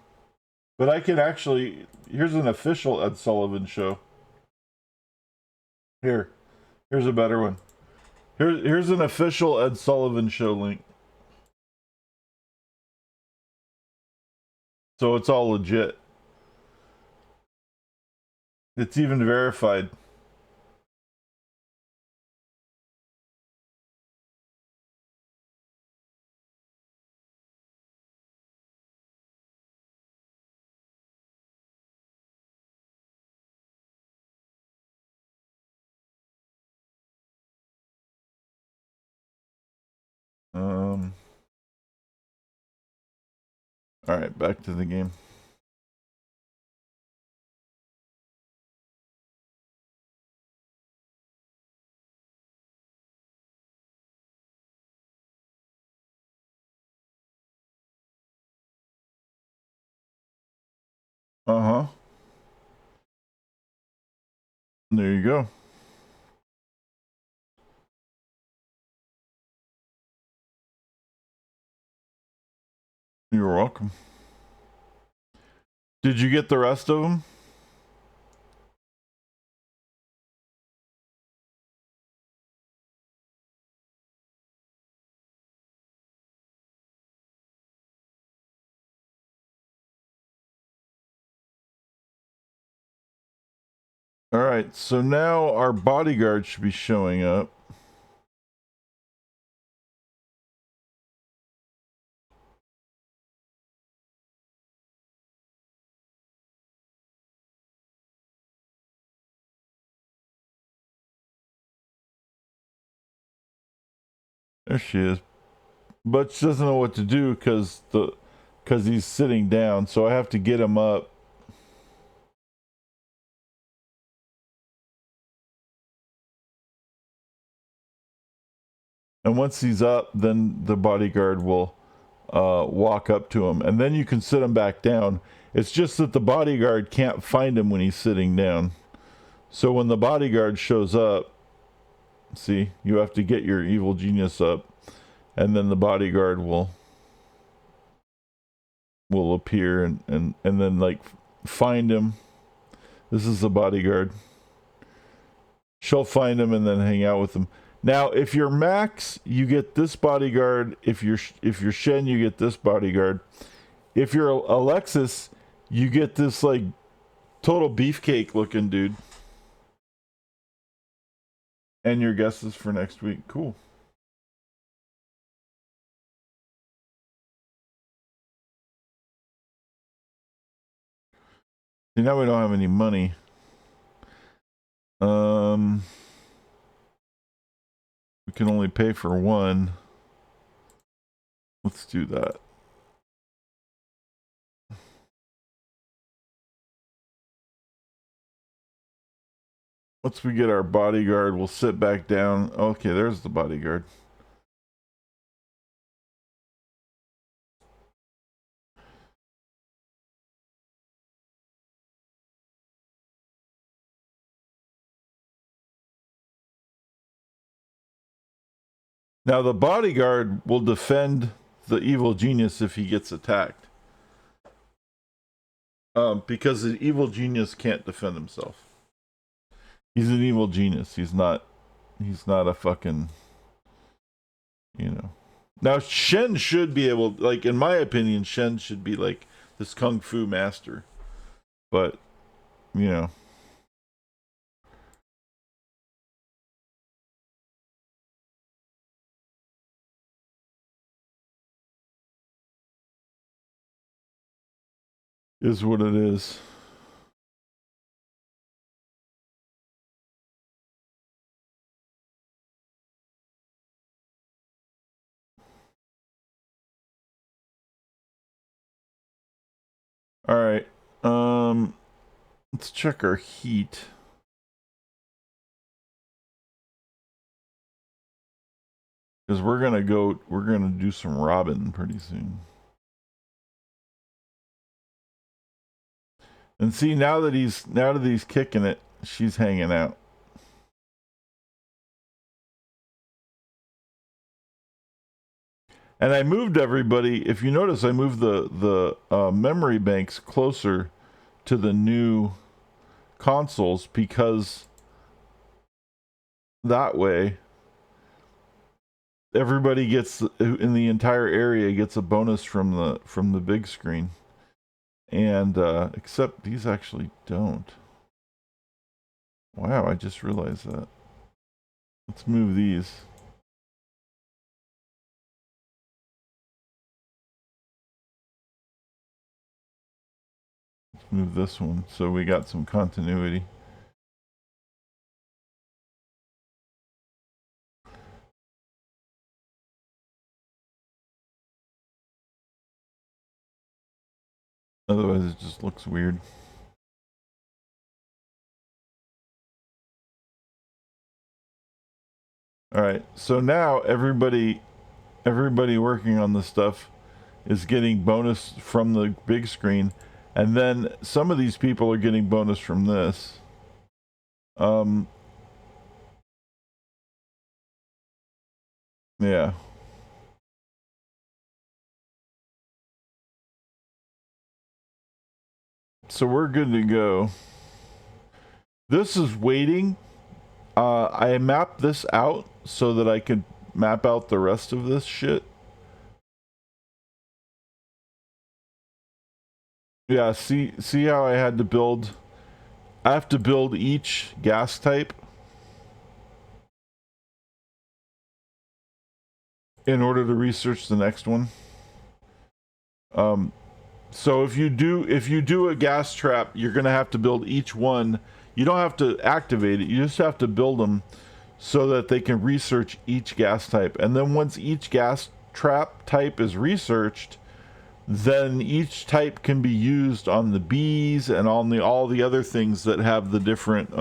But I can actually. Here's an official Ed Sullivan Show. Here, here's a better one. Here's an official Ed Sullivan Show link. So it's all legit. It's even verified. All right, back to the game. Uh-huh. There you go. You're welcome. Did you get the rest of them? All right, so now our bodyguard should be showing up. There she is. But she doesn't know what to do because he's sitting down, so I have to get him up. And once he's up, then the bodyguard will walk up to him, and then you can sit him back down. It's just that the bodyguard can't find him when he's sitting down. So when the bodyguard shows up, see, you have to get your evil genius up, and then the bodyguard will appear and then like find him. This is the bodyguard. She'll find him and then hang out with him. Now, if you're Max, you get this bodyguard. If you're Shen, you get this bodyguard. If you're Alexis, you get this like total beefcake looking dude. And your guesses for next week. Cool. See, now we don't have any money. We can only pay for one. Let's do that. Once we get our bodyguard, we'll sit back down. Okay, there's the bodyguard. Now the bodyguard will defend the evil genius if he gets attacked. Because the evil genius can't defend himself. He's an evil genius. He's not a fucking, you know. Now Shen should be able, like in my opinion, Shen should be like this kung fu master. But, you know. Is what it is. All right. Let's check our heat. Because we're gonna do some robbing pretty soon. And see, now that he's kicking it, she's hanging out. And I moved everybody. If you notice, I moved the memory banks closer to the new consoles because that way everybody gets in the entire area gets a bonus from the big screen. And except these actually don't. Wow, I just realized that. Let's move these. Let's move this one so we got some continuity. Otherwise it just looks weird. All right, so now everybody working on this stuff is getting bonus from the big screen, and then some of these people are getting bonus from this. Yeah. So we're good to go. This is waiting. I mapped this out so that I could map out the rest of this shit. Yeah, see how I had to build. I have to build each gas type in order to research the next one. So if you do a gas trap, you're gonna have to build each one. You don't have to activate it. You just have to build them so that they can research each gas type. And then once each gas trap type is researched, then each type can be used on the bees and on all the other things that have the different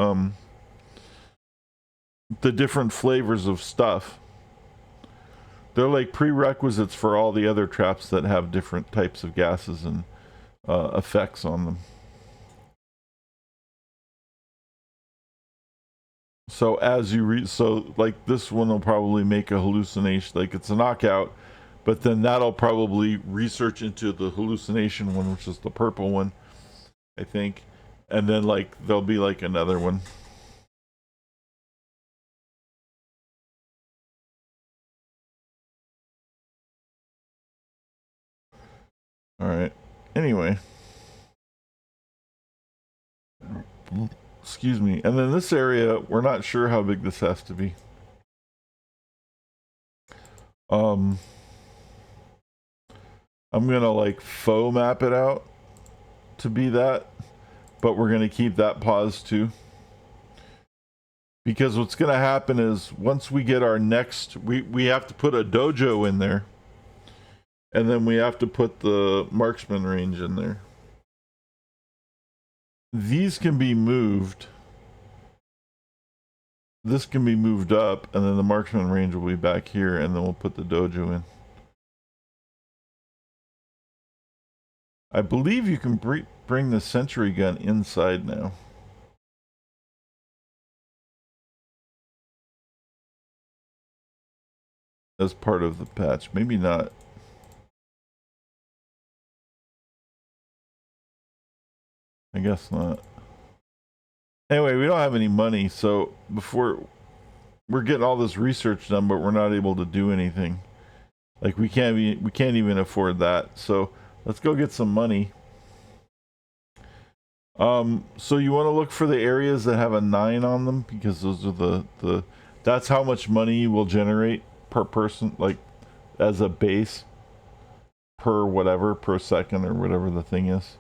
flavors of stuff. They're like prerequisites for all the other traps that have different types of gases and effects on them. So as you so like this one will probably make a hallucination, like it's a knockout, but then that'll probably research into the hallucination one, which is the purple one, I think, and then like there'll be like another one. All right. Anyway. Excuse me. And then this area, we're not sure how big this has to be. I'm gonna like faux map it out to be that, but we're gonna keep that pause too. Because what's gonna happen is once we get our next, we have to put a dojo in there, and then we have to put the marksman range in there. These can be moved. This can be moved up, and then the marksman range will be back here, and then we'll put the dojo in. I believe you can bring the sentry gun inside now. As part of the patch. Maybe not. I guess not. Anyway, we don't have any money, so before we're getting all this research done, but we're not able to do anything. Like we can't even afford that. So let's go get some money. So you want to look for the areas that have a 9 on them, because those are that's how much money you will generate per person, like as a base per second or whatever the thing is.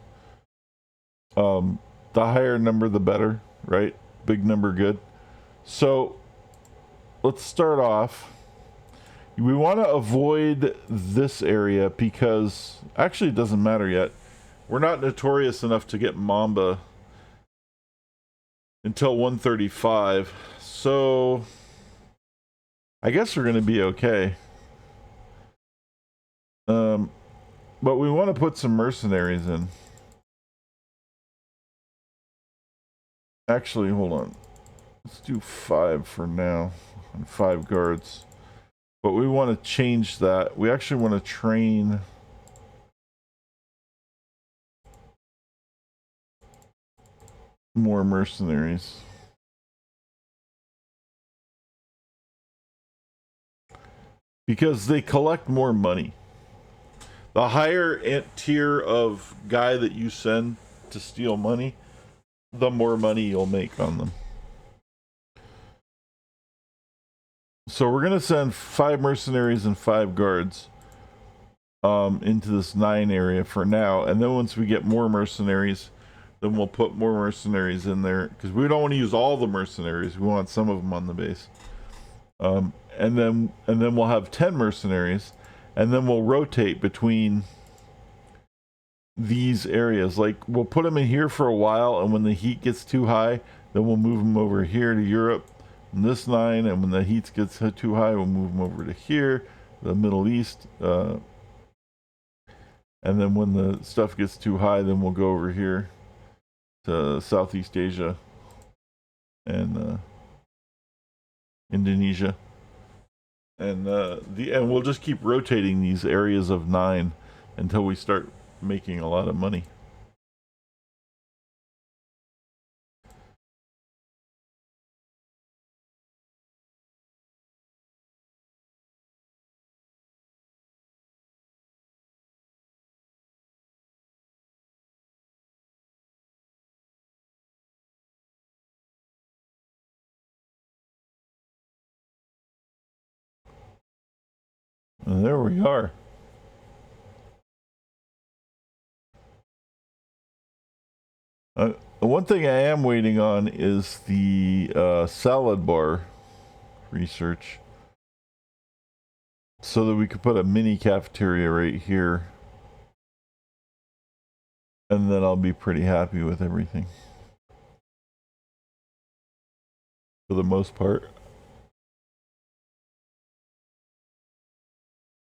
The higher number the better, right? Big number good. So let's start off. We want to avoid this area because actually it doesn't matter yet. We're not notorious enough to get Mamba until 135. So I guess we're going to be okay. But we want to put some mercenaries in. Actually, hold on. Let's do 5 for now. And 5 guards. But we want to change that. We actually want to train more mercenaries. Because they collect more money. The higher tier of guy that you send to steal money, the more money you'll make on them. So we're gonna send 5 mercenaries and 5 guards into this 9 area for now, and then once we get more mercenaries, then we'll put more mercenaries in there, because we don't want to use all the mercenaries. We want some of them on the base. And then we'll have 10 mercenaries, and then we'll rotate between these areas. Like, we'll put them in here for a while, and when the heat gets too high, then we'll move them over here to Europe in this 9, and when the heat gets too high, we'll move them over to here, the Middle East, and then when the stuff gets too high, then we'll go over here to Southeast Asia and Indonesia, and we'll just keep rotating these areas of 9 until we start making a lot of money. And there we are. One thing I am waiting on is the salad bar research, so that we could put a mini cafeteria right here, and then I'll be pretty happy with everything for the most part.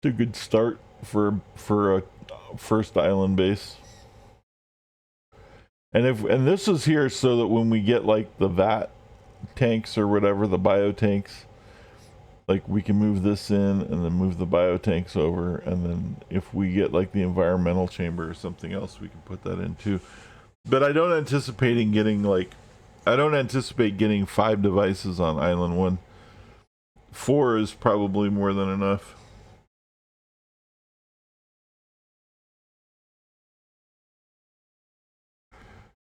It's a good start for a first island base. And this is here so that when we get like the vat tanks or whatever, the bio tanks, like we can move this in and then move the bio tanks over, and then if we get like the environmental chamber or something else, we can put that in too. But I don't anticipate getting 5 devices on island 1. 4 is probably more than enough.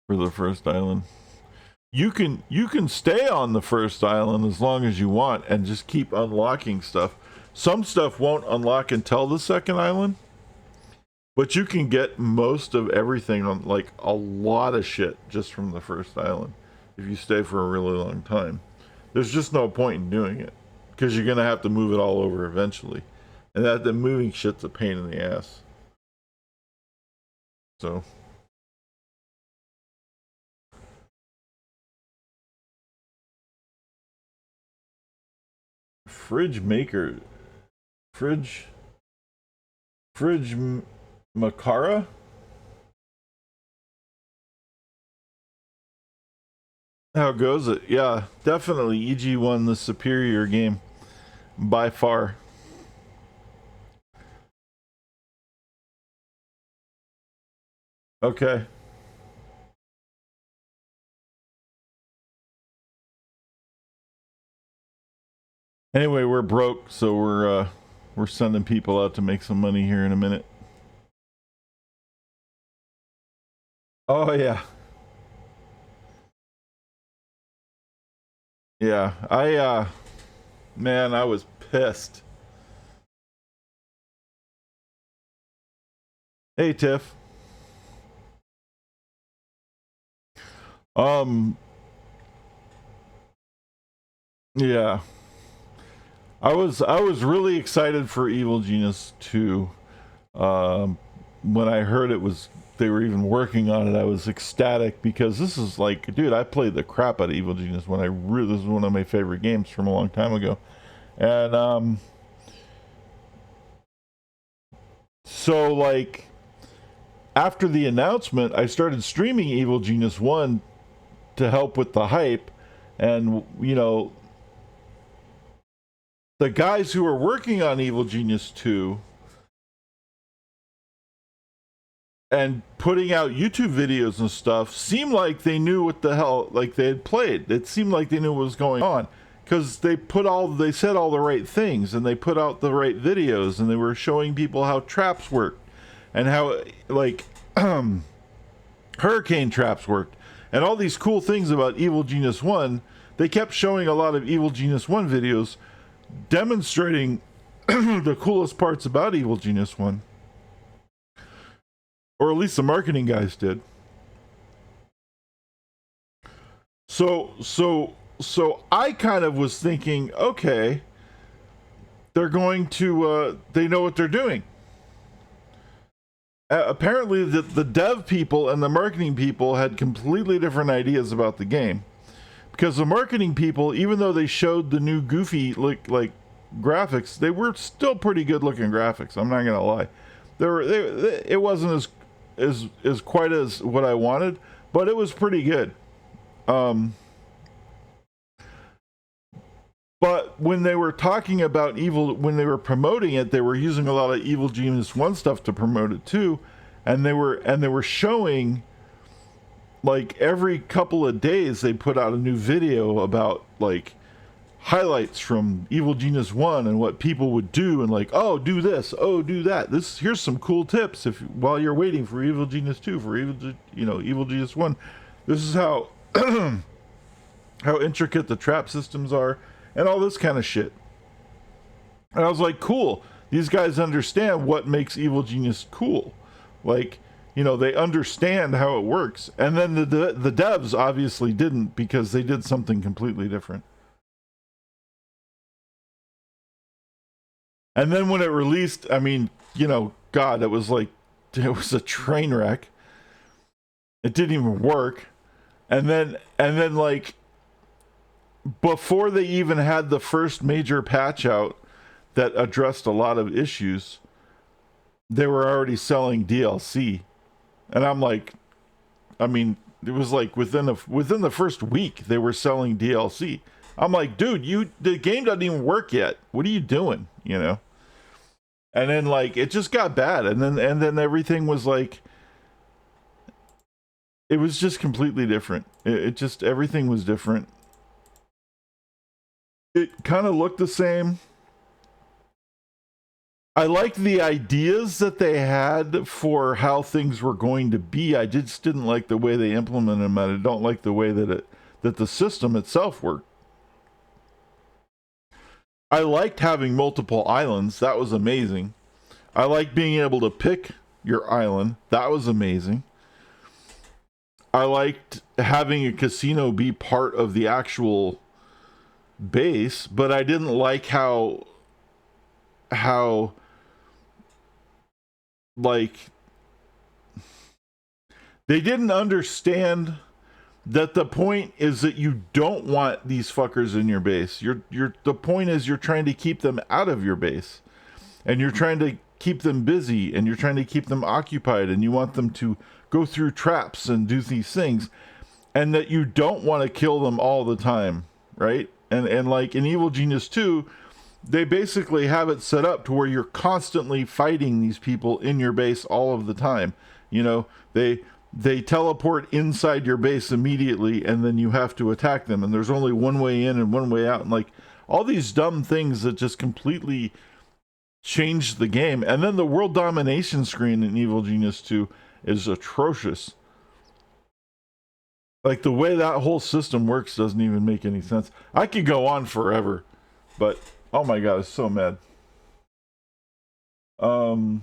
For the first island. You can stay on the first island as long as you want and just keep unlocking stuff. Some stuff won't unlock until the second island, but you can get most of everything on, like, a lot of shit just from the first island if you stay for a really long time. There's just no point in doing it because you're gonna have to move it all over eventually, and that the moving shit's a pain in the ass. So fridge Makara. How goes it? Yeah, definitely EG won the superior game by far. Okay. Anyway, we're broke, so we're sending people out to make some money here in a minute. Oh yeah. Yeah, man, I was pissed. Hey Tiff. Yeah. I was really excited for Evil Genius 2. When I heard they were even working on it, I was ecstatic because this is like, dude, I played the crap out of Evil Genius this is one of my favorite games from a long time ago. And so like after the announcement, I started streaming Evil Genius 1 to help with the hype, and you know, the guys who are working on Evil Genius 2 and putting out YouTube videos and stuff seemed like they knew what the hell, like they had played. It seemed like they knew what was going on because they said all the right things, and they put out the right videos, and they were showing people how traps worked and how like hurricane traps worked and all these cool things about Evil Genius 1. They kept showing a lot of Evil Genius 1 videos demonstrating the coolest parts about Evil Genius 1. Or at least the marketing guys did. So I kind of was thinking, okay, they're going to they know what they're doing. apparently the dev people and the marketing people had completely different ideas about the game, because the marketing people, even though they showed the new goofy like graphics, they were still pretty good looking graphics. I'm not gonna lie, it wasn't as quite as what I wanted, but it was pretty good. But when they were talking about when they were promoting it, they were using a lot of Evil Genius 1 stuff to promote it too. And they were showing, like, every couple of days they put out a new video about, like, highlights from Evil Genius 1 and what people would do, and like, oh, do this, oh, do that. Here's some cool tips while you're waiting for Evil Genius 2, for Evil Genius 1. This is how how intricate the trap systems are, and all this kind of shit. And I was like, cool. These guys understand what makes Evil Genius cool. Like, they understand how it works. And then the devs obviously didn't, because they did something completely different. And then when it released, I mean, God, it was a train wreck. It didn't even work. And then like, before they even had the first major patch out that addressed a lot of issues, they were already selling DLC. And I'm like, I mean, it was like within the first week they were selling DLC. I'm like, dude, the game doesn't even work yet. What are you doing? And then, like, it just got bad, and then everything was like, it was just completely different. It just, everything was different. It kind of looked the same. I liked the ideas that they had for how things were going to be. I just didn't like the way they implemented them, and I don't like the way that the system itself worked. I liked having multiple islands. That was amazing. I liked being able to pick your island. That was amazing. I liked having a casino be part of the actual base, but I didn't like how like, they didn't understand that the point is that you don't want these fuckers in your base. The point is you're trying to keep them out of your base, and you're trying to keep them busy, and you're trying to keep them occupied, and you want them to go through traps and do these things, and that you don't want to kill them all the time, right? And like in Evil Genius 2, they basically have it set up to where you're constantly fighting these people in your base all of the time. They teleport inside your base immediately, and then you have to attack them, and there's only one way in and one way out, and like all these dumb things that just completely changed the game. And then the world domination screen in Evil Genius 2 is atrocious. Like, the way that whole system works doesn't even make any sense. I could go on forever, but oh my god, I'm so mad. I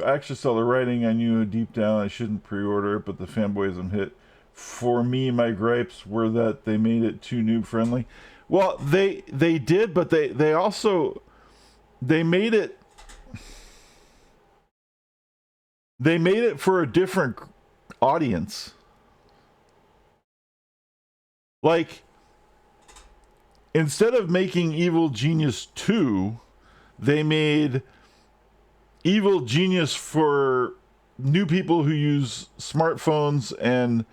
actually saw the writing. I knew deep down I shouldn't pre-order it, but the fanboyism hit. For me, my gripes were that they made it too noob friendly. Well, they did, but they also made it for a different audience. Like, instead of making Evil Genius 2, they made Evil Genius for new people who use smartphones and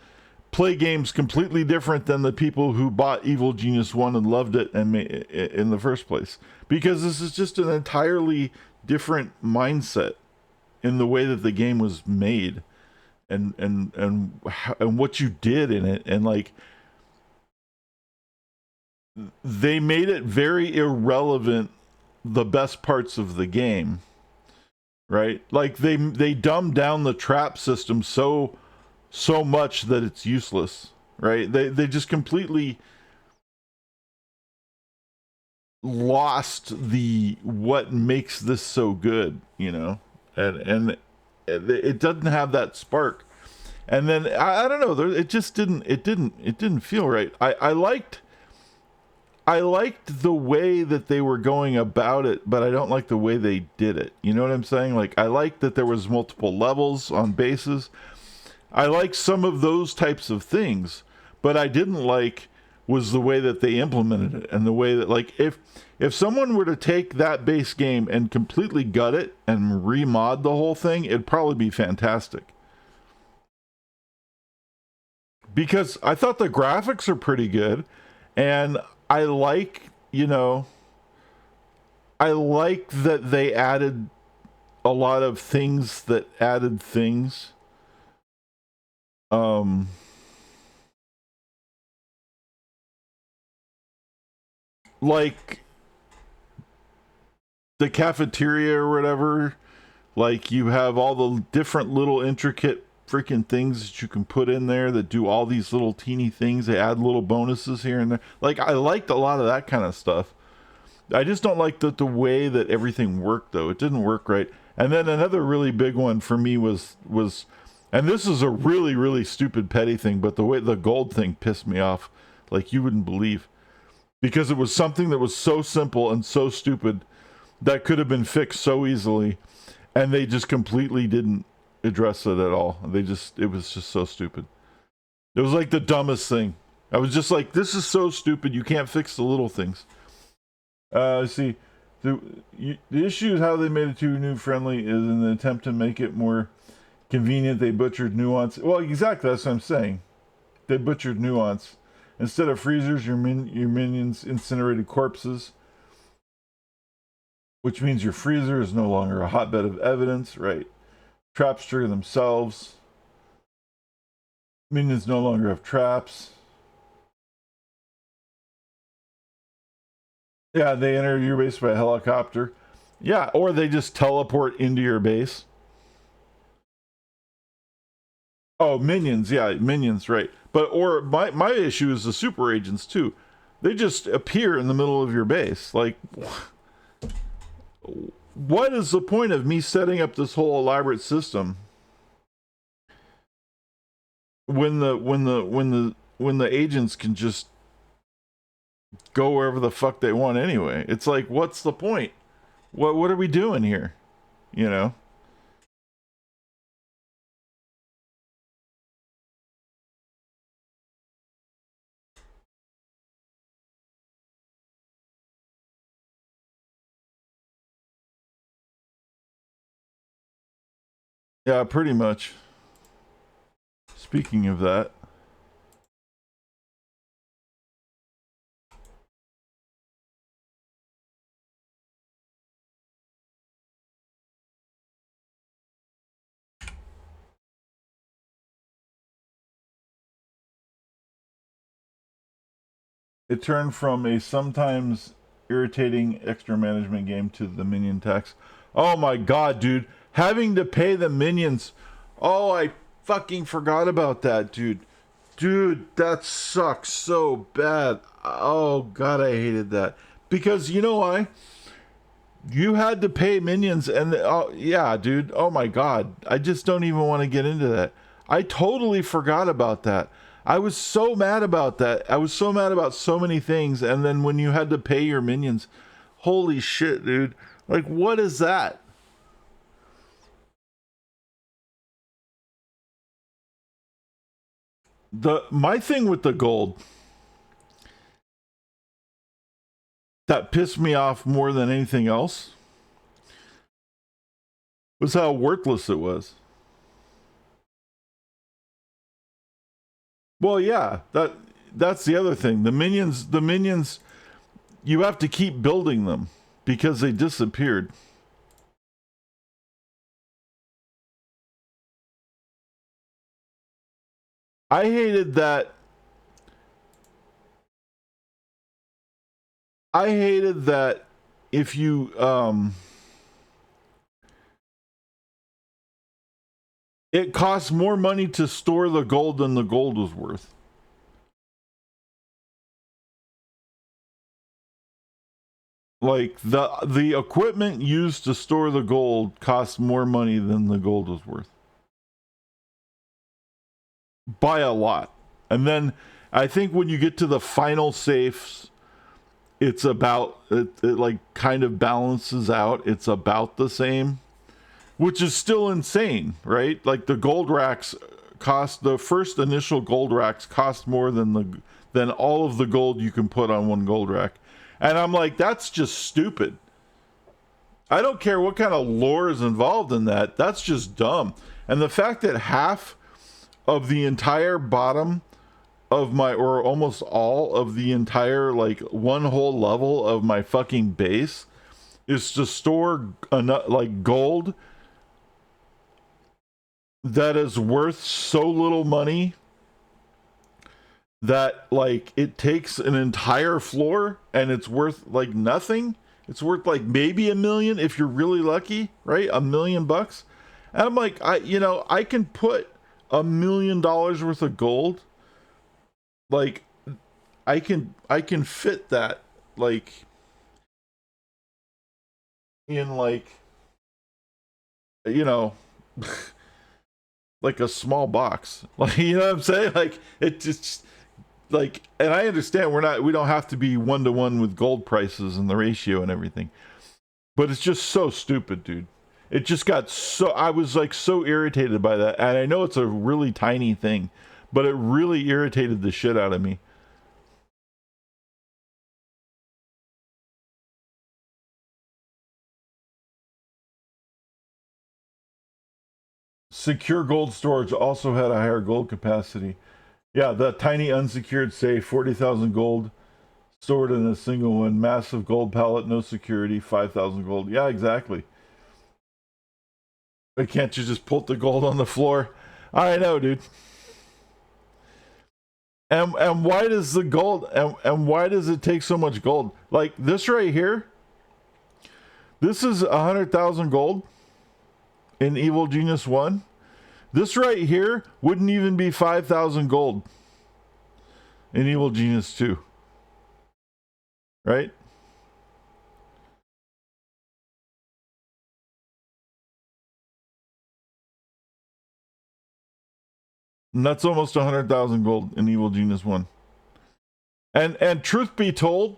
play games completely different than the people who bought Evil Genius 1 and loved it and in the first place. Because this is just an entirely different mindset in the way that the game was made, and what you did in it, and like, they made it very irrelevant, the best parts of the game, right? Like, they dumbed down the trap system so much that it's useless, right? They just completely lost what makes this so good, and it doesn't have that spark. And then, I don't know, it didn't feel right. I liked, I liked the way that they were going about it, but I don't like the way they did it. You know what I'm saying? Like, I liked that there was multiple levels on bases. I like some of those types of things, but I didn't like was the way that they implemented it, and the way that, like, if someone were to take that base game and completely gut it and remod the whole thing, it'd probably be fantastic. Because I thought the graphics are pretty good, and I like, I like that they added a lot of things that added things. Like the cafeteria or whatever, like you have all the different little intricate freaking things that you can put in there that do all these little teeny things. They add little bonuses here and there. Like, I liked a lot of that kind of stuff. I just don't like the way that everything worked, though. It didn't work right. And then another really big one for me was, and this is a really, really stupid petty thing, but the way the gold thing pissed me off like you wouldn't believe. Because it was something that was so simple and so stupid that could have been fixed so easily, and they just completely didn't address it at all. It was just so stupid. It was like the dumbest thing. I was just like, this is so stupid, you can't fix the little things. See, the issue is how they made it too new friendly is in an attempt to make it more convenient. They butchered nuance. Well, exactly, that's what I'm saying. They butchered nuance. Instead of freezers, your minions incinerated corpses, which means your freezer is no longer a hotbed of evidence, right? Traps trigger themselves. Minions no longer have traps. Yeah, they enter your base by helicopter. Yeah, or they just teleport into your base. Oh, minions, yeah, minions, right. But, or my issue is the super agents, too. They just appear in the middle of your base. Like, what is the point of me setting up this whole elaborate system when the agents can just go wherever the fuck they want anyway? It's like, what's the point? What are we doing here? You know? Yeah, pretty much. Speaking of that, it turned from a sometimes irritating extra management game to the minion tax. Oh my god, dude. Having to pay the minions. Oh, I fucking forgot about that, dude. Dude, that sucks so bad. Oh god, I hated that. Because you know why? You had to pay minions, and oh yeah, dude. Oh my god. I just don't even want to get into that. I totally forgot about that. I was so mad about that. I was so mad about so many things, and then when you had to pay your minions, holy shit, dude. Like, what is that? My thing with the gold that pissed me off more than anything else was how worthless it was. Well, yeah, that's the other thing. The minions, you have to keep building them because they disappeared. I hated that. I hated that if you it costs more money to store the gold than the gold was worth. Like the equipment used to store the gold cost more money than the gold was worth. By a lot. And then I think when you get to the final safes, it's about it like kind of balances out. It's about the same, which is still insane, right? Like the gold racks cost, the first initial gold racks cost more than all of the gold you can put on one gold rack. And I'm like, that's just stupid. I don't care what kind of lore is involved in that. That's just dumb. And the fact that half of the entire bottom of my, or almost all of the entire, like, one whole level of my fucking base is to store like gold that is worth so little money that, like, it takes an entire floor and it's worth like nothing. It's worth like maybe $1 million if you're really lucky, right? $1 million bucks. And I'm like, I can put $1 million worth of gold. Like, I can fit that, like, in, like, like a small box. Like, you know what I'm saying? Like, it just, like, and I understand we don't have to be 1-to-1 with gold prices and the ratio and everything, but it's just so stupid, dude. It just got so, I was like so irritated by that. And I know it's a really tiny thing, but it really irritated the shit out of me. Secure gold storage also had a higher gold capacity. Yeah, the tiny unsecured safe, 40,000 gold stored in a single one. Massive gold pallet, no security, 5,000 gold. Yeah, exactly. But can't you just put the gold on the floor? I know, dude. And why does the gold, and why does it take so much gold? Like this right here, this is 100,000 gold in Evil Genius 1. This right here wouldn't even be 5,000 gold in Evil Genius 2. Right? And that's almost 100,000 gold in Evil Genius 1. And truth be told,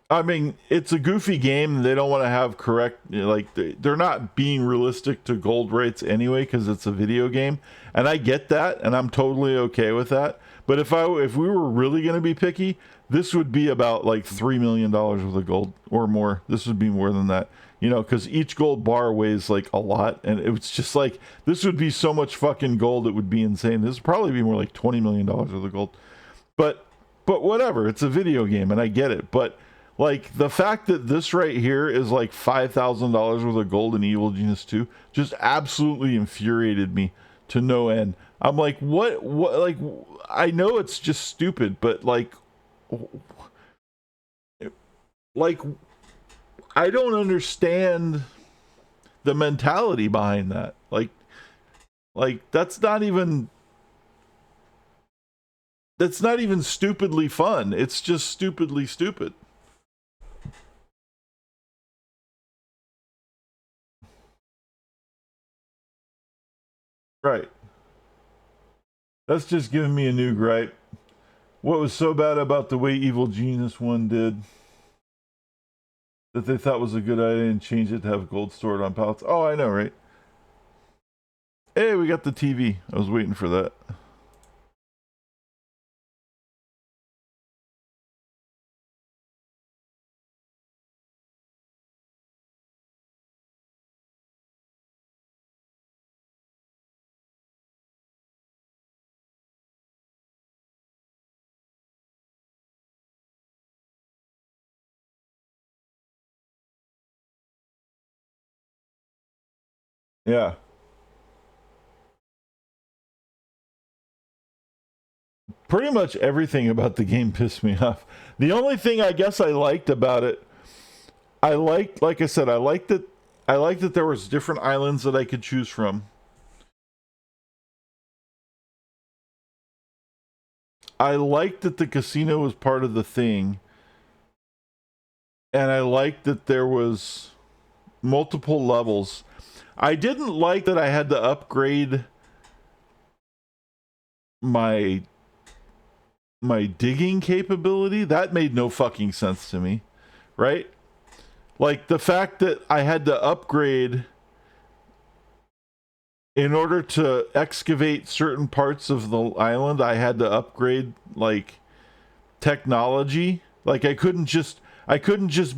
I mean, it's a goofy game. They don't want to have correct, like, they're not being realistic to gold rates anyway because it's a video game. And I get that, and I'm totally okay with that. But if we were really going to be picky, this would be about like $3 million worth of gold or more. This would be more than that, because each gold bar weighs like a lot. And it's just like, this would be so much fucking gold, it would be insane. This would probably be more like $20 million worth of gold. But whatever, it's a video game and I get it. But like the fact that this right here is like $5,000 worth of gold in Evil Genius 2 just absolutely infuriated me to no end. I'm like, what, like, I know it's just stupid, but like, I don't understand the mentality behind that. Like that's not even stupidly fun. It's just stupidly stupid. Right. That's just giving me a new gripe. What was so bad about the way Evil Genius 1 did that they thought was a good idea and changed it to have gold stored on pallets? Oh, I know, right? Hey, we got the TV. I was waiting for that. Yeah. Pretty much everything about the game pissed me off. The only thing I guess I liked about it, like I said, I liked that there was different islands that I could choose from. I liked that the casino was part of the thing. And I liked that there was multiple levels. I didn't like that I had to upgrade my my digging capability, that made no fucking sense to me, right? Like the fact that I had to upgrade in order to excavate certain parts of the island, I had to upgrade like technology. Like I couldn't just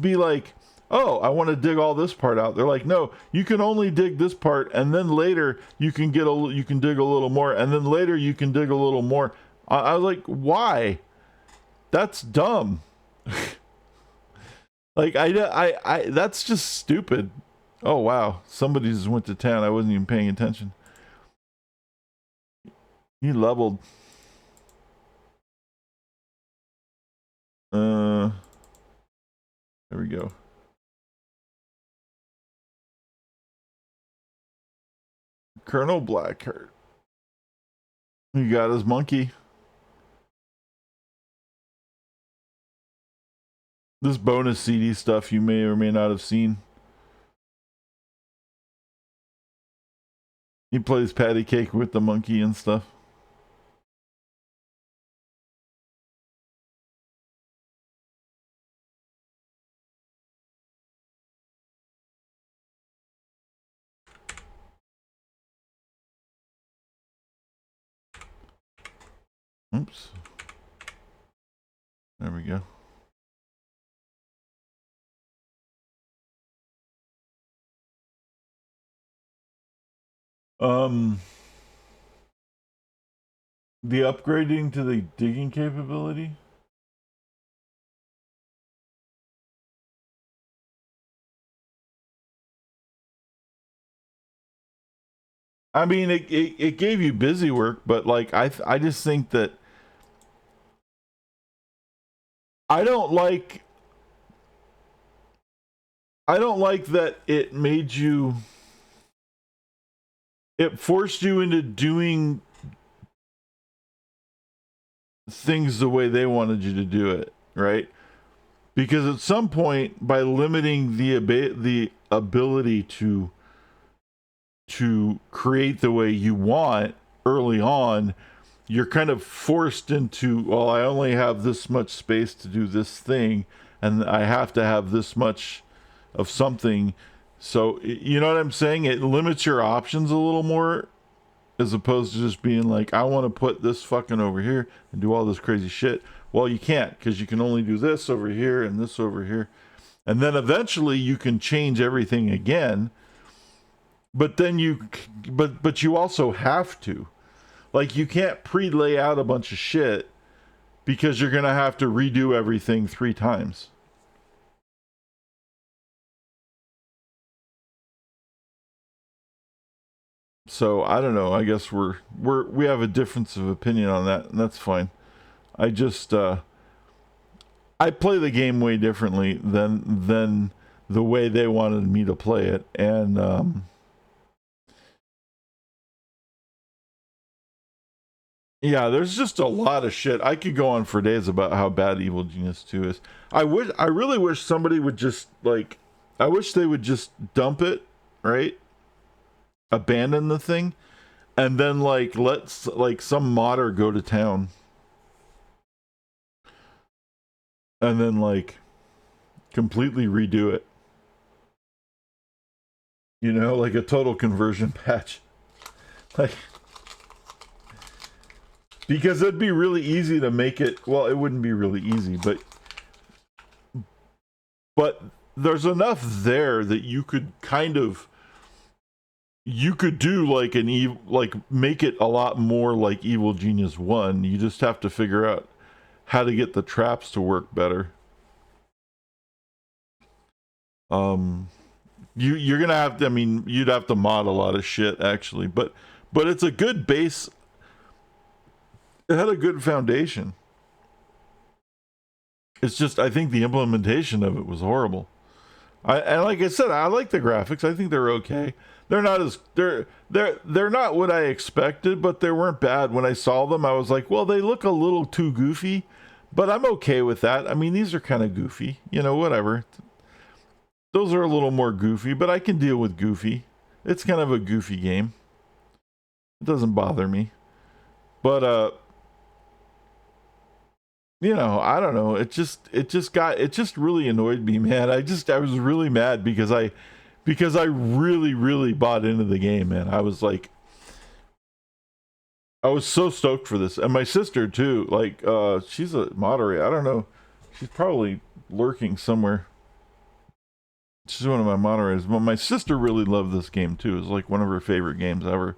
be like, oh, I want to dig all this part out. They're like, no, you can only dig this part, and then later you can dig a little more, and then later you can dig a little more. I was like, why? That's dumb. Like I that's just stupid. Oh wow, somebody just went to town. I wasn't even paying attention. He leveled. There we go. Colonel Blackheart. He got his monkey. This bonus CD stuff you may or may not have seen. He plays patty cake with the monkey and stuff. Oops. There we go. The upgrading to the digging capability. I mean, it gave you busy work, but like I just think that I don't like that it made you, it forced you into doing things the way they wanted you to do it, right? Because at some point, by limiting the ability to create the way you want early on, you're kind of forced into, well, I only have this much space to do this thing, and I have to have this much of something. So, you know what I'm saying? It limits your options a little more, as opposed to just being like, I want to put this fucking over here and do all this crazy shit. Well, you can't, because you can only do this over here and this over here. And then eventually you can change everything again. But then but you also have to. Like, you can't pre-lay out a bunch of shit, because you're going to have to redo everything 3 times. So I don't know. I guess we have a difference of opinion on that, and that's fine. I just I play the game way differently than the way they wanted me to play it, and yeah, there's just a lot of shit. I could go on for days about how bad Evil Genius 2 is. I really wish somebody would just like, I wish they would just dump it, right? Abandon the thing, and then like let like some modder go to town, and then like completely redo it, you know, like a total conversion patch, like, because it'd be really easy to make it, well, it wouldn't be really easy, but there's enough there that you could kind of, you could do like make it a lot more like Evil Genius 1. You just have to figure out how to get the traps to work better. You're gonna have to, I mean, you'd have to mod a lot of shit actually, but it's a good base. It had a good foundation. It's just, I think the implementation of it was horrible. And like I said, I like the graphics. I think they're okay. They're not as they're not what I expected, but they weren't bad. When I saw them, I was like, well, they look a little too goofy, but I'm okay with that. I mean, these are kind of goofy, you know, whatever. Those are a little more goofy, but I can deal with goofy. It's kind of a goofy game. It doesn't bother me. But I don't know. It just really annoyed me, man. I was really mad because I really, really bought into the game, man. I was so stoked for this. And my sister too. Like, she's a moderator. I don't know. She's probably lurking somewhere. She's one of my moderators. But my sister really loved this game too. It was like one of her favorite games ever.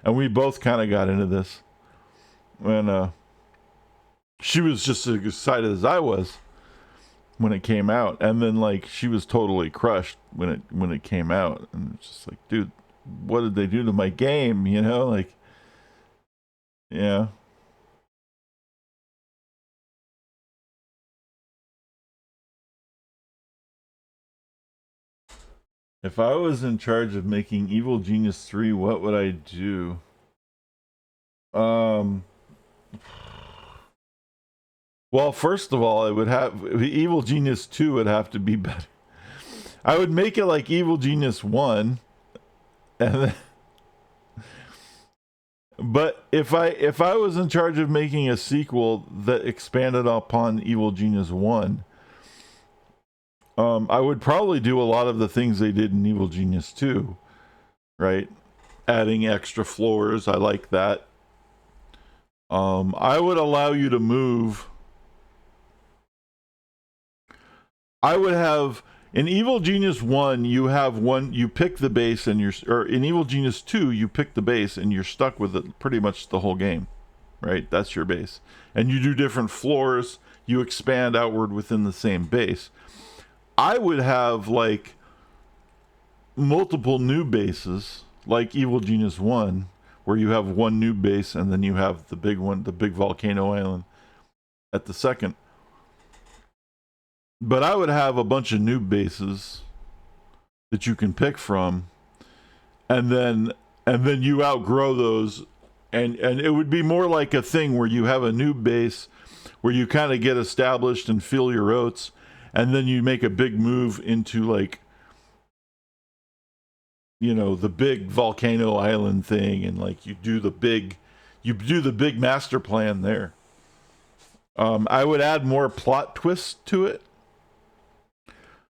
And we both kind of got into this. And she was just as excited as I was when it came out. And then like she was totally crushed when it came out. And it's just like, dude, what did they do to my game? Like, yeah. If I was in charge of making Evil Genius 3, what would I do? Well, first of all, it would have Evil Genius 2 would have to be better. I would make it like Evil Genius 1 and then, but if I was in charge of making a sequel that expanded upon Evil Genius 1, I would probably do a lot of the things they did in Evil Genius 2, right? Adding extra floors, I like that. I would allow you to move. I would have in Evil Genius 1, you pick the base or in Evil Genius 2, you pick the base and you're stuck with it pretty much the whole game, right? That's your base. And you do different floors, you expand outward within the same base. I would have like multiple new bases, like Evil Genius 1, where you have one new base and then you have the big one, the big volcano island at the second. But I would have a bunch of new bases that you can pick from, and then you outgrow those, and it would be more like a thing where you have a new base where you kind of get established and feel your oats, and then you make a big move into like the big volcano island thing, and like you do the big master plan there. I would add more plot twists to it.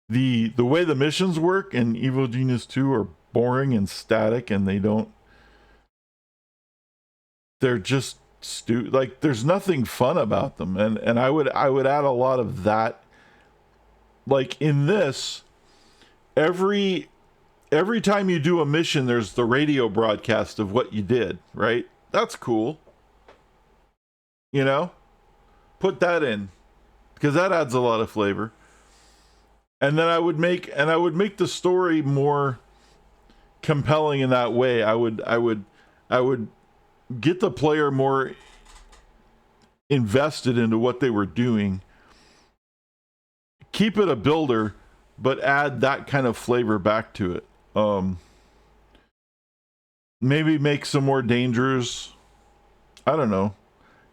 The way the missions work in Evil Genius 2 are boring and static, and they're just like there's nothing fun about them, and I would add a lot of that. Like in this, every time you do a mission, there's the radio broadcast of what you did, right? That's cool. Put that in, because that adds a lot of flavor. And then I would make the story more compelling in that way. I would get the player more invested into what they were doing. Keep it a builder, but add that kind of flavor back to it. Maybe make some more dangers. I don't know.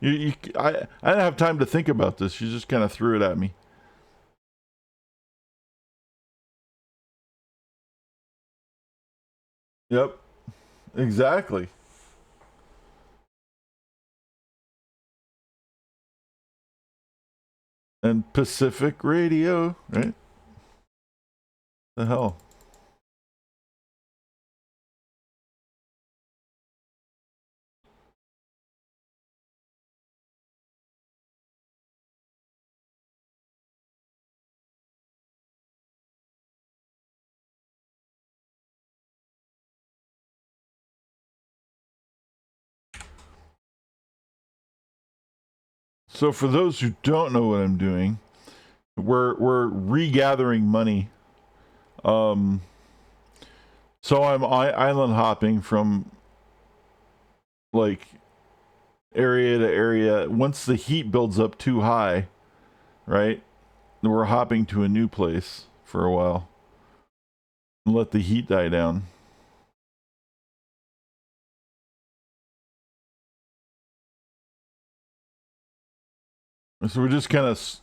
I didn't have time to think about this. You just kind of threw it at me. Yep. Exactly. And Pacific Radio, right? The hell. So for those who don't know what I'm doing, we're regathering money. So I'm island hopping from like area to area. Once the heat builds up too high, right? Then we're hopping to a new place for a while and let the heat die down. So we're just kind of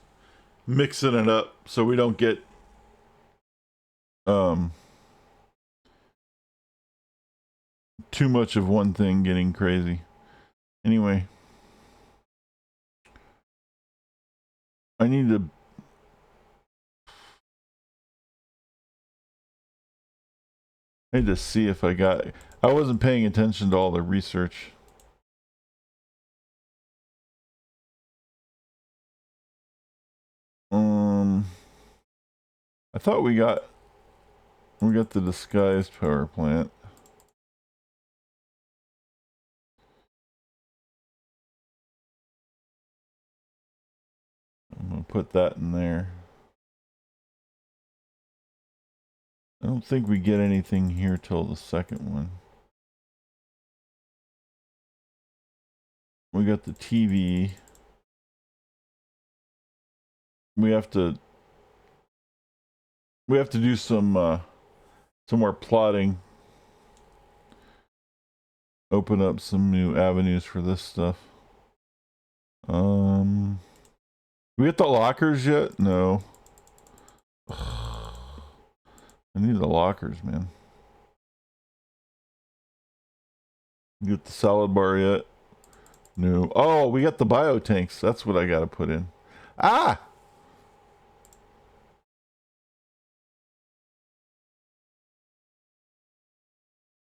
mixing it up so we don't get too much of one thing getting crazy. Anyway. I need to. I need to see if I got. I wasn't paying attention to all the research. I thought we got the disguised power plant. I'm gonna put that in there. I don't think we get anything here till the second one. We got the TV. We have to do some more plotting. Open up some new avenues for this stuff. We get the lockers yet? No. I need the lockers, man. Get the salad bar yet? No. Oh, we got the biotanks. That's what I gotta put in. Ah!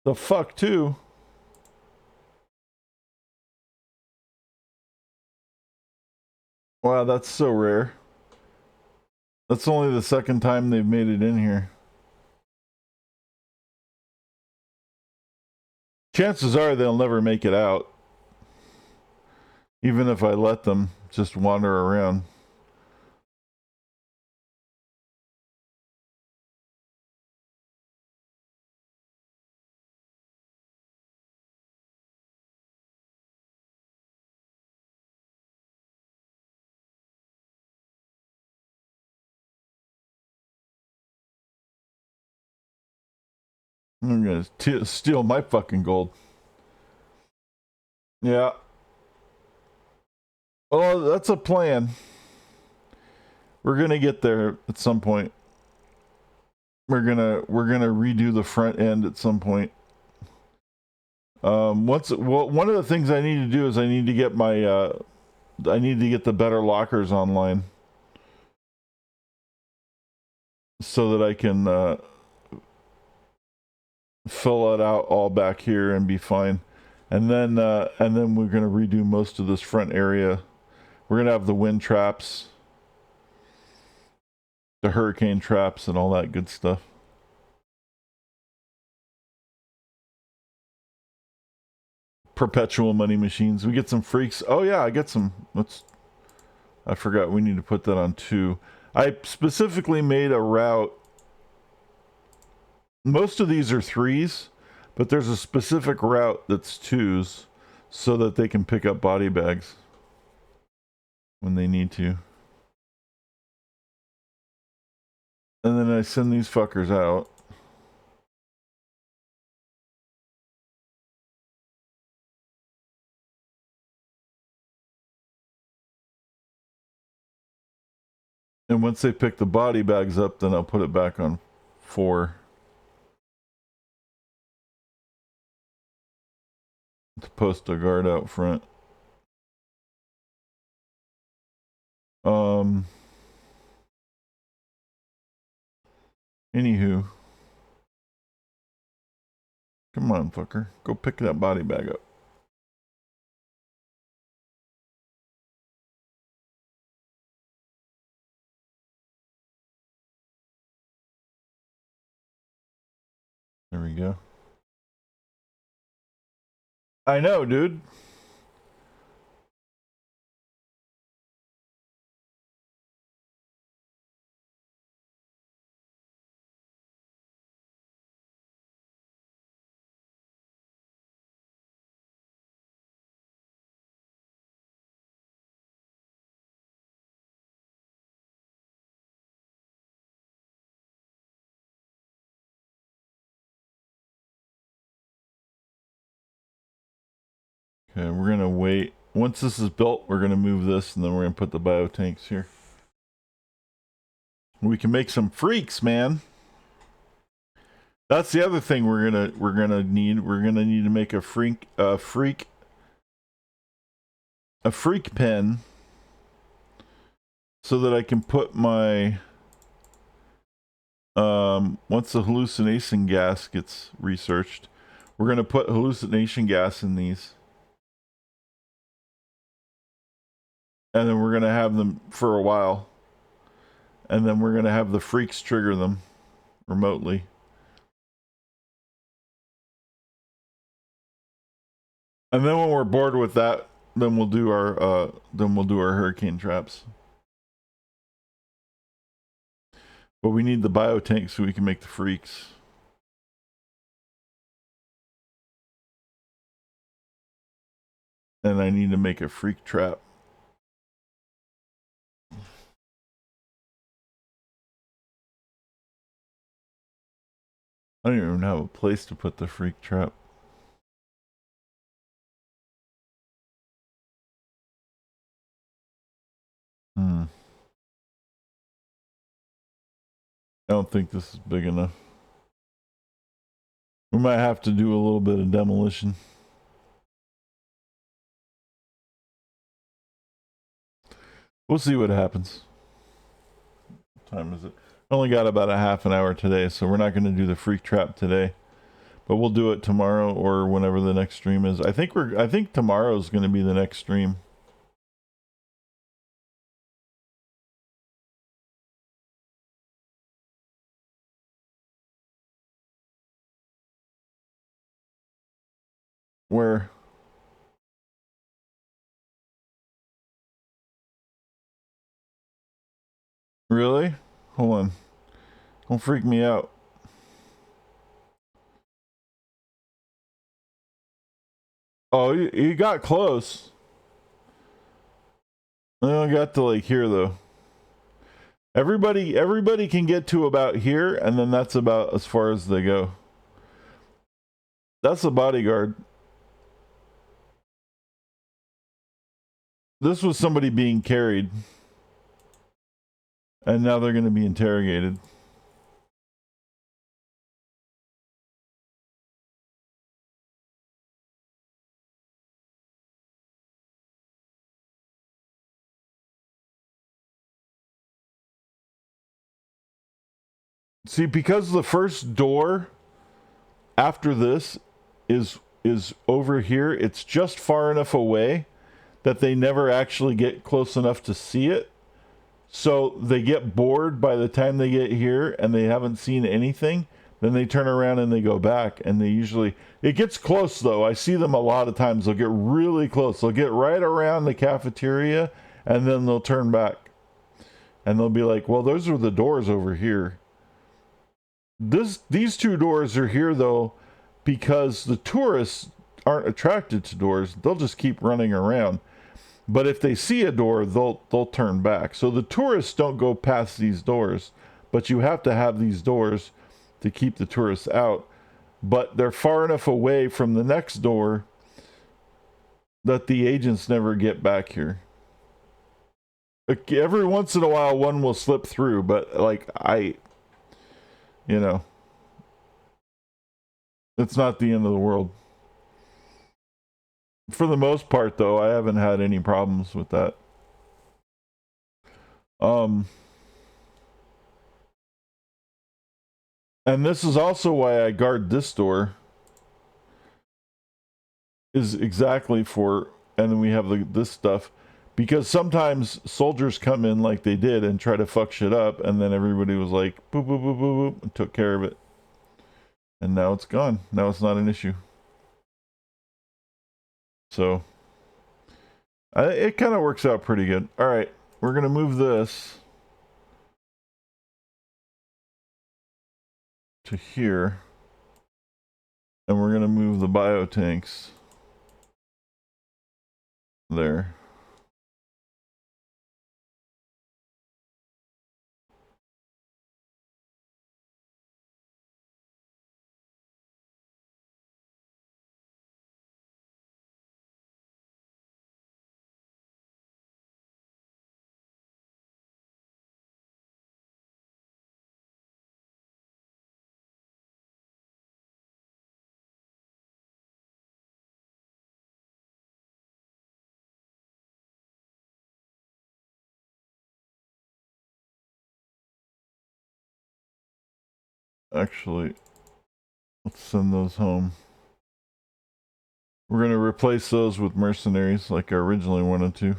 The fuck too. Wow, that's so rare. That's only the second time they've made it in here. Chances are they'll never make it out. Even if I let them just wander around. I'm gonna steal my fucking gold. Yeah. Oh, that's a plan. We're gonna get there at some point. We're gonna redo the front end at some point. One of the things I need to do is I need to get my I need to get the better lockers online so that I can fill it out all back here and be fine. And then we're gonna redo most of this front area. We're gonna have the wind traps, the hurricane traps, and all that good stuff. Perpetual money machines. We get some freaks. Oh yeah, I get some. I forgot we need to put that on 2. I specifically made a route. Most of these are 3s, but there's a specific route that's 2s so that they can pick up body bags when they need to. And then I send these fuckers out. And once they pick the body bags up, then I'll put it back on 4. To post a guard out front. Anywho. Come on, fucker. Go pick that body bag up. There we go. I know, dude. Okay, we're gonna wait. Once this is built, we're gonna move this, and then we're gonna put the biotanks here. We can make some freaks, man. That's the other thing we're gonna need. We're gonna need to make a freak pen, so that I can put my once the hallucination gas gets researched, we're going to put hallucination gas in these, and then we're going to have them for a while, and then we're going to have the freaks trigger them remotely. And then when we're bored with that, then we'll do our hurricane traps. But we need the biotank so we can make the freaks. And I need to make a freak trap. I don't even have a place to put the freak trap. I don't think this is big enough. We might have to do a little bit of demolition. We'll see what happens. What time is it? I only got about a half an hour today, so we're not going to do the freak trap today. But we'll do it tomorrow or whenever the next stream is. I think tomorrow's going to be the next stream. Where? Really? Hold on. Don't freak me out. Oh, you got close. I only got to like here though. Everybody can get to about here, and then that's about as far as they go. That's the bodyguard. This was somebody being carried. And now they're going to be interrogated. See, because the first door after this is over here, it's just far enough away that they never actually get close enough to see it. So they get bored by the time they get here and they haven't seen anything. Then they turn around and they go back, and they usually, it gets close though. I see them a lot of times. They'll get really close. They'll get right around the cafeteria and then they'll turn back. And they'll be like, well, those are the doors over here. These two doors are here though because the tourists aren't attracted to doors. They'll just keep running around. But if they see a door, they'll turn back. So the tourists don't go past these doors, but you have to have these doors to keep the tourists out. But they're far enough away from the next door that the agents never get back here. Like, every once in a while, one will slip through, but like it's not the end of the world. For the most part, though, I haven't had any problems with that. And this is also why I guard this door. Is exactly for, and then we have this stuff. Because sometimes soldiers come in like they did and try to fuck shit up, and then everybody was like, boop, boop, boop, boop, boop, and took care of it. And now it's gone. Now it's not an issue. So, it kind of works out pretty good. All right, we're going to move this to here. And we're going to move the biotanks there. Actually, let's send those home. We're going to replace those with mercenaries like I originally wanted to.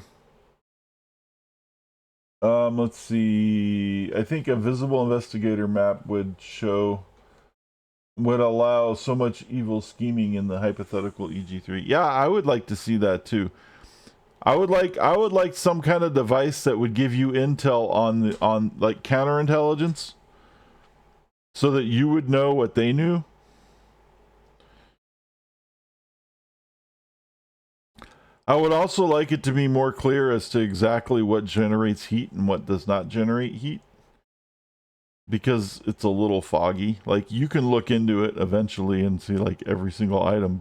Let's see. I think a visible investigator map would allow so much evil scheming in the hypothetical EG3. Yeah, I would like to see that too. I would like some kind of device that would give you intel on like counterintelligence so that you would know what they knew. I would also like it to be more clear as to exactly what generates heat and what does not generate heat. Because it's a little foggy. Like, you can look into it eventually and see, like, every single item,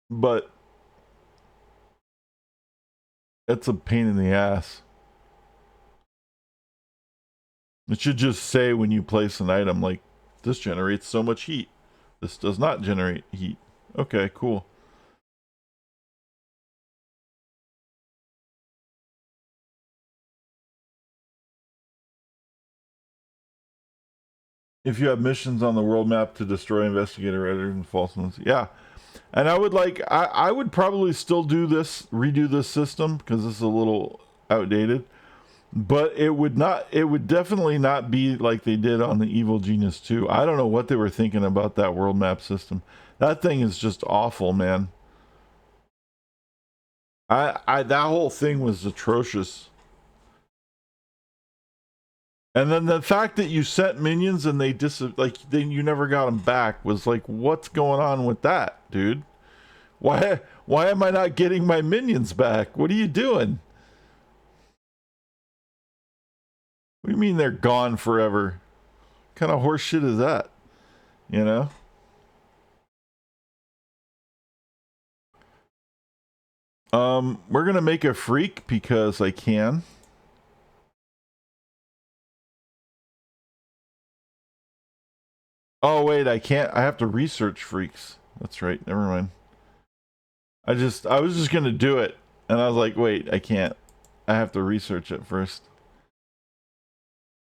but it's a pain in the ass. It should just say when you place an item, like, this generates so much heat. This does not generate heat. Okay, cool. If you have missions on the world map to destroy investigator editors and false ones. Yeah. And I would probably still redo this system because this is a little outdated. But it would definitely not be like they did on the Evil Genius 2. I don't know what they were thinking about that world map system. That thing is just awful, man. That whole thing was atrocious. And then the fact that you sent minions and then you never got them back was like, what's going on with that, dude? Why am I not getting my minions back? What are you doing? What do you mean they're gone forever? What kind of horse shit is that? You know? We're gonna make a freak because I can. Oh wait, I can't. I have to research freaks. That's right. Never mind. I was just gonna do it, and I was like, wait, I can't. I have to research it first.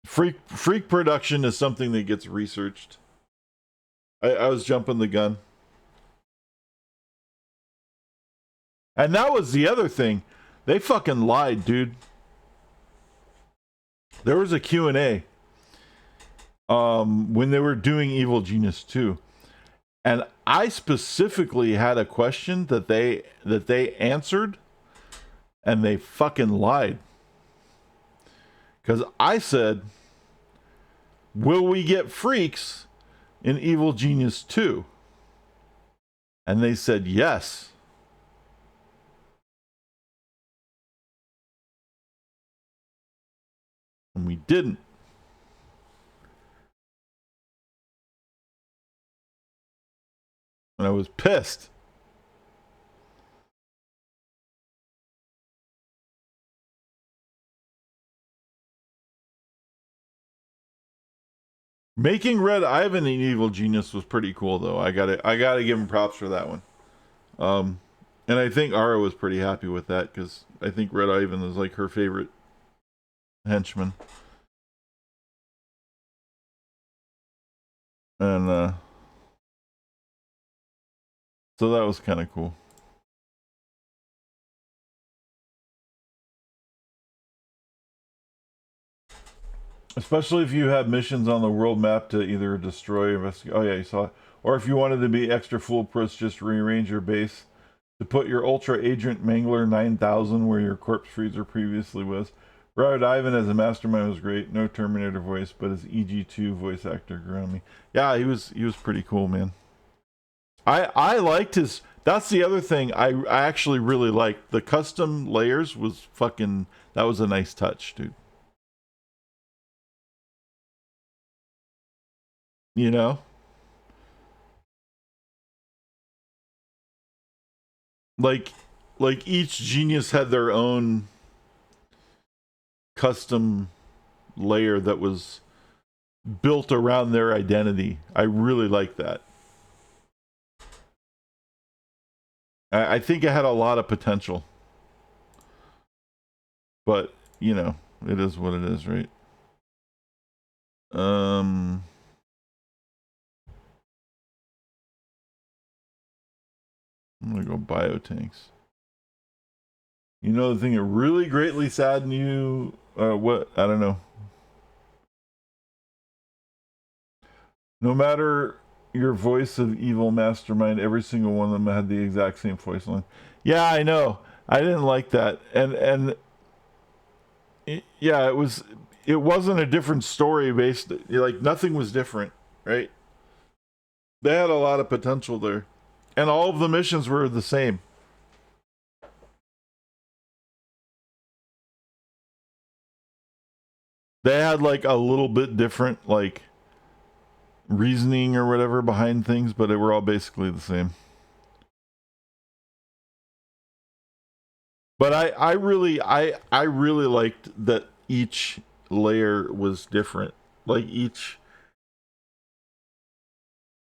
Freak production is something that gets researched. I was jumping the gun. And that was the other thing. They fucking lied, dude. There was a Q&A when they were doing Evil Genius 2. And I specifically had a question that they answered, and they fucking lied. Because I said, will we get freaks in Evil Genius 2? And they said yes. And we didn't. And I was pissed. Making Red Ivan an Evil Genius was pretty cool, though. I gotta give him props for that one. And I think Ara was pretty happy with that because I think Red Ivan is like her favorite henchman. And so that was kind of cool. Especially if you have missions on the world map to either destroy or investigate. Oh yeah, you saw it. Or if you wanted to be extra foolproof, just rearrange your base to put your Ultra Agent Mangler 9000 where your Corpse Freezer previously was. Red Ivan as a mastermind was great. No Terminator voice, but his EG2 voice actor grew on me. Yeah, he was pretty cool, man. I liked his. That's the other thing I actually really liked. The custom layers was fucking. That was a nice touch, dude. You know, like each genius had their own custom layer that was built around their identity. I really like that. I think it had a lot of potential. But, you know, it is what it is, right? go biotanks. You know the thing that really greatly saddened you? What? I don't know. No matter your voice of evil mastermind, every single one of them had the exact same voice line. Yeah, I know. I didn't like that. And yeah, it wasn't a different story based, like nothing was different, right? They had a lot of potential there. And all of the missions were the same. They had like a little bit different like reasoning or whatever behind things, but they were all basically the same. But I really liked that each layer was different. Like each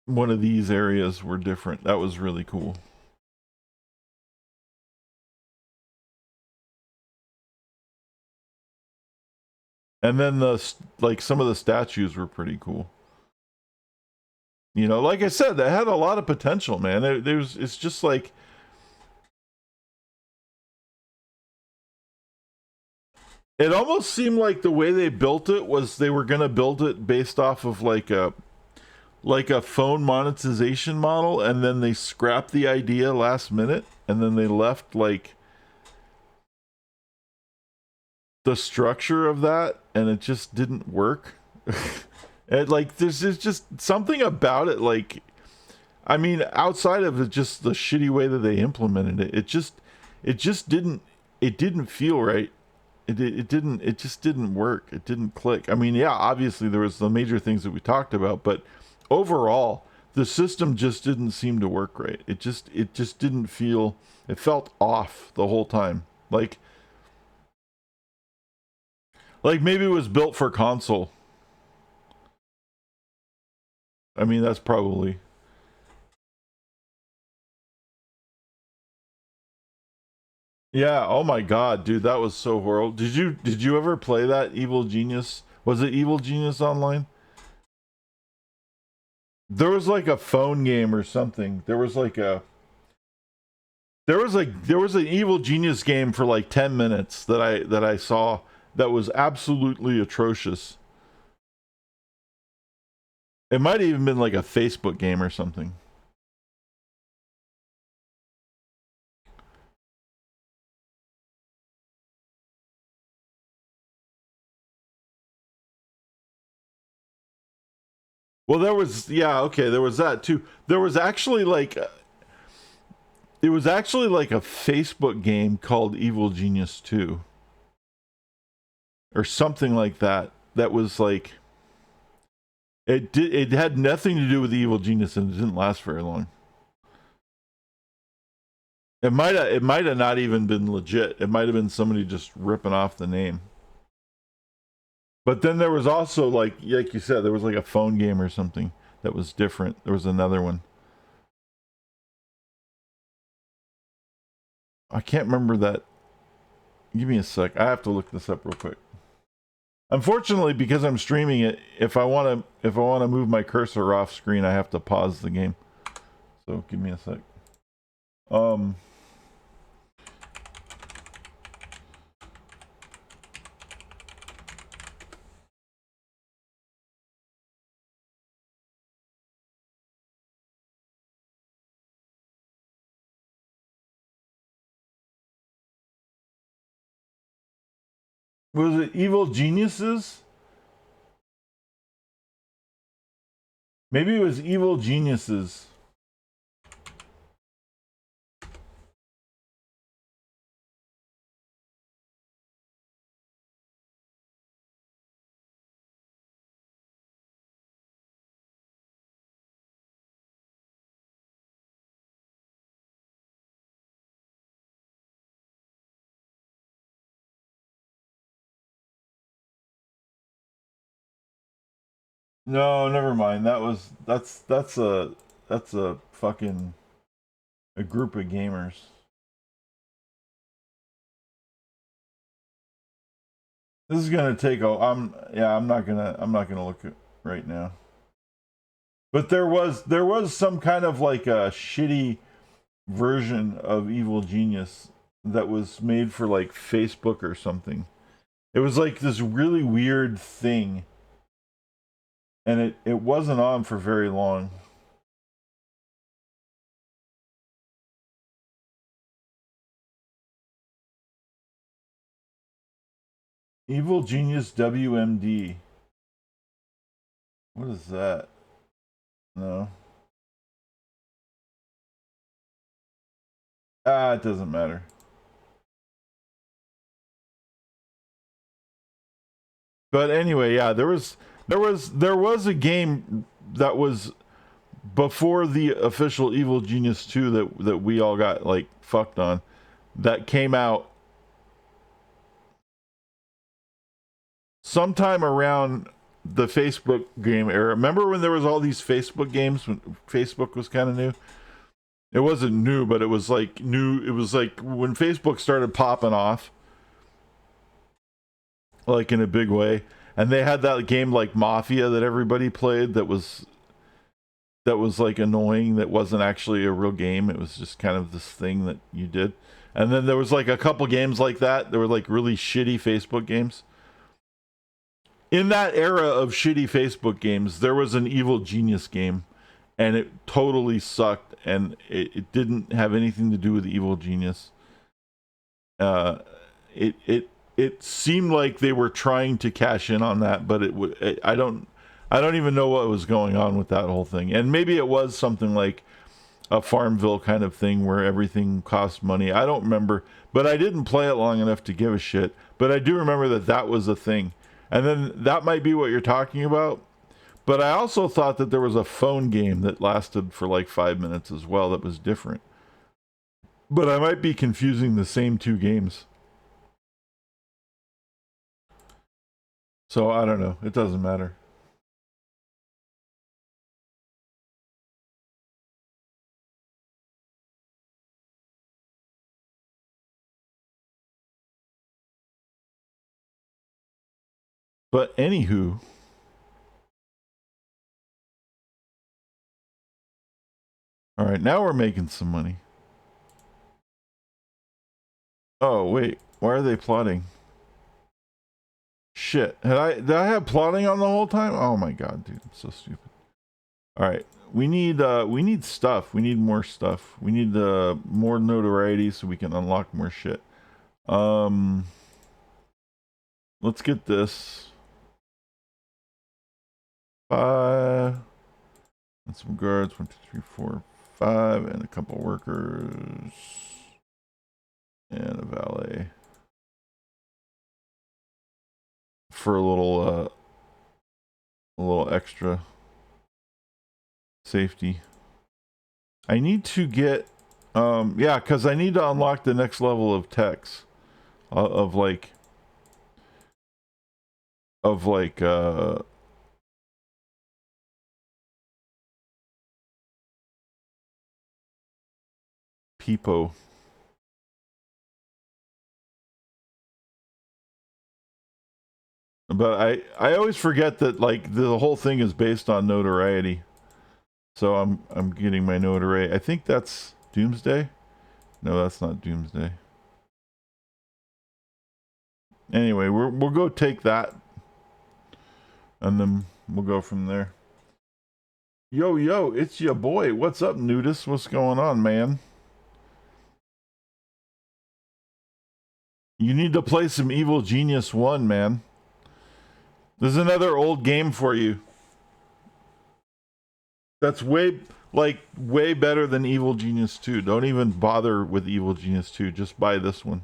one of these areas were different. That was really cool. And then like some of the statues were pretty cool. You know, like I said, they had a lot of potential, man. It's just like it almost seemed like the way they built it was they were gonna build it based off of like a phone monetization model, and then they scrapped the idea last minute, and then they left like the structure of that, and it just didn't work. And like there's just something about it, like I mean, outside of it, just the shitty way that they implemented it, it just didn't feel right. It just didn't work. It didn't click. I mean, yeah, obviously there was the major things that we talked about, but overall, the system just didn't seem to work right. It just didn't feel. It felt off the whole time. Like maybe it was built for console. I mean, that's probably. Yeah, oh my god, dude, that was so horrible. Did you ever play that Evil Genius? Was it Evil Genius Online? There was like a phone game or something. There was an Evil Genius game for like 10 minutes that I saw that was absolutely atrocious. It might have even been like a Facebook game or something. Well, there was, yeah, okay, there was that too. There was actually like it was actually like a Facebook game called Evil Genius 2 or something like that. That was like it had nothing to do with Evil Genius, and it didn't last very long. It might have not even been legit. It might have been somebody just ripping off the name. But then there was also like you said, there was like a phone game or something that was different. There was another one. I can't remember that. Give me a sec. I have to look this up real quick. Unfortunately, because I'm streaming it, if I want to move my cursor off screen, I have to pause the game. So give me a sec. Was it Evil Geniuses? Maybe it was Evil Geniuses. No, never mind. That's a fucking a group of gamers. This is gonna take a. I'm not gonna look at right now. But there was some kind of like a shitty version of Evil Genius that was made for like Facebook or something. It was like this really weird thing, and it wasn't on for very long. Evil Genius WMD. What is that? No. It doesn't matter. But anyway, yeah, there was a game that was before the official Evil Genius 2 that we all got like fucked on, that came out sometime around the Facebook game era. Remember when there was all these Facebook games when Facebook was kind of new? It wasn't new, but it was like new. It was like when Facebook started popping off, like in a big way. And they had that game like Mafia that everybody played that was like annoying, that wasn't actually a real game. It was just kind of this thing that you did. And then there was like a couple games like that. There were like really shitty Facebook games. In that era of shitty Facebook games, there was an Evil Genius game, and it totally sucked, and it didn't have anything to do with Evil Genius. It seemed like they were trying to cash in on that, but I don't even know what was going on with that whole thing. And maybe it was something like a Farmville kind of thing where everything cost money. I don't remember, but I didn't play it long enough to give a shit. But I do remember that was a thing. And then that might be what you're talking about. But I also thought that there was a phone game that lasted for like 5 minutes as well that was different. But I might be confusing the same two games. So I don't know. It doesn't matter. But anywho, all right, now we're making some money. Oh wait, why are they plotting? Shit, did I have plotting on the whole time? Oh my god, dude, I'm so stupid. All right, we need stuff. We need more stuff. We need more notoriety so we can unlock more shit. Let's get this. 5 and some guards. 1, 2, 3, 4, 5, and a couple workers and a valet for a little extra safety. I need to get yeah, because I need to unlock the next level of techs of like Peepo. But I always forget that like the whole thing is based on notoriety. So I'm getting my notoriety. I think that's Doomsday. No, that's not Doomsday. Anyway, we'll go take that, and then we'll go from there. Yo, it's your boy. What's up, Nudist? What's going on, man? You need to play some Evil Genius 1, man. There's another old game for you. That's way better than Evil Genius 2. Don't even bother with Evil Genius 2. Just buy this one.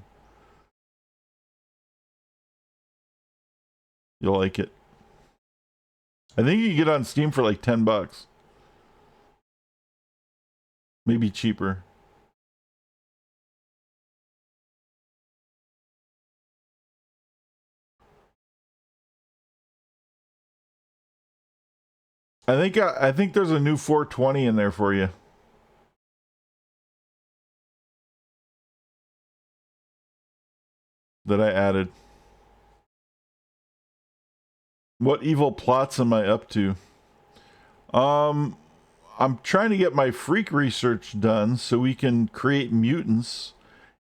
You'll like it. I think you can get it on Steam for like $10. Maybe cheaper. I think there's a new 420 in there for you. That I added. What evil plots am I up to? I'm trying to get my freak research done so we can create mutants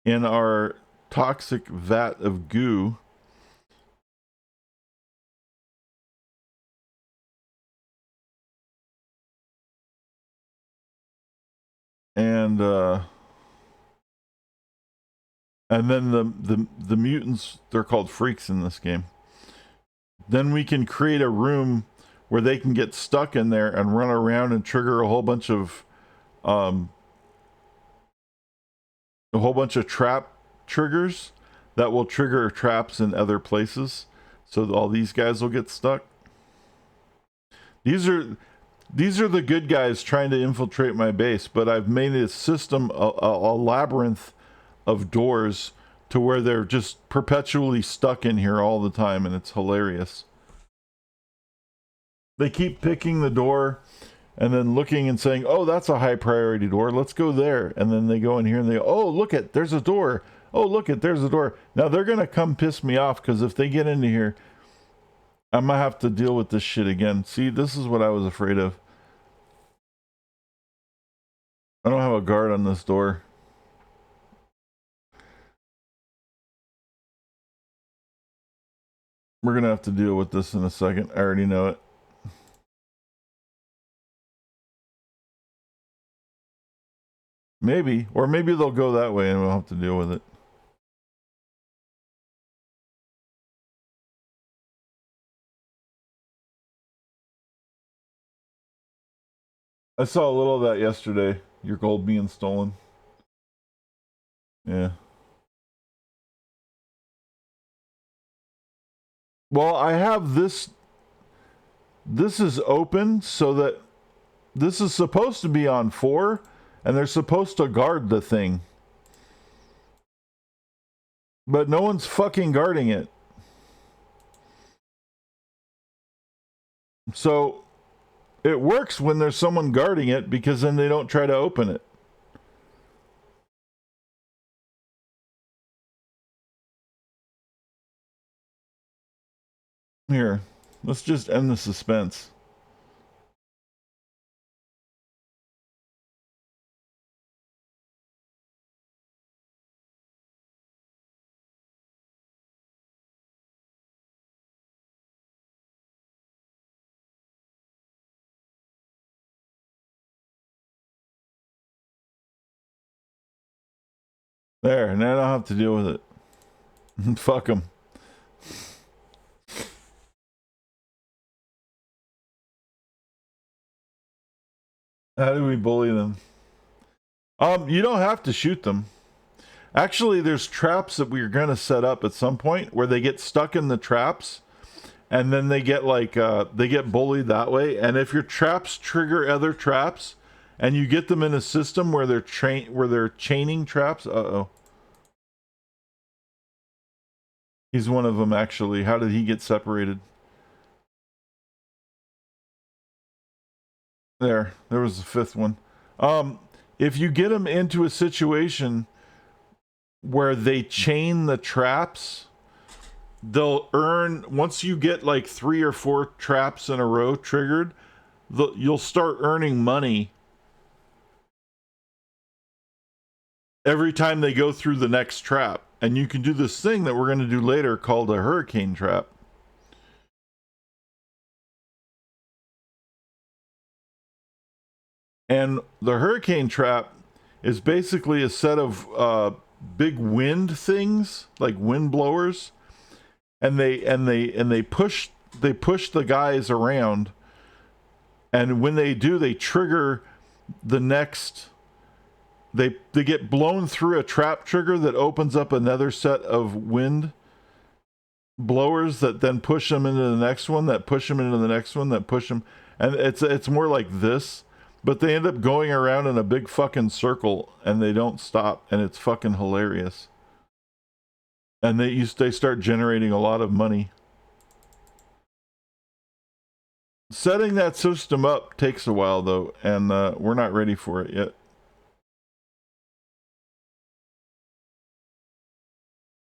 in our toxic vat of goo. And then the mutants, they're called freaks in this game. Then we can create a room where they can get stuck in there and run around and trigger a whole bunch of trap triggers that will trigger traps in other places. So all these guys will get stuck. These are the good guys trying to infiltrate my base, but I've made a system, a labyrinth of doors to where they're just perpetually stuck in here all the time, and it's hilarious. They keep picking the door and then looking and saying, oh, that's a high priority door, let's go there. And then they go in here and they go, oh, look it, there's a door. Oh, look it, there's a door. Now they're gonna come piss me off, because if they get into here, I'm gonna have to deal with this shit again. See, this is what I was afraid of. I don't have a guard on this door. We're gonna have to deal with this in a second. I already know it. Maybe. Or maybe they'll go that way and we'll have to deal with it. I saw a little of that yesterday. Your gold being stolen. Yeah. Well, I have this. This is open so that this is supposed to be on 4, and they're supposed to guard the thing. But no one's fucking guarding it. So it works when there's someone guarding it, because then they don't try to open it. Here, let's just end the suspense. There, and I don't have to deal with it. Fuck them. How do we bully them? You don't have to shoot them. Actually, there's traps that we're gonna set up at some point where they get stuck in the traps, and then they get they get bullied that way. And if your traps trigger other traps, and you get them in a system where they're chaining traps, he's one of them actually. How did he get separated? There was the 5th one. If you get them into a situation where they chain the traps, they'll earn, once you get like 3 or 4 traps in a row triggered, you'll start earning money every time they go through the next trap. And you can do this thing that we're going to do later called a hurricane trap. And the hurricane trap is basically a set of big wind things, like wind blowers, and they push the guys around, and when they do, they trigger the next. They get blown through a trap trigger that opens up another set of wind blowers that then push them into the next one, that push them into the next one, that push them, and it's more like this. But they end up going around in a big fucking circle, and they don't stop, and it's fucking hilarious. And they start generating a lot of money. Setting that system up takes a while, though, and we're not ready for it yet.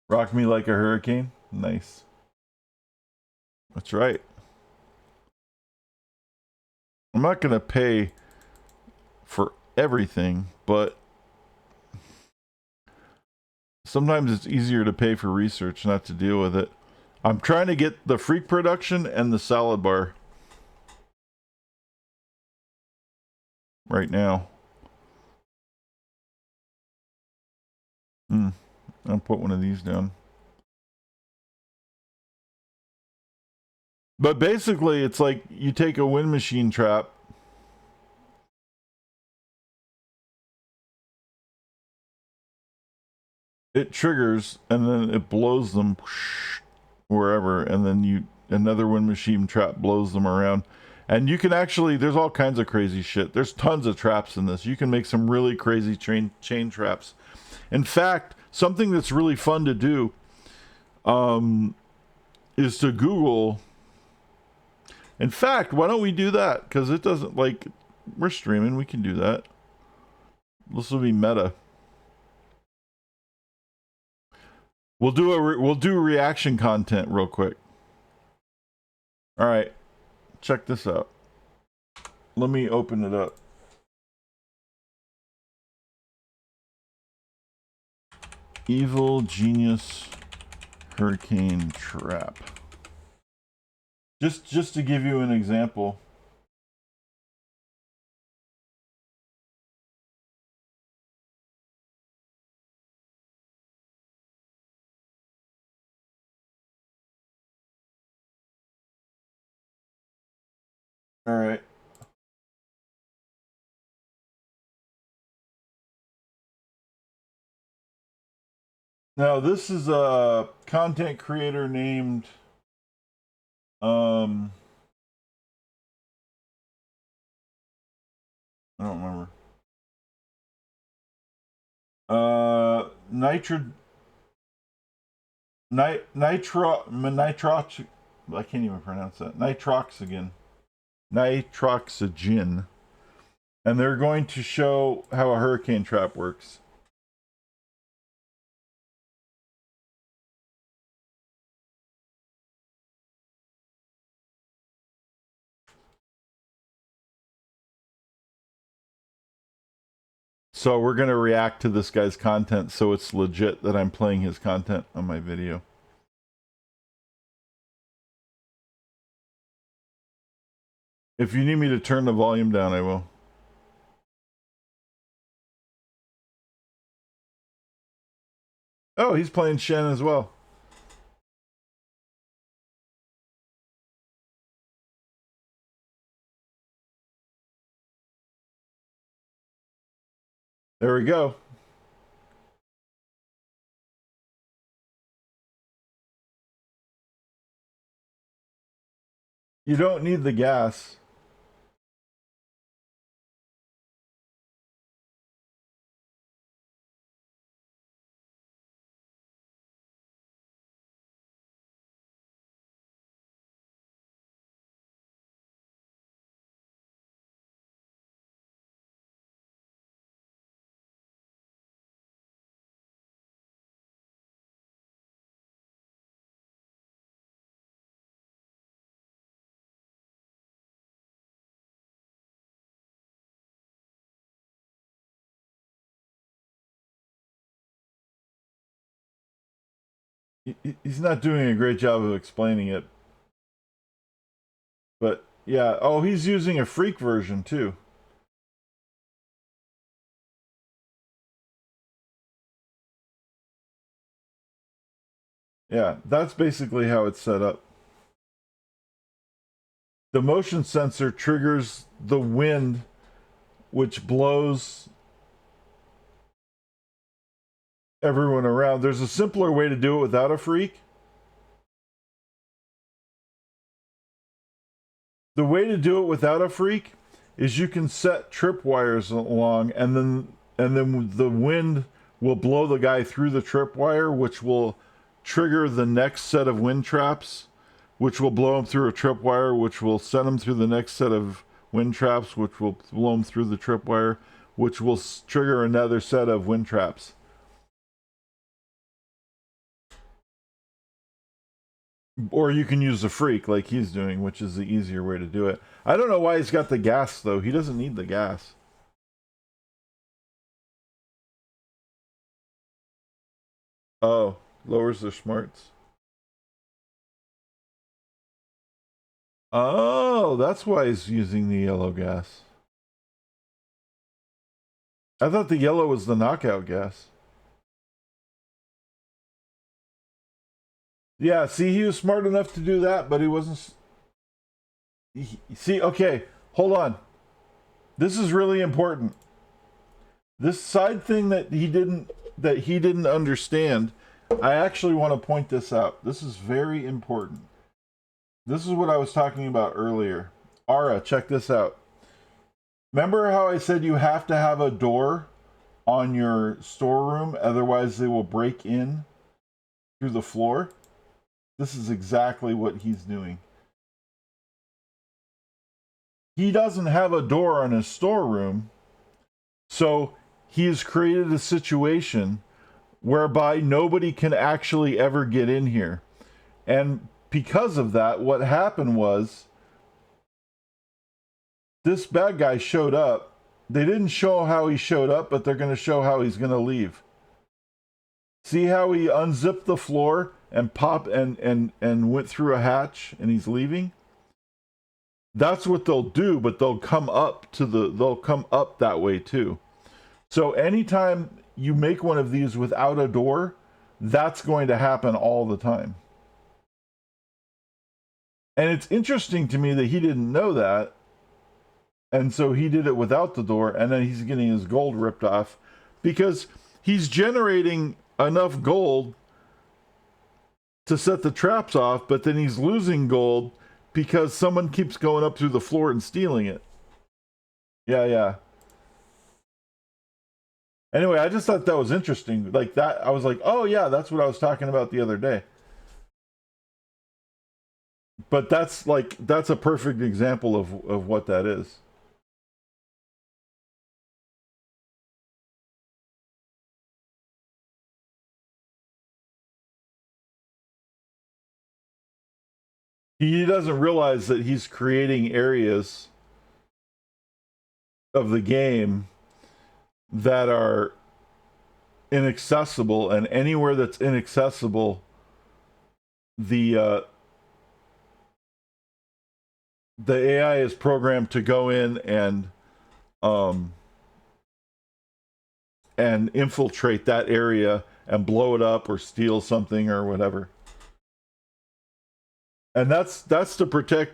Rock me like a hurricane? Nice. That's right. I'm not going to pay for everything, but sometimes it's easier to pay for research, not to deal with it. I'm trying to get the freak production and the salad bar right now. I'll put one of these down. But basically, it's like you take a wind machine trap. It triggers, and then it blows them wherever, and then another wind machine trap blows them around. And you can actually, there's all kinds of crazy shit. There's tons of traps in this. You can make some really crazy chain traps. In fact, something that's really fun to do is to Google. In fact, why don't we do that? Because it doesn't, like, we're streaming. We can do that. This will be meta. We'll do reaction content real quick. All right, check this out. Let me open it up. Evil Genius Hurricane Trap. Just to give you an example. All right. Now this is a content creator named I don't remember. Nitrox. I can't even pronounce that. Nitroxygen. And they're going to show how a hurricane trap works. So we're going to react to this guy's content, so it's legit that I'm playing his content on my video. If you need me to turn the volume down, I will. Oh, he's playing Shen as well. There we go. You don't need the gas. He's not doing a great job of explaining it. But yeah, oh, he's using a freak version too. Yeah, that's basically how it's set up. The motion sensor triggers the wind, which blows everyone around. There's a simpler way to do it without a freak. The way to do it without a freak is you can set tripwires along, and then the wind will blow the guy through the tripwire, which will trigger the next set of wind traps, which will blow him through a tripwire, which will send him through the next set of wind traps, which will blow him through the tripwire, which will trigger another set of wind traps. Or you can use the freak like he's doing, which is the easier way to do it. I don't know why he's got the gas, though. He doesn't need the gas. Oh, lowers their smarts. Oh, that's why he's using the yellow gas. I thought the yellow was the knockout gas. Yeah, see, he was smart enough to do that, but he wasn't. See, okay, hold on. This is really important. This side thing that he didn't understand. I actually want to point this out. This is very important. This is what I was talking about earlier. Ara, check this out. Remember how I said you have to have a door on your storeroom, otherwise they will break in through the floor? This is exactly what he's doing. He doesn't have a door on his storeroom, so he has created a situation whereby nobody can actually ever get in here. And because of that, what happened was this bad guy showed up. They didn't show how he showed up, but they're going to show how he's going to leave. See how he unzipped the floor and went through a hatch and he's leaving? That's what they'll do, but they'll come up that way too. So anytime you make one of these without a door, that's going to happen all the time. And it's interesting to me that he didn't know that. And so he did it without the door, and then he's getting his gold ripped off because he's generating enough gold to set the traps off, but then he's losing gold because someone keeps going up through the floor and stealing it. Yeah. Anyway, I just thought that was interesting. Like that, I was like, oh yeah, that's what I was talking about the other day. But that's a perfect example of what that is. He doesn't realize that he's creating areas of the game that are inaccessible, and anywhere that's inaccessible, the AI is programmed to go in and infiltrate that area and blow it up or steal something or whatever. And that's to protect.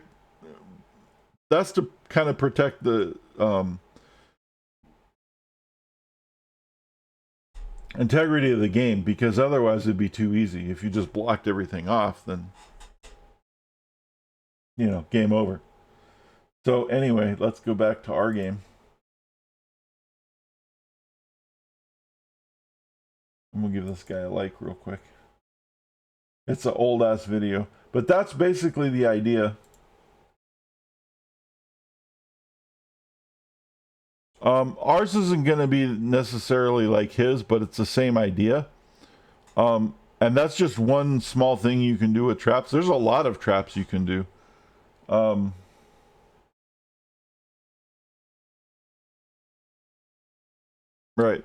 That's to kind of protect the integrity of the game, because otherwise it'd be too easy. If you just blocked everything off, then game over. So anyway, let's go back to our game. I'm gonna give this guy a like real quick. It's an old ass video, but that's basically the idea. Ours isn't going to be necessarily like his, but it's the same idea. And that's just one small thing you can do with traps. There's a lot of traps you can do. Right.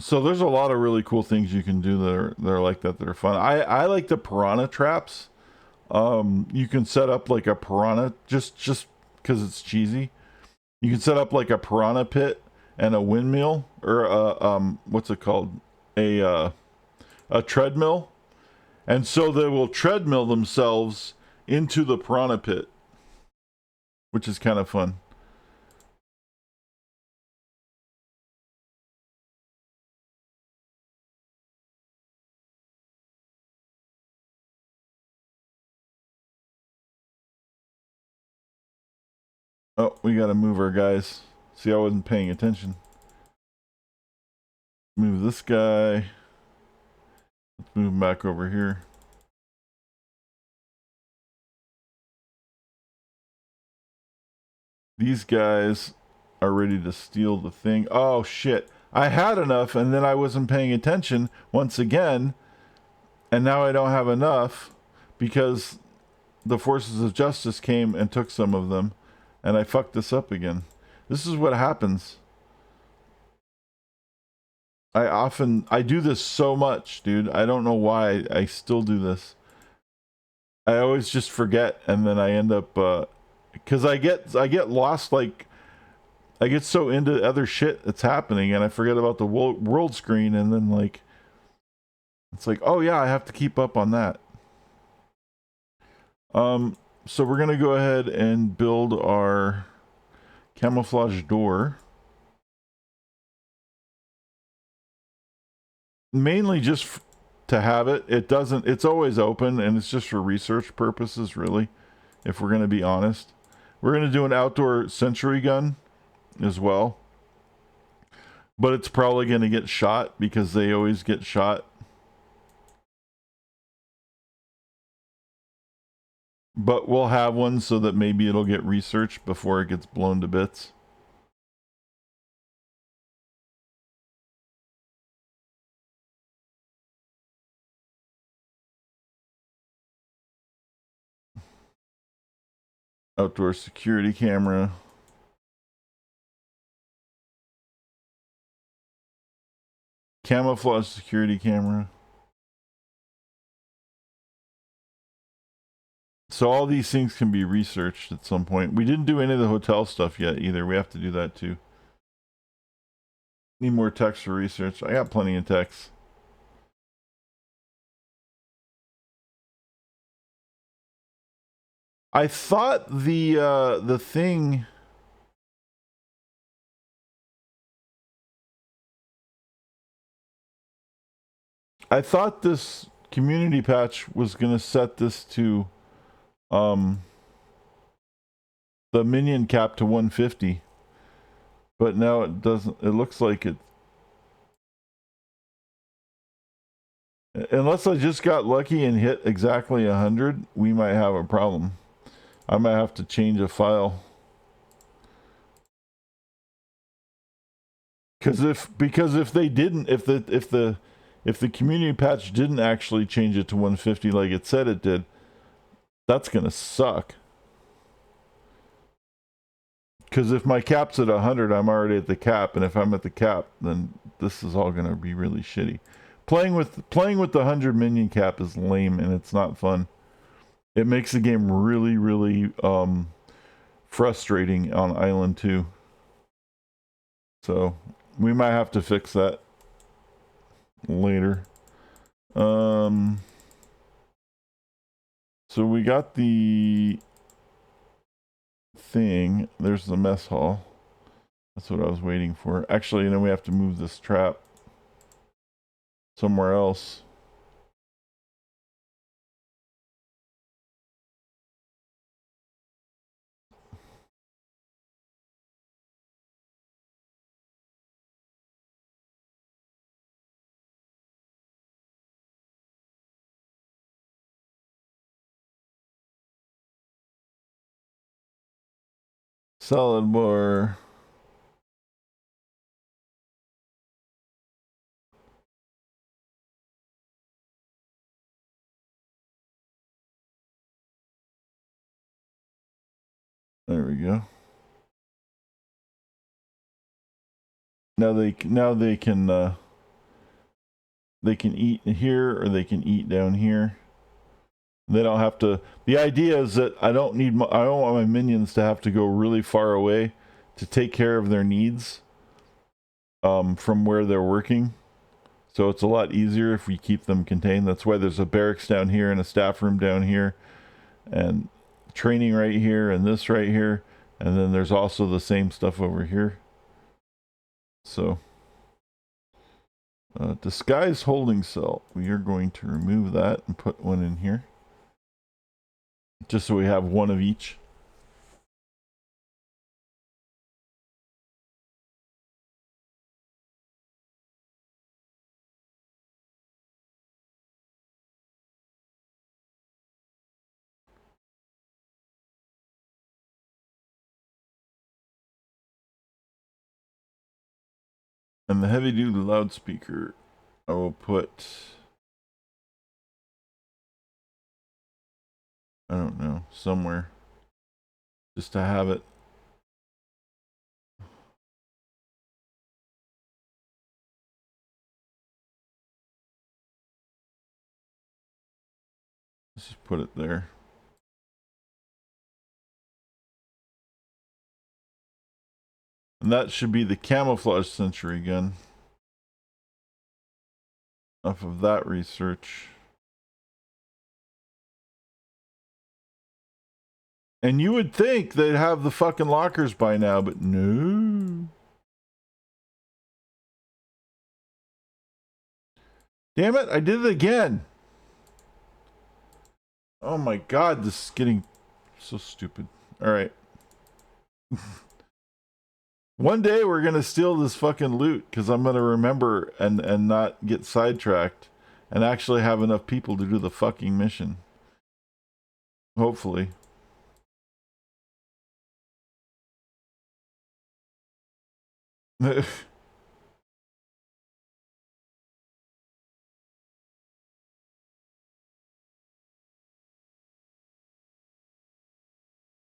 So there's a lot of really cool things you can do that are like that are fun. I like the piranha traps. You can set up like a piranha just because it's cheesy. You can set up like a piranha pit and a windmill, or what's it called, a treadmill, and so they will treadmill themselves into the piranha pit, which is kind of fun. Oh, we gotta move our guys. See, I wasn't paying attention. Move this guy. Let's move him back over here. These guys are ready to steal the thing. Oh shit. I had enough and then I wasn't paying attention once again. And now I don't have enough because the forces of justice came and took some of them. And I fucked this up again. This is what happens. I do this so much, dude. I don't know why I still do this. I always just forget, and then I end up, because I get lost, like, I get so into other shit that's happening, and I forget about the world screen, and then, like, it's like, oh yeah, I have to keep up on that. So we're gonna go ahead and build our camouflage door. Mainly just to have it. It's always open, and it's just for research purposes, really, if we're gonna be honest. We're gonna do an outdoor sentry gun as well. But it's probably gonna get shot because they always get shot. But we'll have one so that maybe it'll get researched before it gets blown to bits. Outdoor security camera. Camouflage security camera. So all these things can be researched at some point. We didn't do any of the hotel stuff yet either. We have to do that too. Need more text for research. I got plenty of text. I thought the thing. I thought this community patch was gonna set this to the minion cap to 150, but now it doesn't. It looks like it. Unless I just got lucky and hit exactly 100, we might have a problem. I might have to change a file. Because if they didn't, if the community patch didn't actually change it to 150 like it said it did, that's gonna suck. Because if my cap's at 100, I'm already at the cap, and if I'm at the cap, then this is all gonna be really shitty. Playing with the 100 minion cap is lame, and it's not fun. It makes the game really, really frustrating on Island 2. So we might have to fix that later. So we got the thing. There's the mess hall. That's what I was waiting for. Actually, we have to move this trap somewhere else. Salad bar. There we go. Now they can eat here or they can eat down here. They don't have to. The idea is that I don't want my minions to have to go really far away to take care of their needs from where they're working. So it's a lot easier if we keep them contained. That's why there's a barracks down here and a staff room down here and training right here and this right here. And then there's also the same stuff over here. So disguise holding cell. We are going to remove that and put one in here. Just so we have one of each. And the heavy duty loudspeaker, I will put, I don't know, somewhere. Just to have it. Let's just put it there. And that should be the camouflage sentry gun. Enough of that research. And you would think they'd have the fucking lockers by now, but no. Damn it, I did it again. Oh my god, this is getting so stupid. Alright. One day we're gonna steal this fucking loot, because I'm gonna remember and not get sidetracked and actually have enough people to do the fucking mission. Hopefully.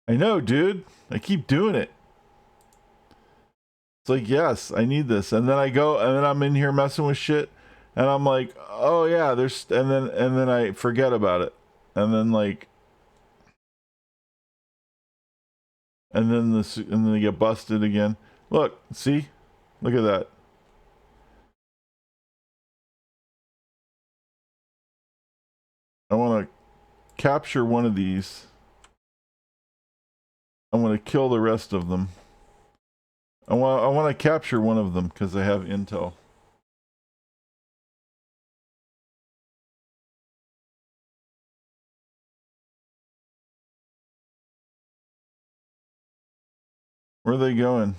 I know, dude. I keep doing it. It's like, yes, I need this. And then I go, and then I'm in here messing with shit. And I'm like, oh yeah, there's, and then I forget about it. And then like, and then they get busted again. Look, see? Look at that. I want to capture one of these. I want to kill the rest of them. I want to capture one of them because I have intel. Where are they going?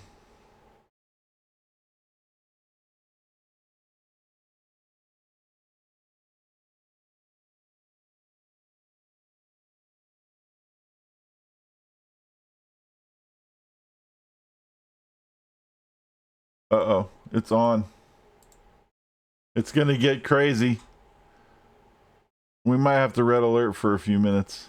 Uh-oh, it's on. It's gonna get crazy. We might have to red alert for a few minutes.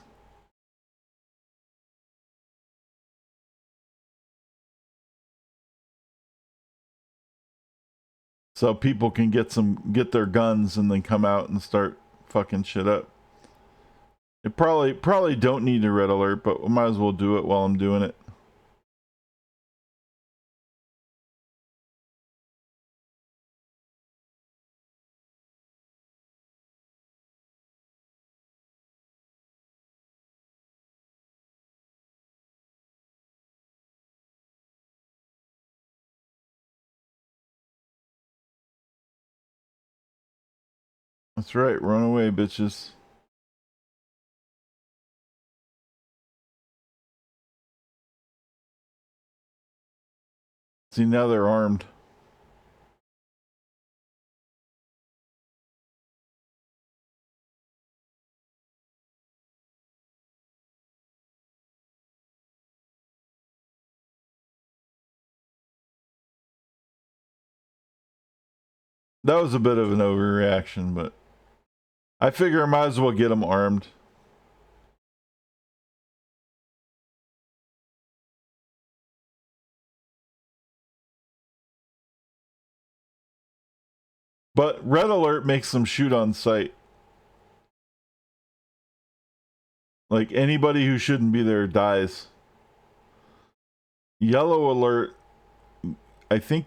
So people can get their guns and then come out and start fucking shit up. It probably don't need a red alert, but we might as well do it while I'm doing it. That's right, run away, bitches. See, now they're armed. That was a bit of an overreaction, but I figure I might as well get them armed. But red alert makes them shoot on sight. Like anybody who shouldn't be there dies. Yellow alert, I think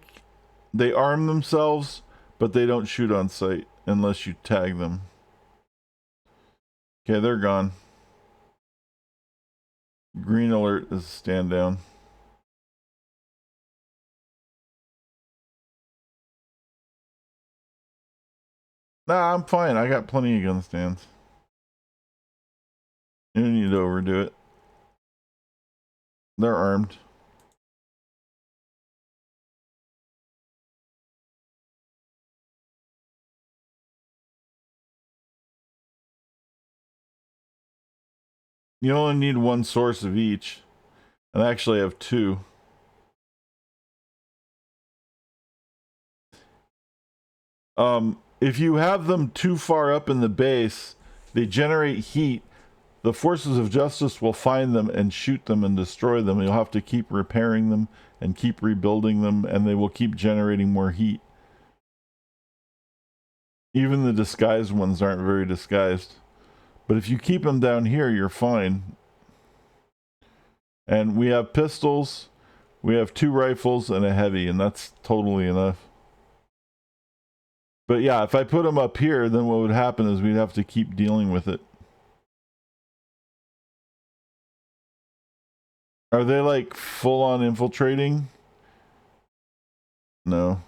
they arm themselves, but they don't shoot on sight unless you tag them. Okay, they're gone. Green alert is stand down. Nah, I'm fine. I got plenty of gun stands. You don't need to overdo it. They're armed. You only need one source of each. And I actually have two. If you have them too far up in the base, they generate heat. The forces of justice will find them and shoot them and destroy them. You'll have to keep repairing them and keep rebuilding them, and they will keep generating more heat. Even the disguised ones aren't very disguised. But if you keep them down here, you're fine. And we have pistols, we have 2 rifles and a heavy, and that's totally enough. But yeah, if I put them up here, then what would happen is we'd have to keep dealing with it. Are they like full on infiltrating? No.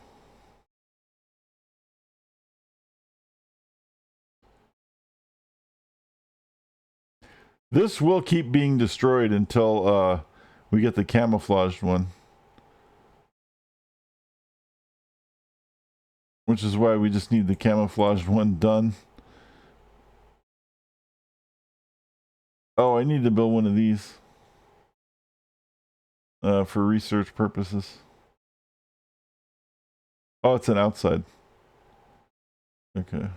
This will keep being destroyed until we get the camouflaged one. Which is why we just need the camouflaged one done. Oh, I need to build one of these. For research purposes. Oh, it's an outside. Okay.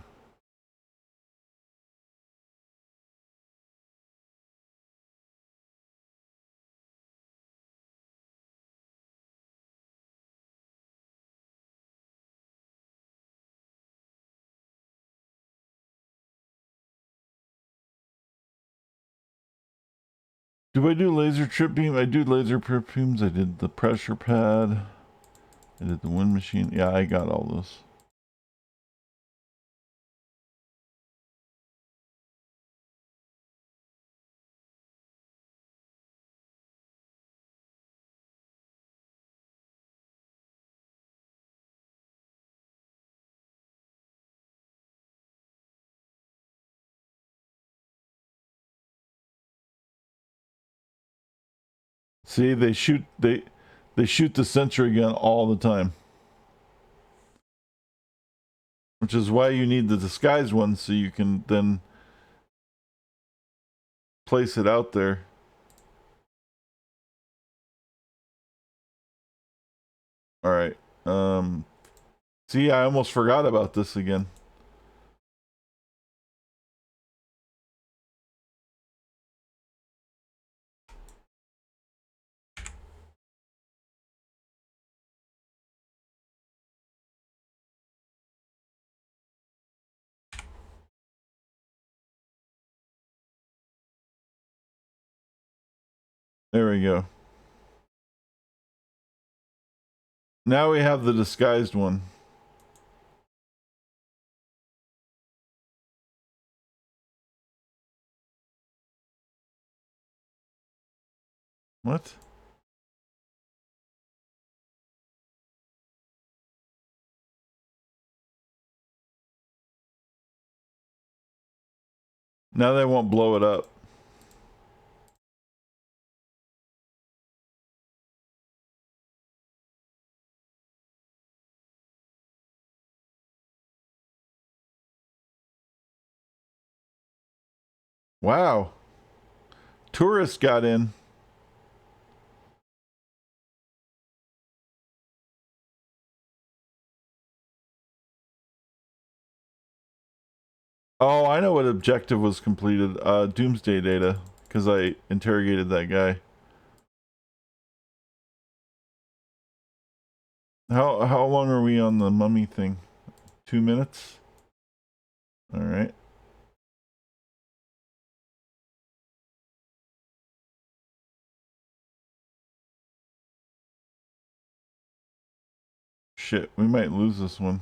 Do I do laser trip beam? I do laser trip beams. I did the pressure pad. I did the wind machine. Yeah, I got all those. See, they shoot the sentry gun all the time. Which is why you need the disguised one, so you can then place it out there. Alright. See, I almost forgot about this again. There we go. Now we have the disguised one. What? Now they won't blow it up. Wow. Tourists got in. Oh, I know what objective was completed. Doomsday data. Because I interrogated that guy. How long are we on the mummy thing? 2 minutes? Alright. Shit, we might lose this one.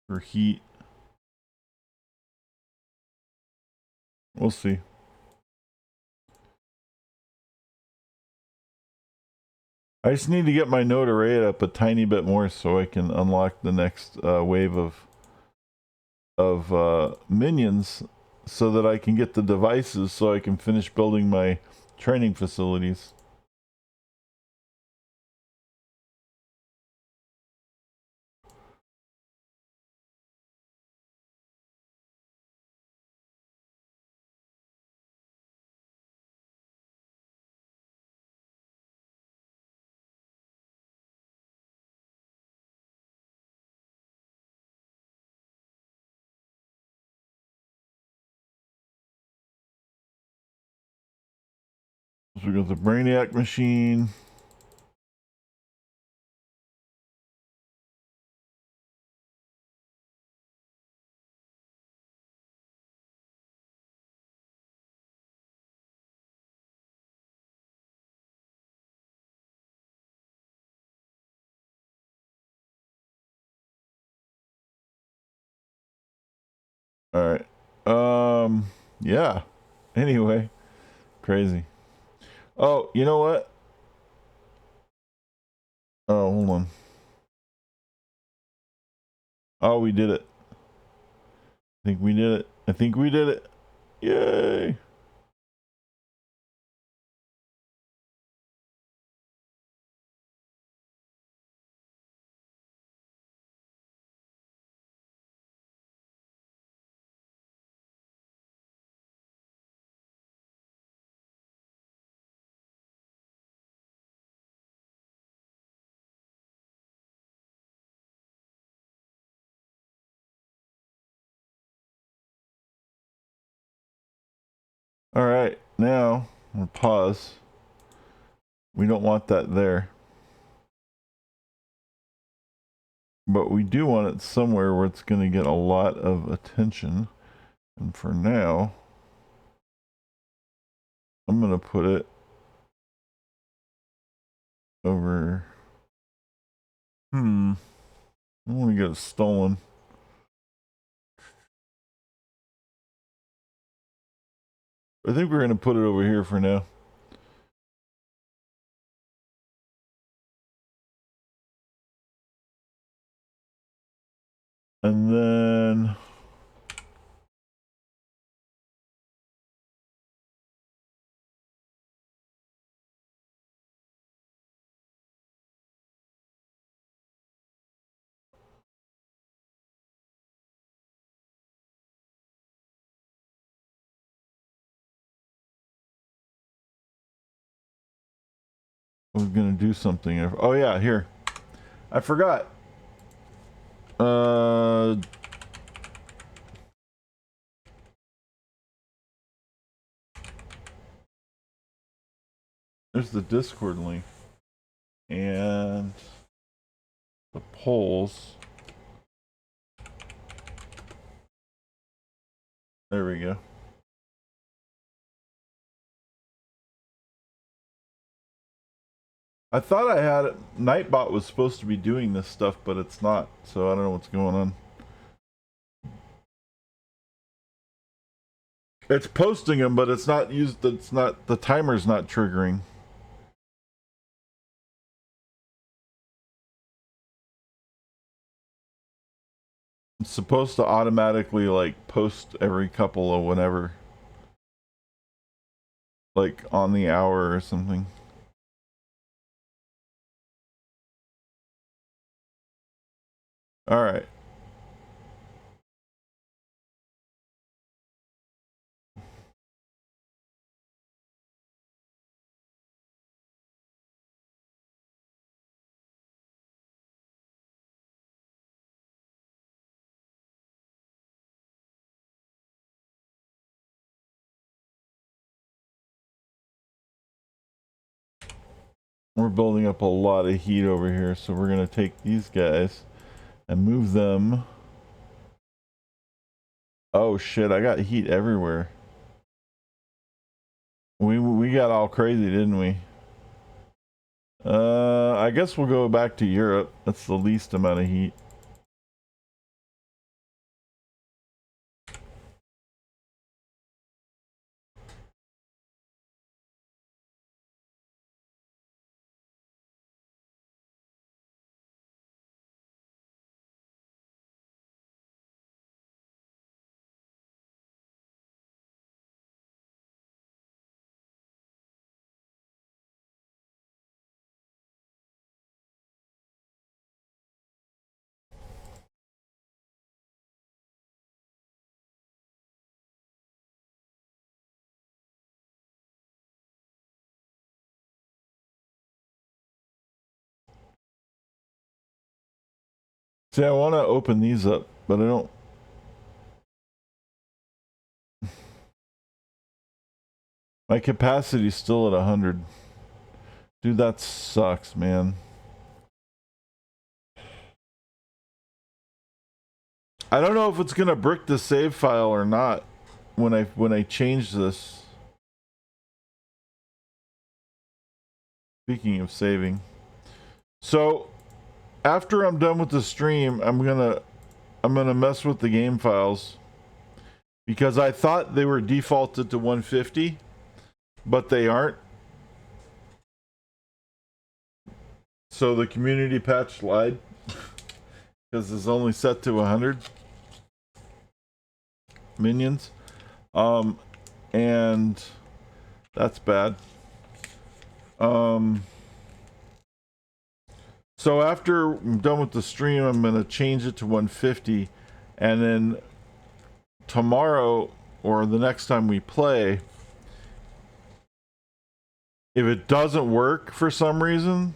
For heat. We'll see. I just need to get my node array up a tiny bit more so I can unlock the next wave of minions so that I can get the devices so I can finish building my training facilities. So we got the Brainiac machine. All right. Yeah. Anyway, crazy. Oh, you know what? Oh, hold on. Oh, we did it. I think we did it. I think we did it. Yay. All right. Now, I'm gonna pause. We don't want that there. But we do want it somewhere where it's going to get a lot of attention. And for now, I'm going to put it over. I don't want to get it stolen. I think we're going to put it over here for now. And then we're going to do something. Oh, yeah, here. I forgot. There's the Discord link. And the polls. There we go. I thought I had it. Nightbot was supposed to be doing this stuff, but it's not. So I don't know what's going on. It's posting them, but it's not used. It's not. The timer's not triggering. It's supposed to automatically like post every couple of whenever, like on the hour or something. All right. We're building up a lot of heat over here, so we're gonna take these guys and move them. Oh shit! I got heat everywhere. We got all crazy, didn't we? I guess we'll go back to Europe. That's the least amount of heat. See, I want to open these up, but I don't. My capacity's still at 100. Dude, that sucks, man. I don't know if it's gonna brick the save file or not when I change this. Speaking of saving, so after I'm done with the stream, I'm gonna mess with the game files because I thought they were defaulted to 150, but they aren't. So the community patch lied because it's only set to 100 minions. And that's bad. So after I'm done with the stream, I'm going to change it to 150, and then tomorrow or the next time we play, if it doesn't work for some reason,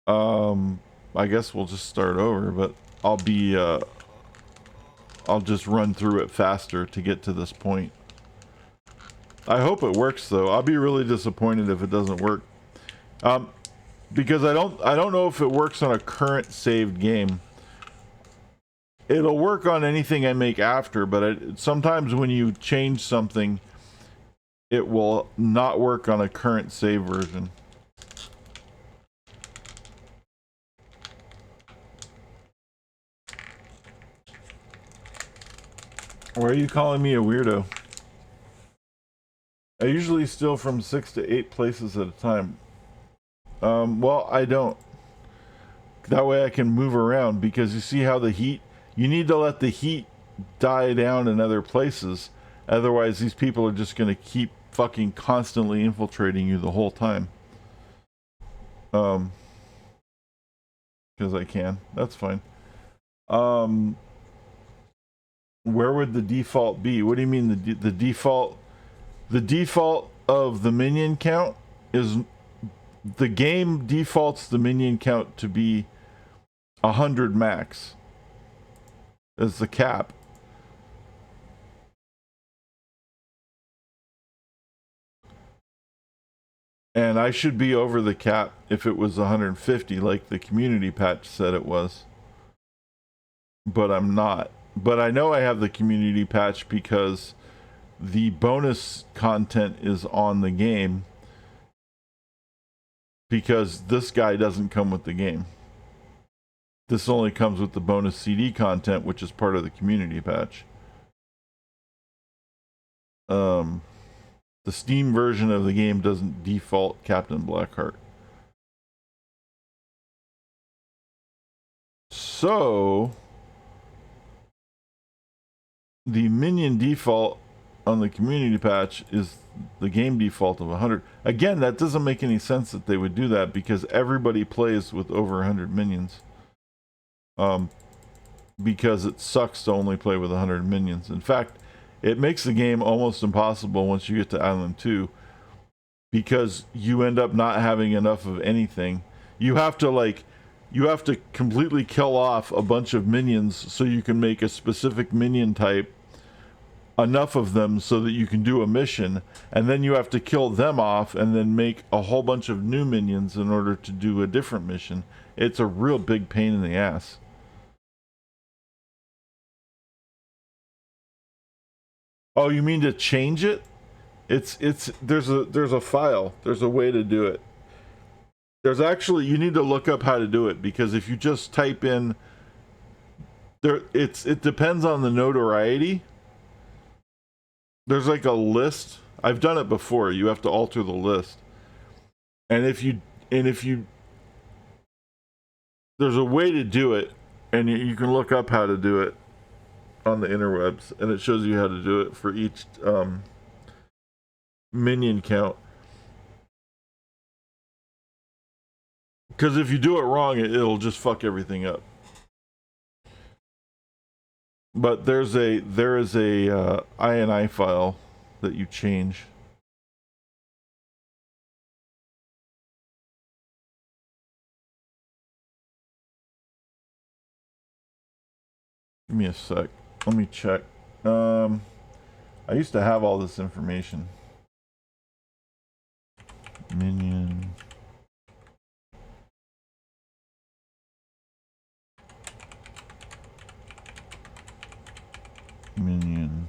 I guess we'll just start over, but I'll just run through it faster to get to this point. I hope it works though. I'll be really disappointed if it doesn't work. Because I don't know if it works on a current saved game. It'll work on anything I make after, but sometimes when you change something, it will not work on a current save version. Why are you calling me a weirdo? I usually steal from 6 to 8 places at a time. Well, I don't. That way I can move around, because you see how the heat, you need to let the heat die down in other places. Otherwise, these people are just going to keep fucking constantly infiltrating you the whole time. Because I can. That's fine. Where would the default be? What do you mean the default? The default of the minion count is, the game defaults the minion count to be 100 max as the cap. And I should be over the cap if it was 150 like the community patch said it was. But I'm not. But I know I have the community patch because the bonus content is on the game, because this guy doesn't come with the game. This only comes with the bonus CD content, which is part of the community patch. The Steam version of the game doesn't default Captain Blackheart. So the minion default on the community patch is the game default of 100. Again, that doesn't make any sense that they would do that, because everybody plays with over 100 minions. Because it sucks to only play with 100 minions. In fact, it makes the game almost impossible once you get to Island 2, because you end up not having enough of anything. You have to completely kill off a bunch of minions so you can make a specific minion type, enough of them so that you can do a mission, and then you have to kill them off and then make a whole bunch of new minions in order to do a different mission. It's a real big pain in the ass. Oh, you mean to change it? There's a file. There's a way to do it. There's actually, you need to look up how to do it, because if you just type in there, it depends on the notoriety. There's like a list. I've done it before. You have to alter the list. And if you there's a way to do it, and you can look up how to do it on the interwebs, and it shows you how to do it for each minion count. Because if you do it wrong, it'll just fuck everything up. But there is a INI file that you change. Give me a sec. Let me check. I used to have all this information. Minion. Minion.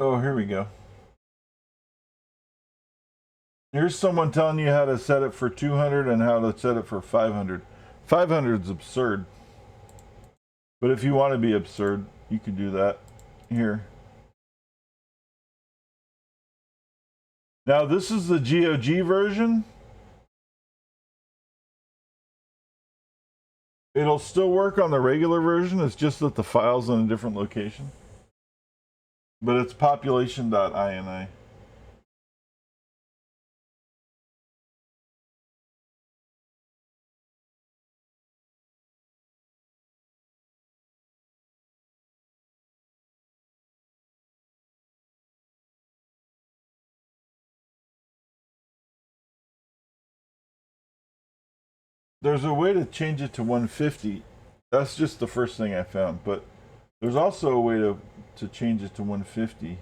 Oh, here we go. Here's someone telling you how to set it for 200 and how to set it for 500. 500 is absurd. But if you want to be absurd, you can do that here. Now, this is the GOG version. It'll still work on the regular version. It's just that the file's in a different location. But it's population.ini. There's a way to change it to 150. That's just the first thing I found. But there's also a way to change it to 150.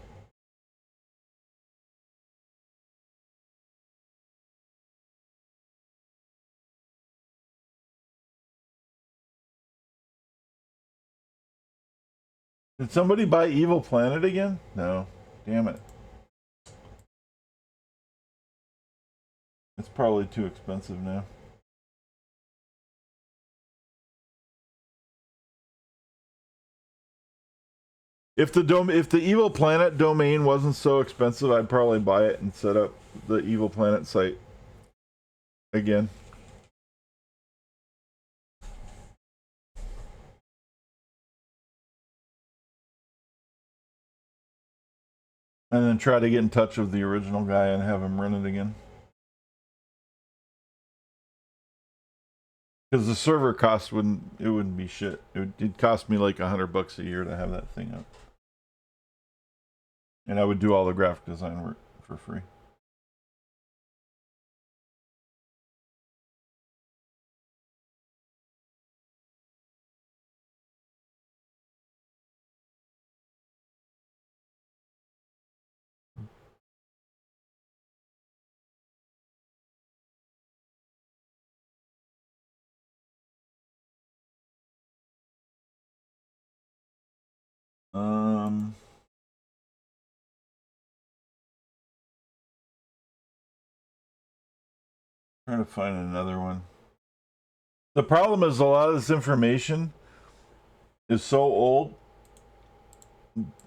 Did somebody buy Evil Planet again? No. Damn it. It's probably too expensive now. If the Evil Planet domain wasn't so expensive, I'd probably buy it and set up the Evil Planet site again. And then try to get in touch with the original guy and have him run it again. Because the server cost wouldn't be shit. It'd cost me like $100 a year to have that thing up. And I would do all the graphic design work for free. Trying to find another one. The problem is a lot of this information is so old.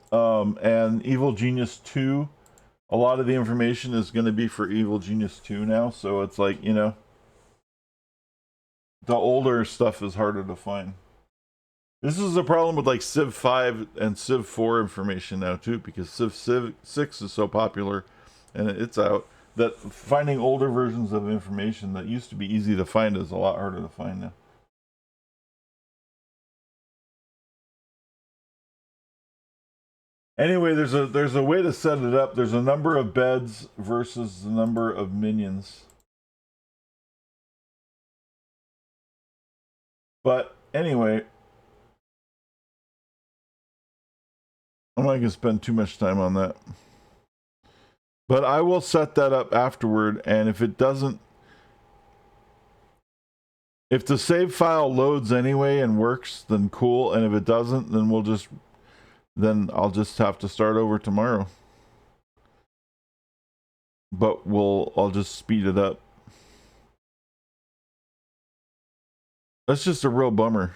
And Evil Genius 2, a lot of the information is going to be for Evil Genius 2 now. So it's like, you know, the older stuff is harder to find. This is a problem with like Civ 5 and Civ 4 information now too, because Civ 6 is so popular and it's out that finding older versions of information that used to be easy to find is a lot harder to find now. Anyway, there's a way to set it up. There's a number of beds versus the number of minions. But anyway, I'm not going to spend too much time on that. But I will set that up afterward, and if it doesn't, if the save file loads anyway and works, then cool. And if it doesn't, then I'll just have to start over tomorrow. But I'll just speed it up. That's just a real bummer.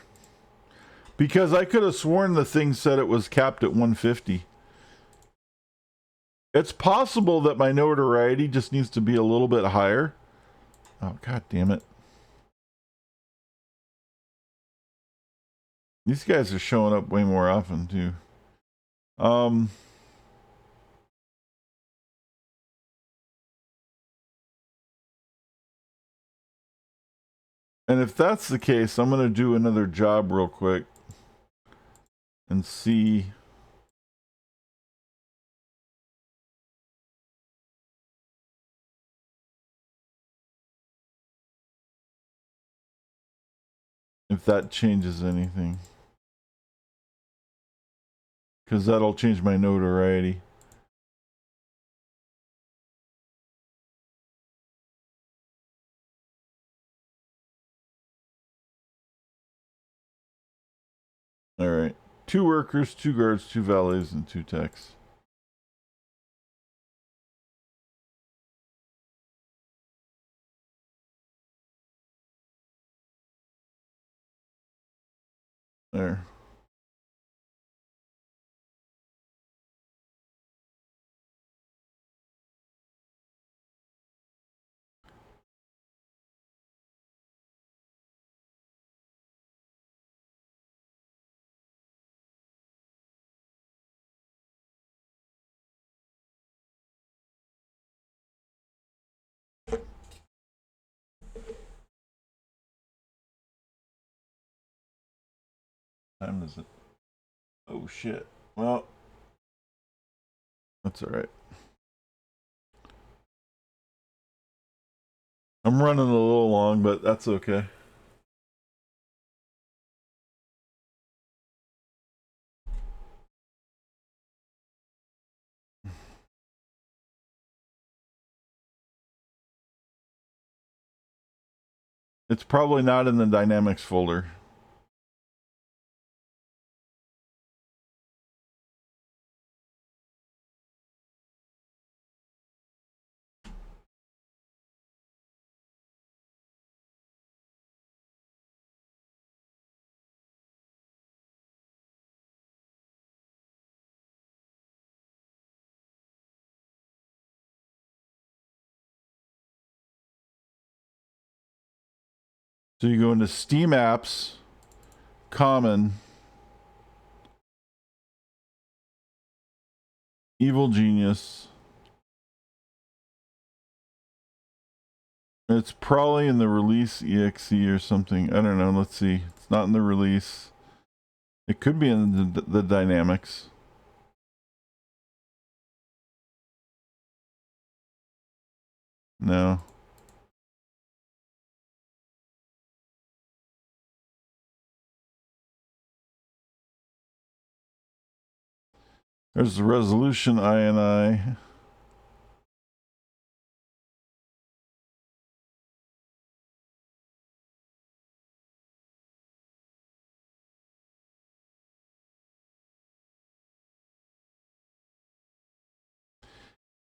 Because I could have sworn the thing said it was capped at 150. It's possible that my notoriety just needs to be a little bit higher. Oh, god damn it. These guys are showing up way more often, too. And if that's the case, I'm going to do another job real quick and see if that changes anything. Because that'll change my notoriety. All right. 2 workers, 2 guards, 2 valets, and 2 techs. There. What time is it? Oh shit. Well, that's all right. I'm running a little long, but that's okay. It's probably not in the dynamics folder. So you go into Steam Apps, Common, Evil Genius. It's probably in the release exe or something. I don't know. Let's see. It's not in the release. It could be in the dynamics. No. There's the resolution INI.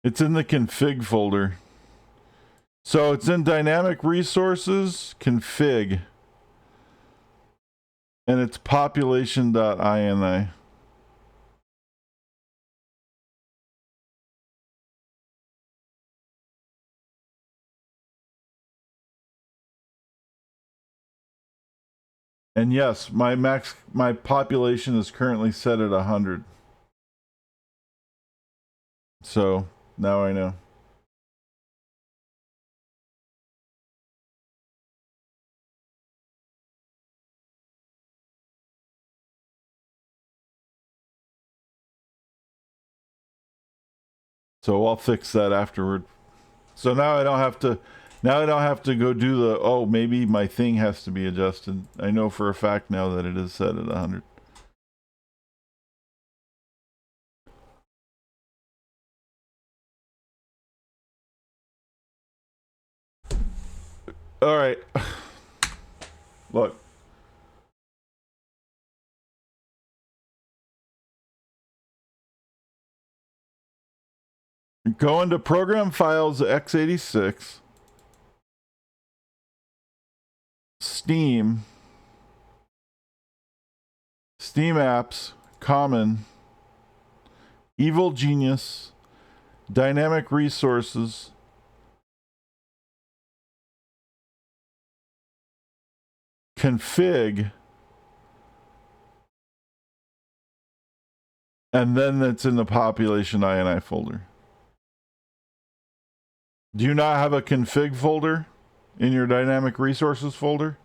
It's in the config folder. So it's in dynamic resources, config. And it's population.ini. And yes, my population is currently set at 100. So now I know. So I'll fix that afterward. So now I don't have to go do the, oh, maybe my thing has to be adjusted. I know for a fact now that it is set at 100. All right. Look. Go into Program Files x86, Steam, Steam Apps, Common, Evil Genius, Dynamic Resources, Config, and then it's in the population INI folder. Do you not have a config folder in your dynamic resources folder?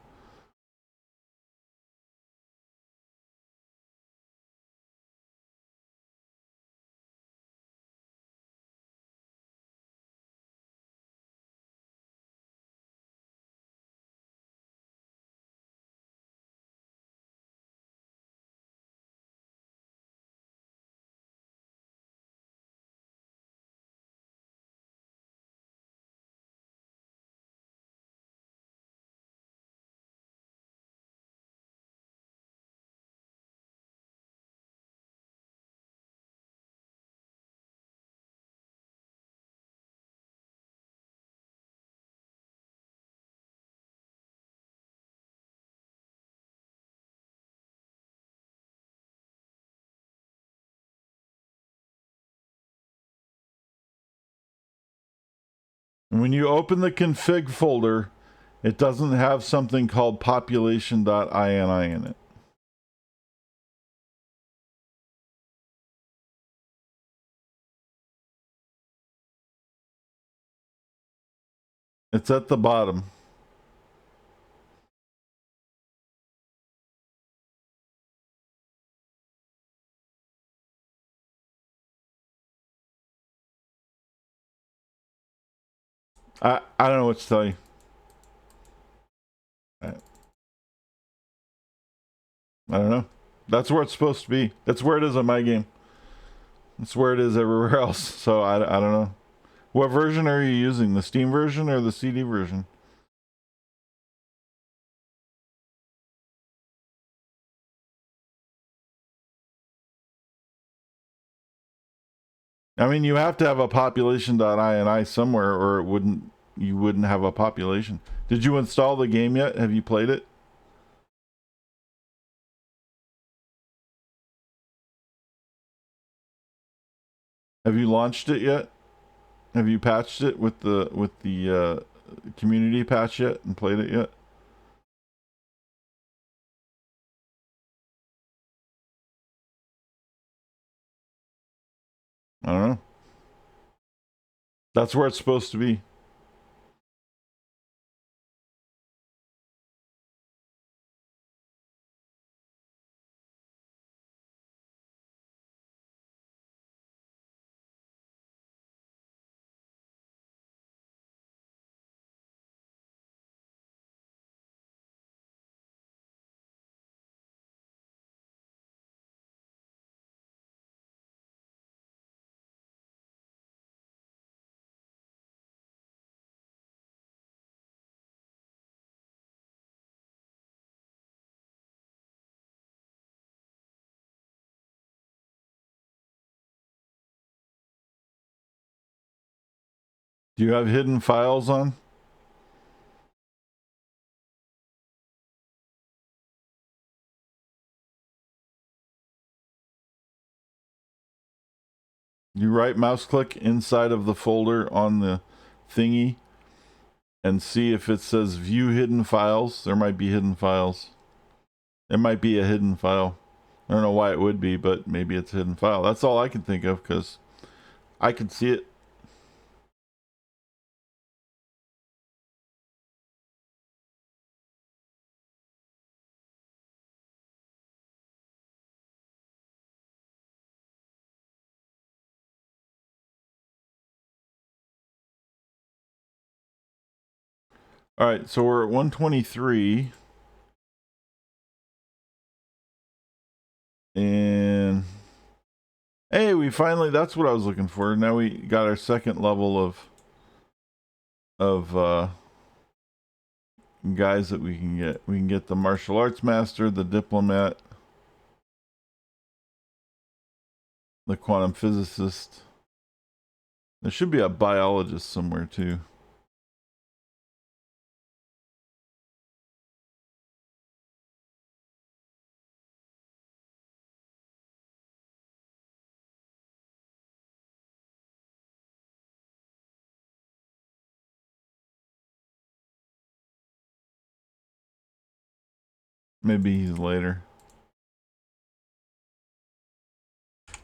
When you open the config folder, it doesn't have something called population.ini in it. It's at the bottom. I don't know what to tell you. I don't know. That's where it's supposed to be. That's where it is on my game. That's where it is everywhere else. So I don't know. What version are you using? The Steam version or the CD version? I mean, you have to have a population.ini somewhere, or you wouldn't have a population. Did you install the game yet? Have you played it? Have you launched it yet? Have you patched it with the community patch yet and played it yet? I don't know. That's where it's supposed to be. Do you have hidden files on? You right mouse click inside of the folder on the thingy and see if it says view hidden files. There might be hidden files. It might be a hidden file. I don't know why it would be, but maybe it's a hidden file. That's all I can think of because I can see it. All right, so we're at 123. And hey, we finally, that's what I was looking for. Now we got our second level of guys that we can get. We can get the martial arts master, the diplomat, the quantum physicist. There should be a biologist somewhere too. Maybe he's later.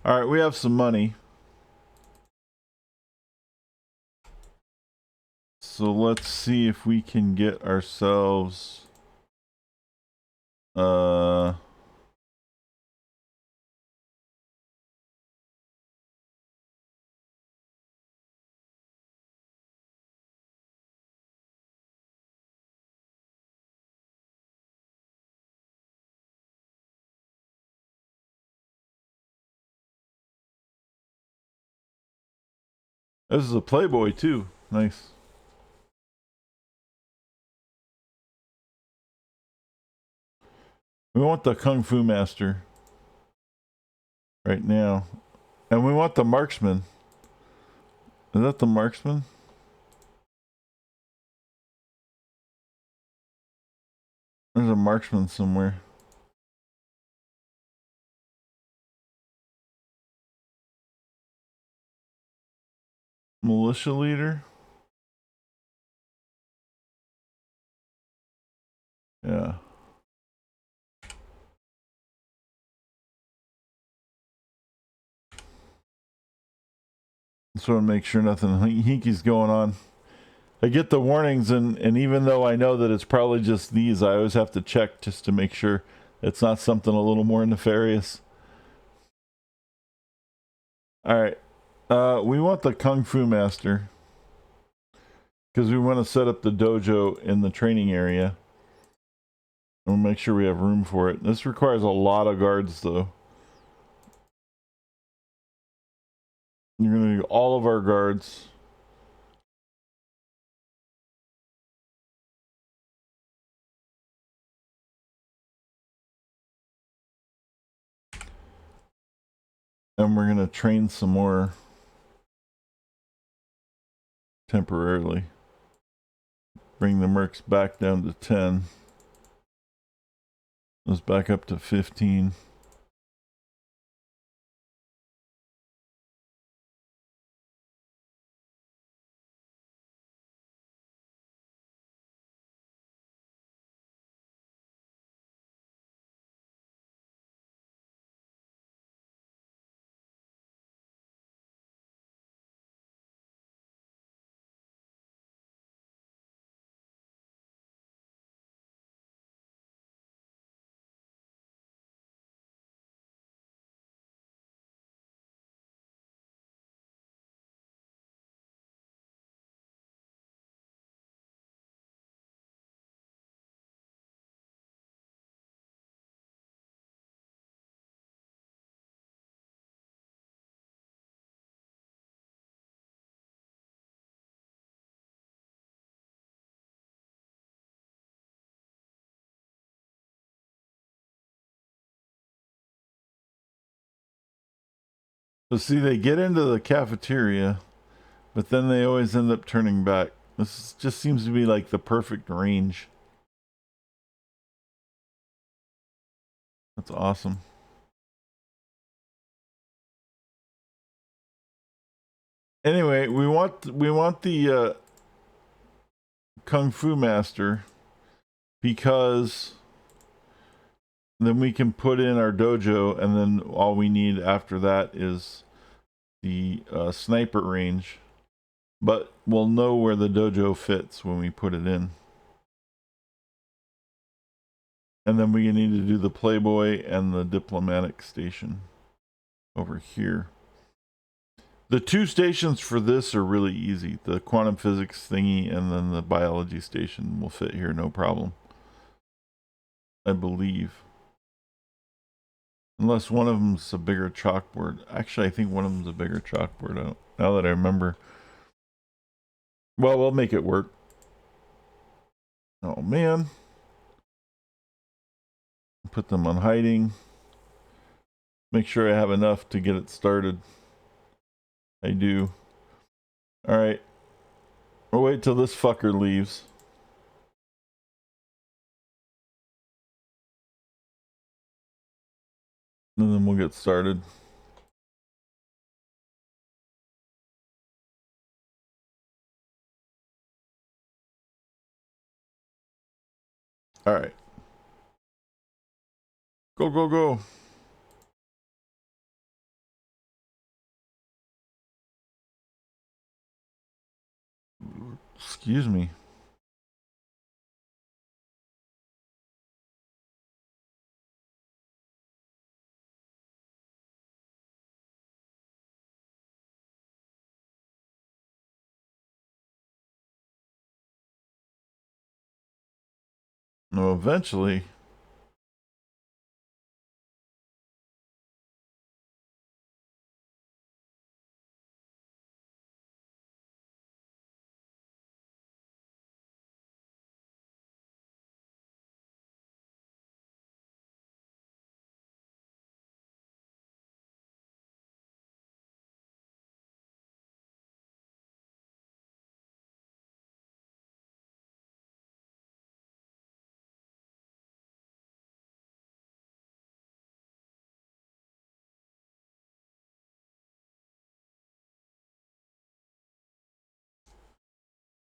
All right, we have some money. So let's see if we can get ourselves this is a Playboy too. Nice. We want the Kung Fu Master right now. And we want the Marksman. Is that the Marksman? There's a Marksman somewhere. Militia leader? Yeah. Just want to make sure nothing hinky's going on. I get the warnings, and even though I know that it's probably just these, I always have to check just to make sure it's not something a little more nefarious. All right. We want the Kung Fu Master because we want to set up the dojo in the training area. We'll make sure we have room for it. This requires a lot of guards, though. You're going to need all of our guards. And we're going to train some more temporarily. Bring the mercs back down to 10. Let's back up to 15. So see, they get into the cafeteria, but then they always end up turning back. This just seems to be like the perfect range. That's awesome. Anyway, we want the Kung Fu Master because then we can put in our dojo, and then all we need after that is the sniper range. But we'll know where the dojo fits when we put it in. And then we need to do the Playboy and the diplomatic station over here. The two stations for this are really easy. The quantum physics thingy and then the biology station will fit here, no problem. I believe. Unless one of them's a bigger chalkboard. Actually, I think one of them's a bigger chalkboard. Now that I remember. Well, we'll make it work. Oh, man. Put them on hiding. Make sure I have enough to get it started. I do. Alright. We'll wait till this fucker leaves. And then we'll get started. Alright. Go, go, go. Excuse me. No, eventually.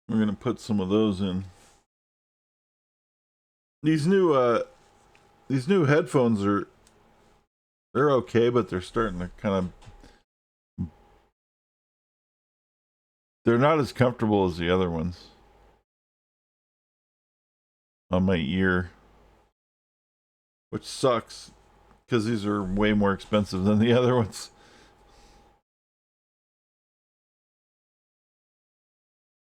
We're going to put some of those in. These new headphones they're okay, but they're starting to kind of, they're not as comfortable as the other ones on my ear, which sucks because these are way more expensive than the other ones.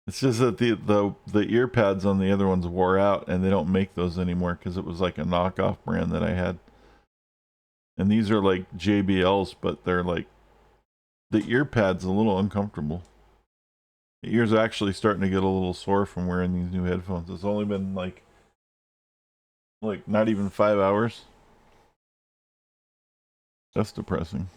It's just that the ear pads on the other ones wore out, and they don't make those anymore because it was like a knockoff brand that I had. And these are like JBLs, but they're like, the ear pad's a little uncomfortable. The ears are actually starting to get a little sore from wearing these new headphones. It's only been like not even 5 hours. That's depressing.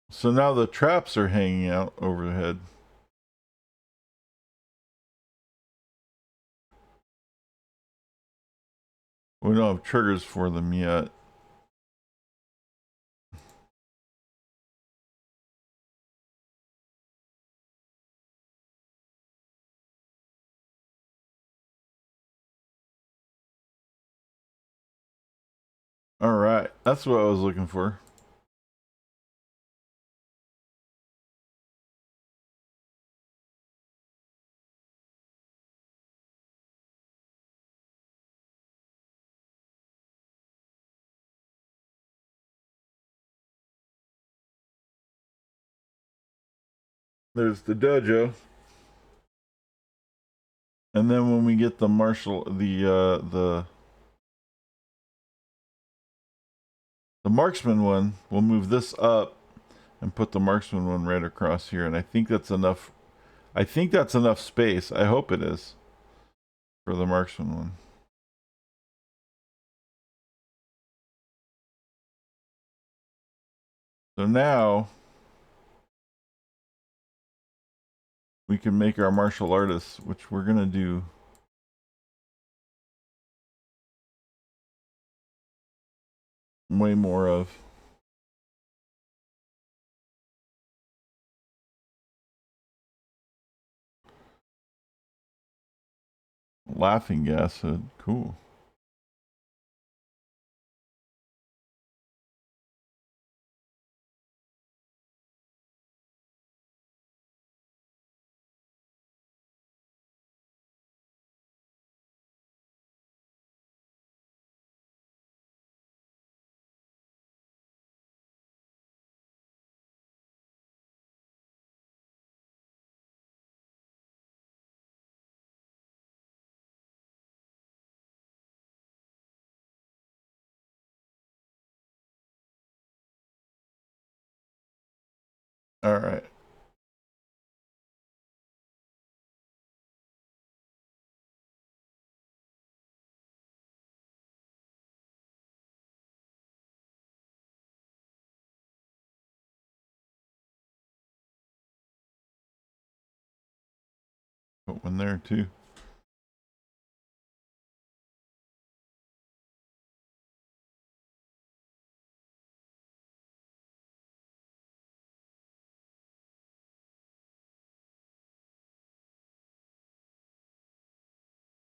So now the traps are hanging out overhead. We don't have triggers for them yet. All right, that's what I was looking for. There's the dojo, and then when we get the the marksman one, we'll move this up and put the marksman one right across here. And I think that's enough. I think that's enough space. I hope it is for the marksman one. So now we can make our martial artists, which we're gonna do. Way more of. Laughing acid. Cool. All right. Put one there too.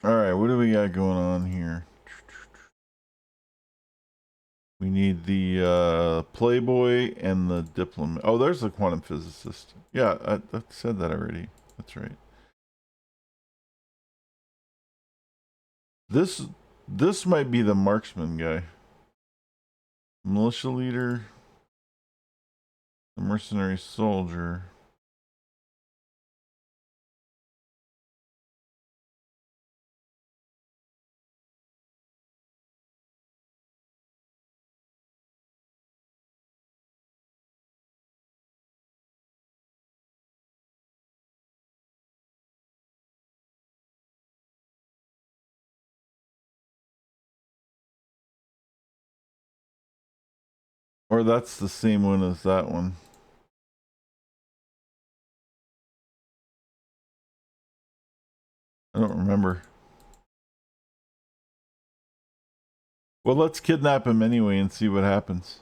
All right. What do we got going on here? We need the Playboy and the diplomat. Oh, there's the quantum physicist. Yeah, I said that already. That's right. This this might be the marksman guy. Militia leader. The mercenary soldier. Or that's the same one as that one. I don't remember. Well, let's kidnap him anyway and see what happens.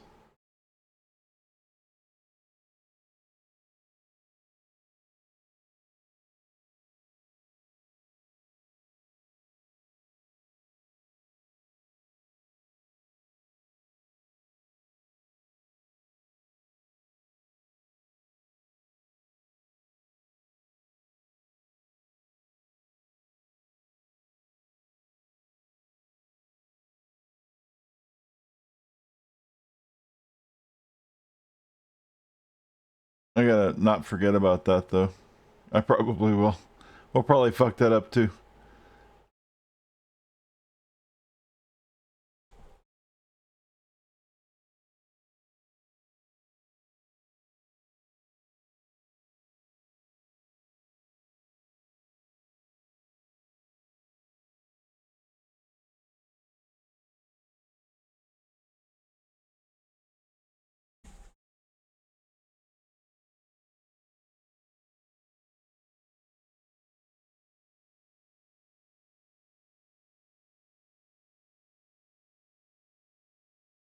I gotta not forget about that, though. I probably will. We'll probably fuck that up, too.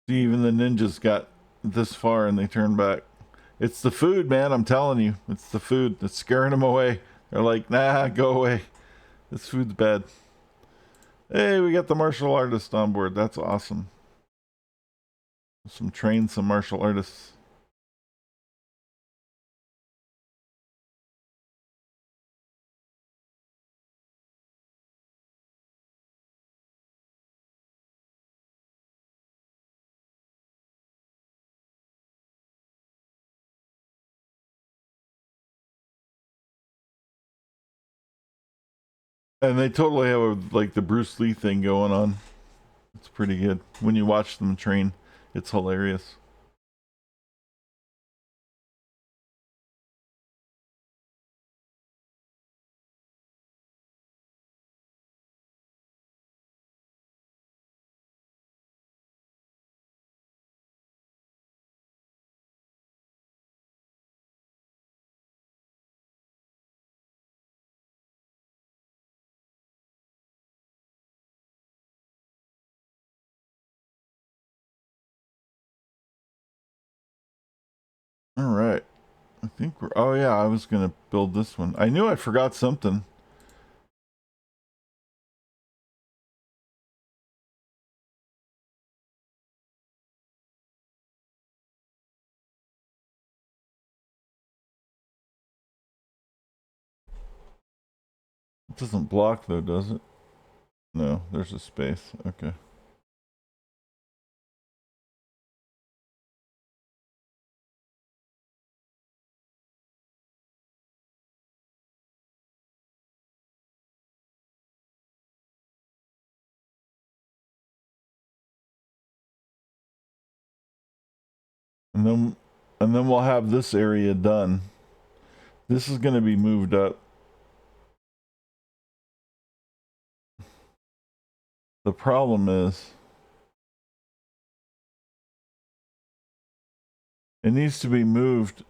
See, even the ninjas got this far and they turned back. It's the food, man. I'm telling you. It's the food that's scaring them away. They're like, nah, go away. This food's bad. Hey, we got the martial artist on board. That's awesome. Some martial artists. And they totally have like the Bruce Lee thing going on. It's pretty good. When you watch them train, it's hilarious. All right. I think we're. Oh, yeah, I was going to build this one. I knew I forgot something. It doesn't block, though, does it? No, there's a space. Okay. And then we'll have this area done. This is going to be moved up. The problem is it needs to be moved,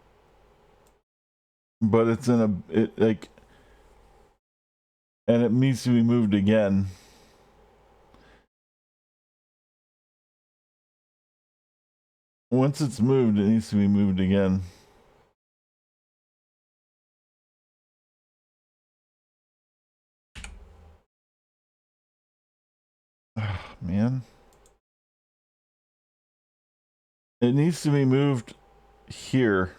but it's in and it needs to be moved again. Once it's moved, it needs to be moved again. Oh, man. It needs to be moved here.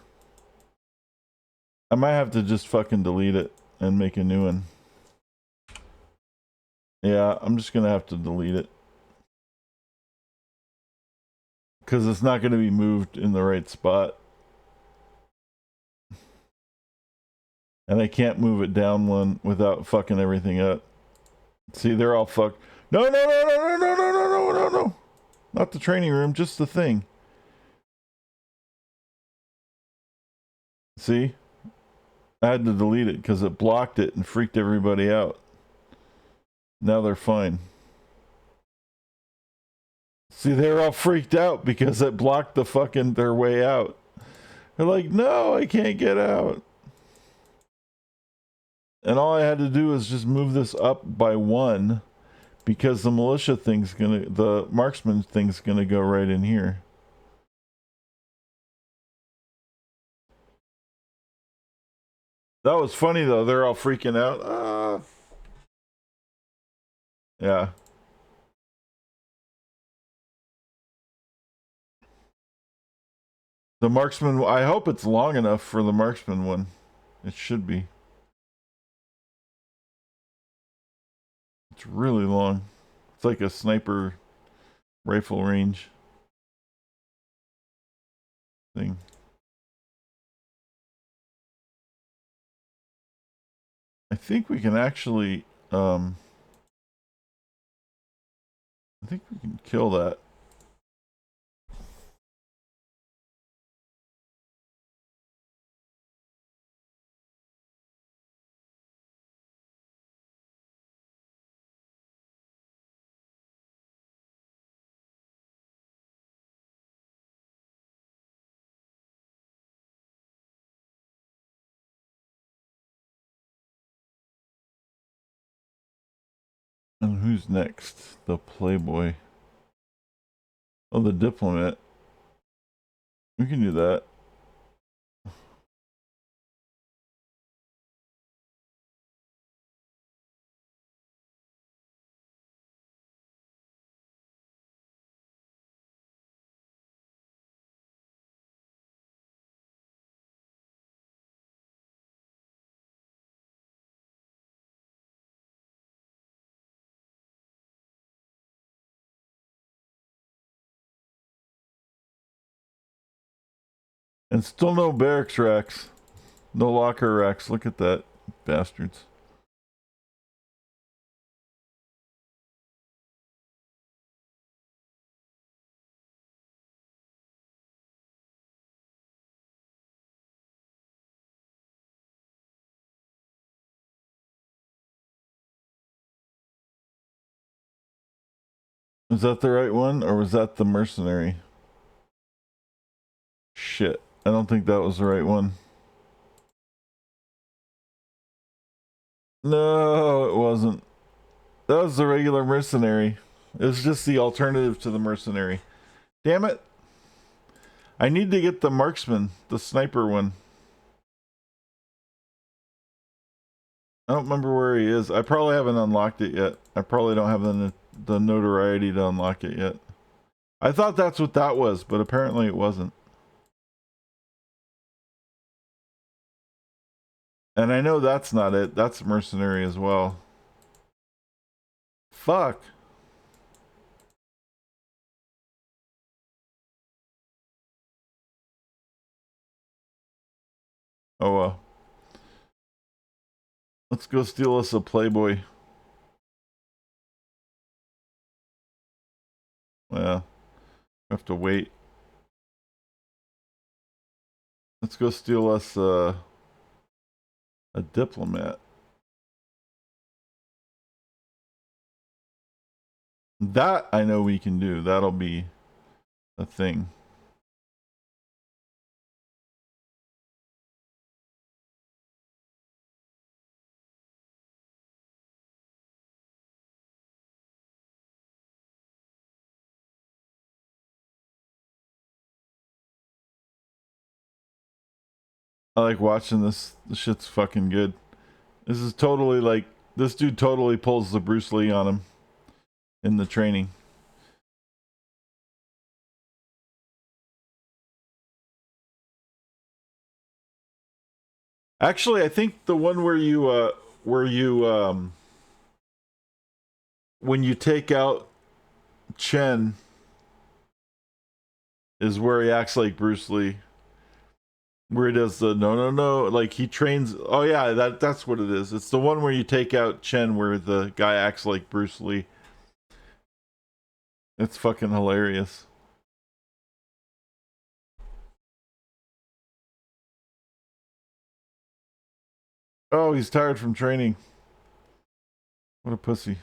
I might have to just fucking delete it and make a new one. Yeah, I'm just gonna have to delete it. Because it's not gonna be moved in the right spot. And I can't move it down one without fucking everything up. See, they're all fucked. No, no, no, no, no, no, no, no, no, no, no. Not the training room, just the thing. See? I had to delete it because it blocked it and freaked everybody out. Now they're fine. See, they're all freaked out because it blocked the fucking their way out. They're like, no, I can't get out. And all I had to do is just move this up by 1 because the militia thing's gonna, the marksman thing's gonna go right in here. That was funny though. They're all freaking out. Yeah. The marksman, I hope it's long enough for the marksman one. It should be. It's really long. It's like a sniper rifle range thing. I think we can actually, I think we can kill that. And who's next? The Playboy. Oh, the Diplomat. We can do that. And still no barracks racks. No locker racks. Look at that. Bastards. Is that the right one? Or was that the mercenary? Shit. I don't think that was the right one. No, it wasn't. That was the regular mercenary. It was just the alternative to the mercenary. Damn it. I need to get the marksman, the sniper one. I don't remember where he is. I probably haven't unlocked it yet. I probably don't have the notoriety to unlock it yet. I thought that's what that was, but apparently it wasn't. And I know that's not it. That's mercenary as well. Fuck. Oh well. Let's go steal us a Playboy. Yeah. We have to wait. Let's go steal us a diplomat. That I know we can do. That'll be a thing. I like watching this. This shit's fucking good. This is totally like, this dude totally pulls the Bruce Lee on him in the training. Actually, I think the one where you when you take out Shen is where he acts like Bruce Lee. Where he does the no, like he trains. Oh yeah, that's what it is. It's the one where you take out Shen, where the guy acts like Bruce Lee. It's fucking hilarious. Oh, he's tired from training. What a pussy.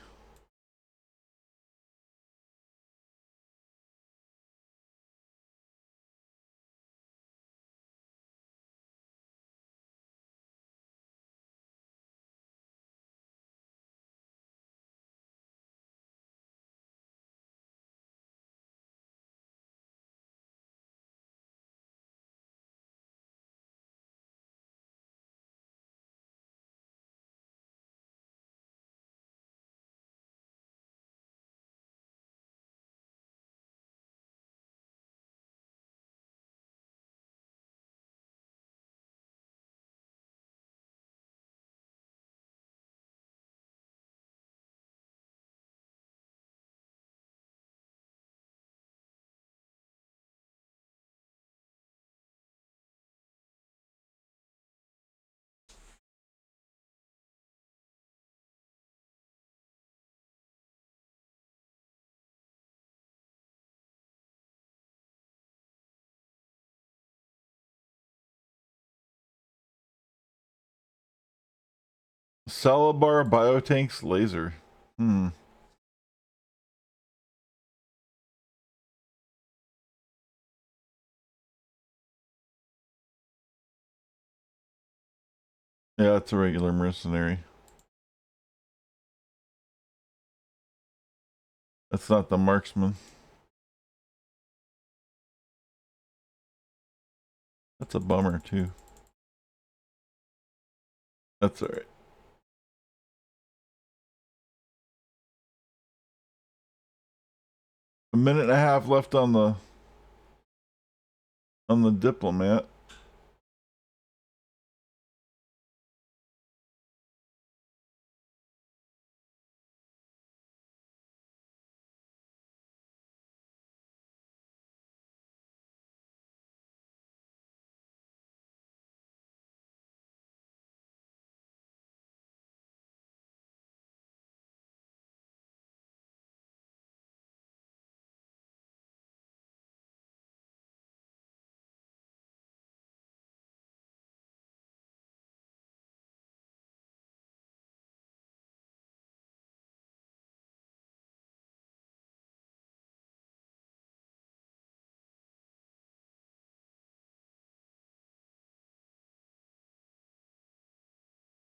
Celabar Biotanks laser. Hmm. Yeah, it's a regular mercenary. That's not the marksman. That's a bummer, too. That's alright. A minute and a half left on the diplomat.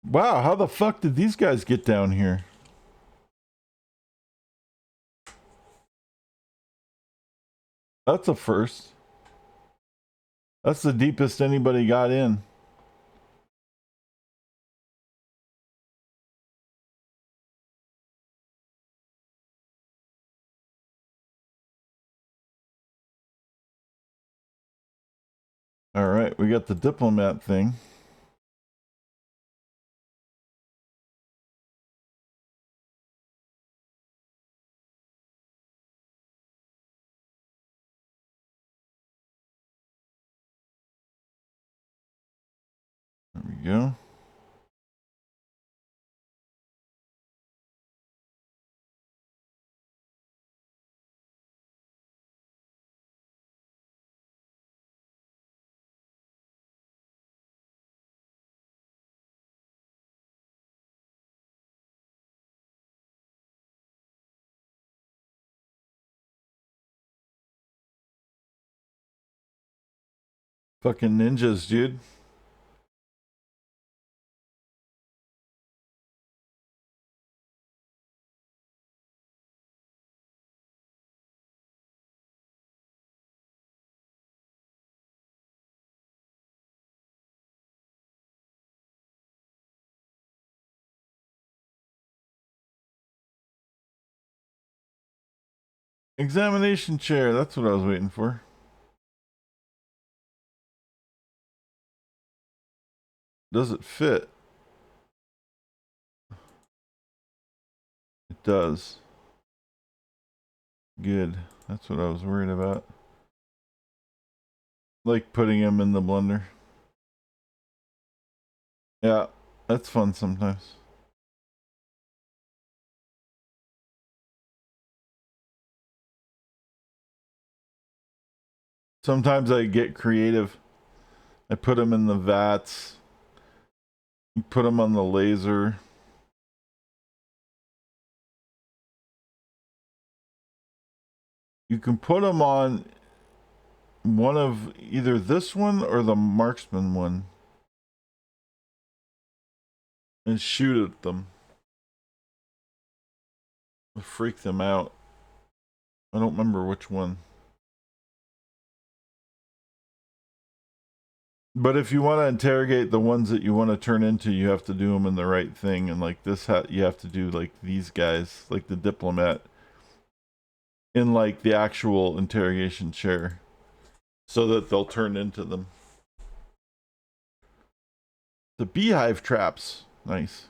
Wow, how the fuck did these guys get down here? That's a first. That's the deepest anybody got in. Alright, we got the diplomat thing. There we go. Fucking ninjas, dude. Examination chair, that's what I was waiting for. Does it fit? It does. Good. That's what I was worried about. Like putting him in the blender. Yeah, that's fun sometimes. Sometimes I get creative. I put them in the vats. You put them on the laser. You can put them on one of either this one or the marksman one and shoot at them. Freak them out. I don't remember which one. But if you want to interrogate the ones that you want to turn into, you have to do them in the right thing. And like this, you have to do like these guys, like the diplomat, in like the actual interrogation chair, so that they'll turn into them. The beehive traps, nice.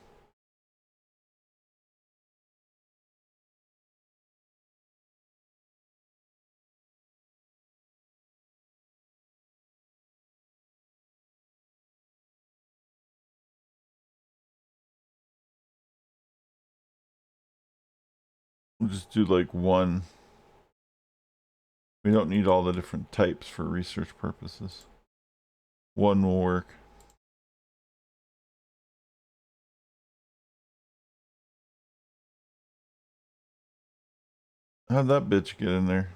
We'll just do like one. We don't need all the different types for research purposes. One will work. How'd that bitch get in there?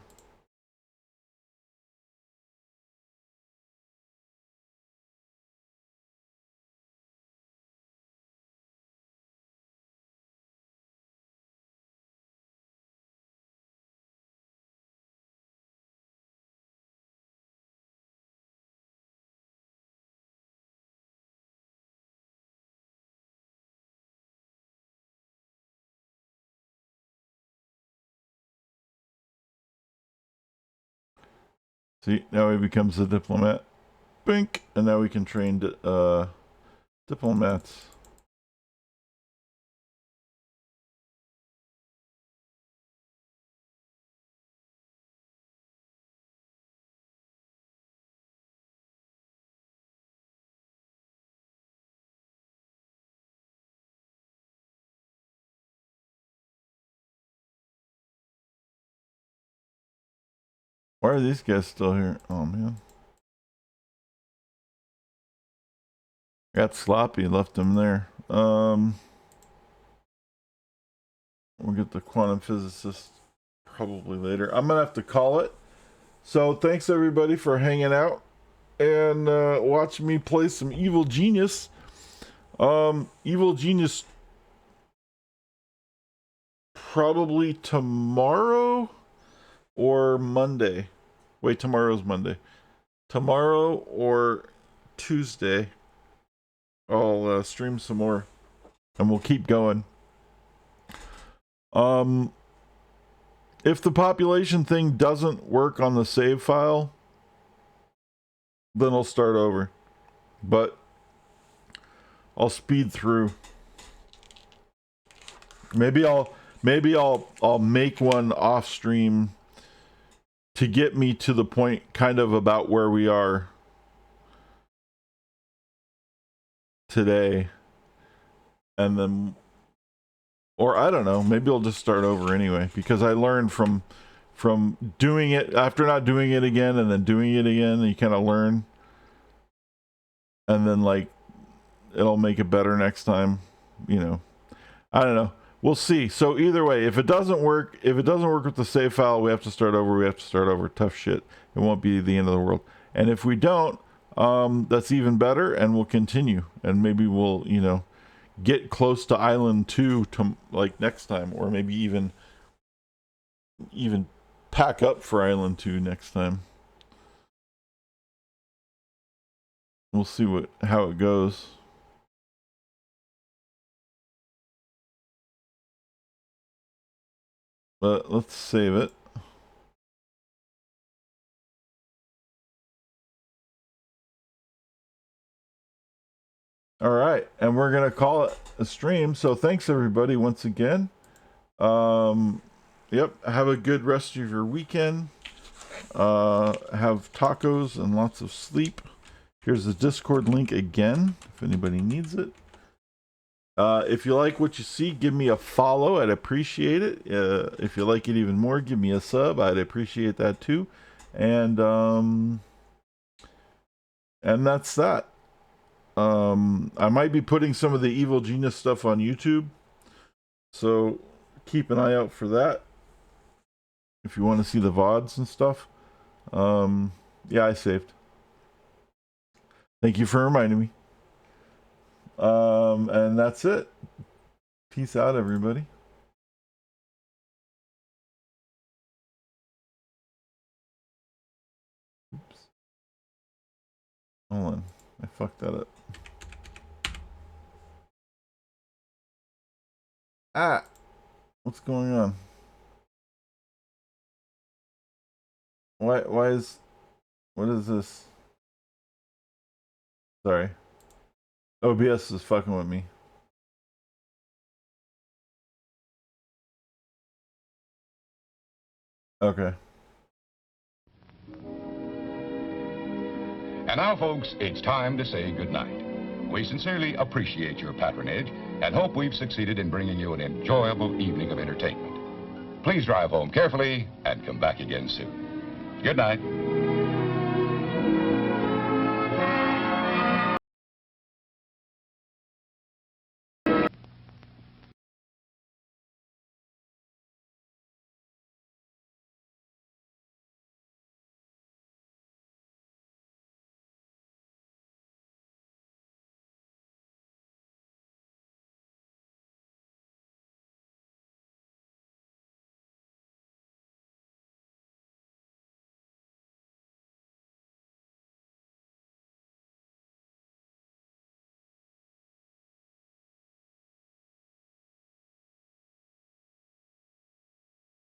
See, now he becomes a diplomat. Bink! And now we can train diplomats. Why are these guys still here? Oh, man. Got sloppy, left them there. We'll get the quantum physicist probably later. I'm gonna have to call it. So thanks everybody for hanging out and watching me play some Evil Genius. Evil Genius probably tomorrow or Monday. Wait, tomorrow's Monday. Tomorrow or Tuesday, I'll stream some more, and we'll keep going. If the population thing doesn't work on the save file, then I'll start over. But I'll speed through. Maybe I'll make one off stream to get me to the point kind of about where we are today. And then, or I don't know, maybe I'll just start over anyway, because I learned from doing it after not doing it again and then doing it again, and you kind of learn, and then like it'll make it better next time, you know. I don't know, we'll see. So either way, if it doesn't work with the save file, we have to start over. Tough shit. It won't be the end of the world. And if we don't, that's even better, and we'll continue, and maybe we'll, you know, get close to Island 2 to like next time, or maybe even pack up for Island 2 next time. We'll see how it goes. But let's save it. All right, and we're gonna call it a stream. So thanks everybody once again. Yep, have a good rest of your weekend. Have tacos and lots of sleep. Here's the Discord link again if anybody needs it. If you like what you see, give me a follow. I'd appreciate it. If you like it even more, give me a sub. I'd appreciate that too. And that's that. I might be putting some of the Evil Genius stuff on YouTube, so keep an eye out for that if you want to see the VODs and stuff. Yeah, I saved. Thank you for reminding me. And that's it. Peace out, everybody. Oops. Hold on. I fucked that up. Ah! What's going on? What is this? Sorry. OBS is fucking with me. Okay. And now, folks, it's time to say goodnight. We sincerely appreciate your patronage and hope we've succeeded in bringing you an enjoyable evening of entertainment. Please drive home carefully and come back again soon. Good night.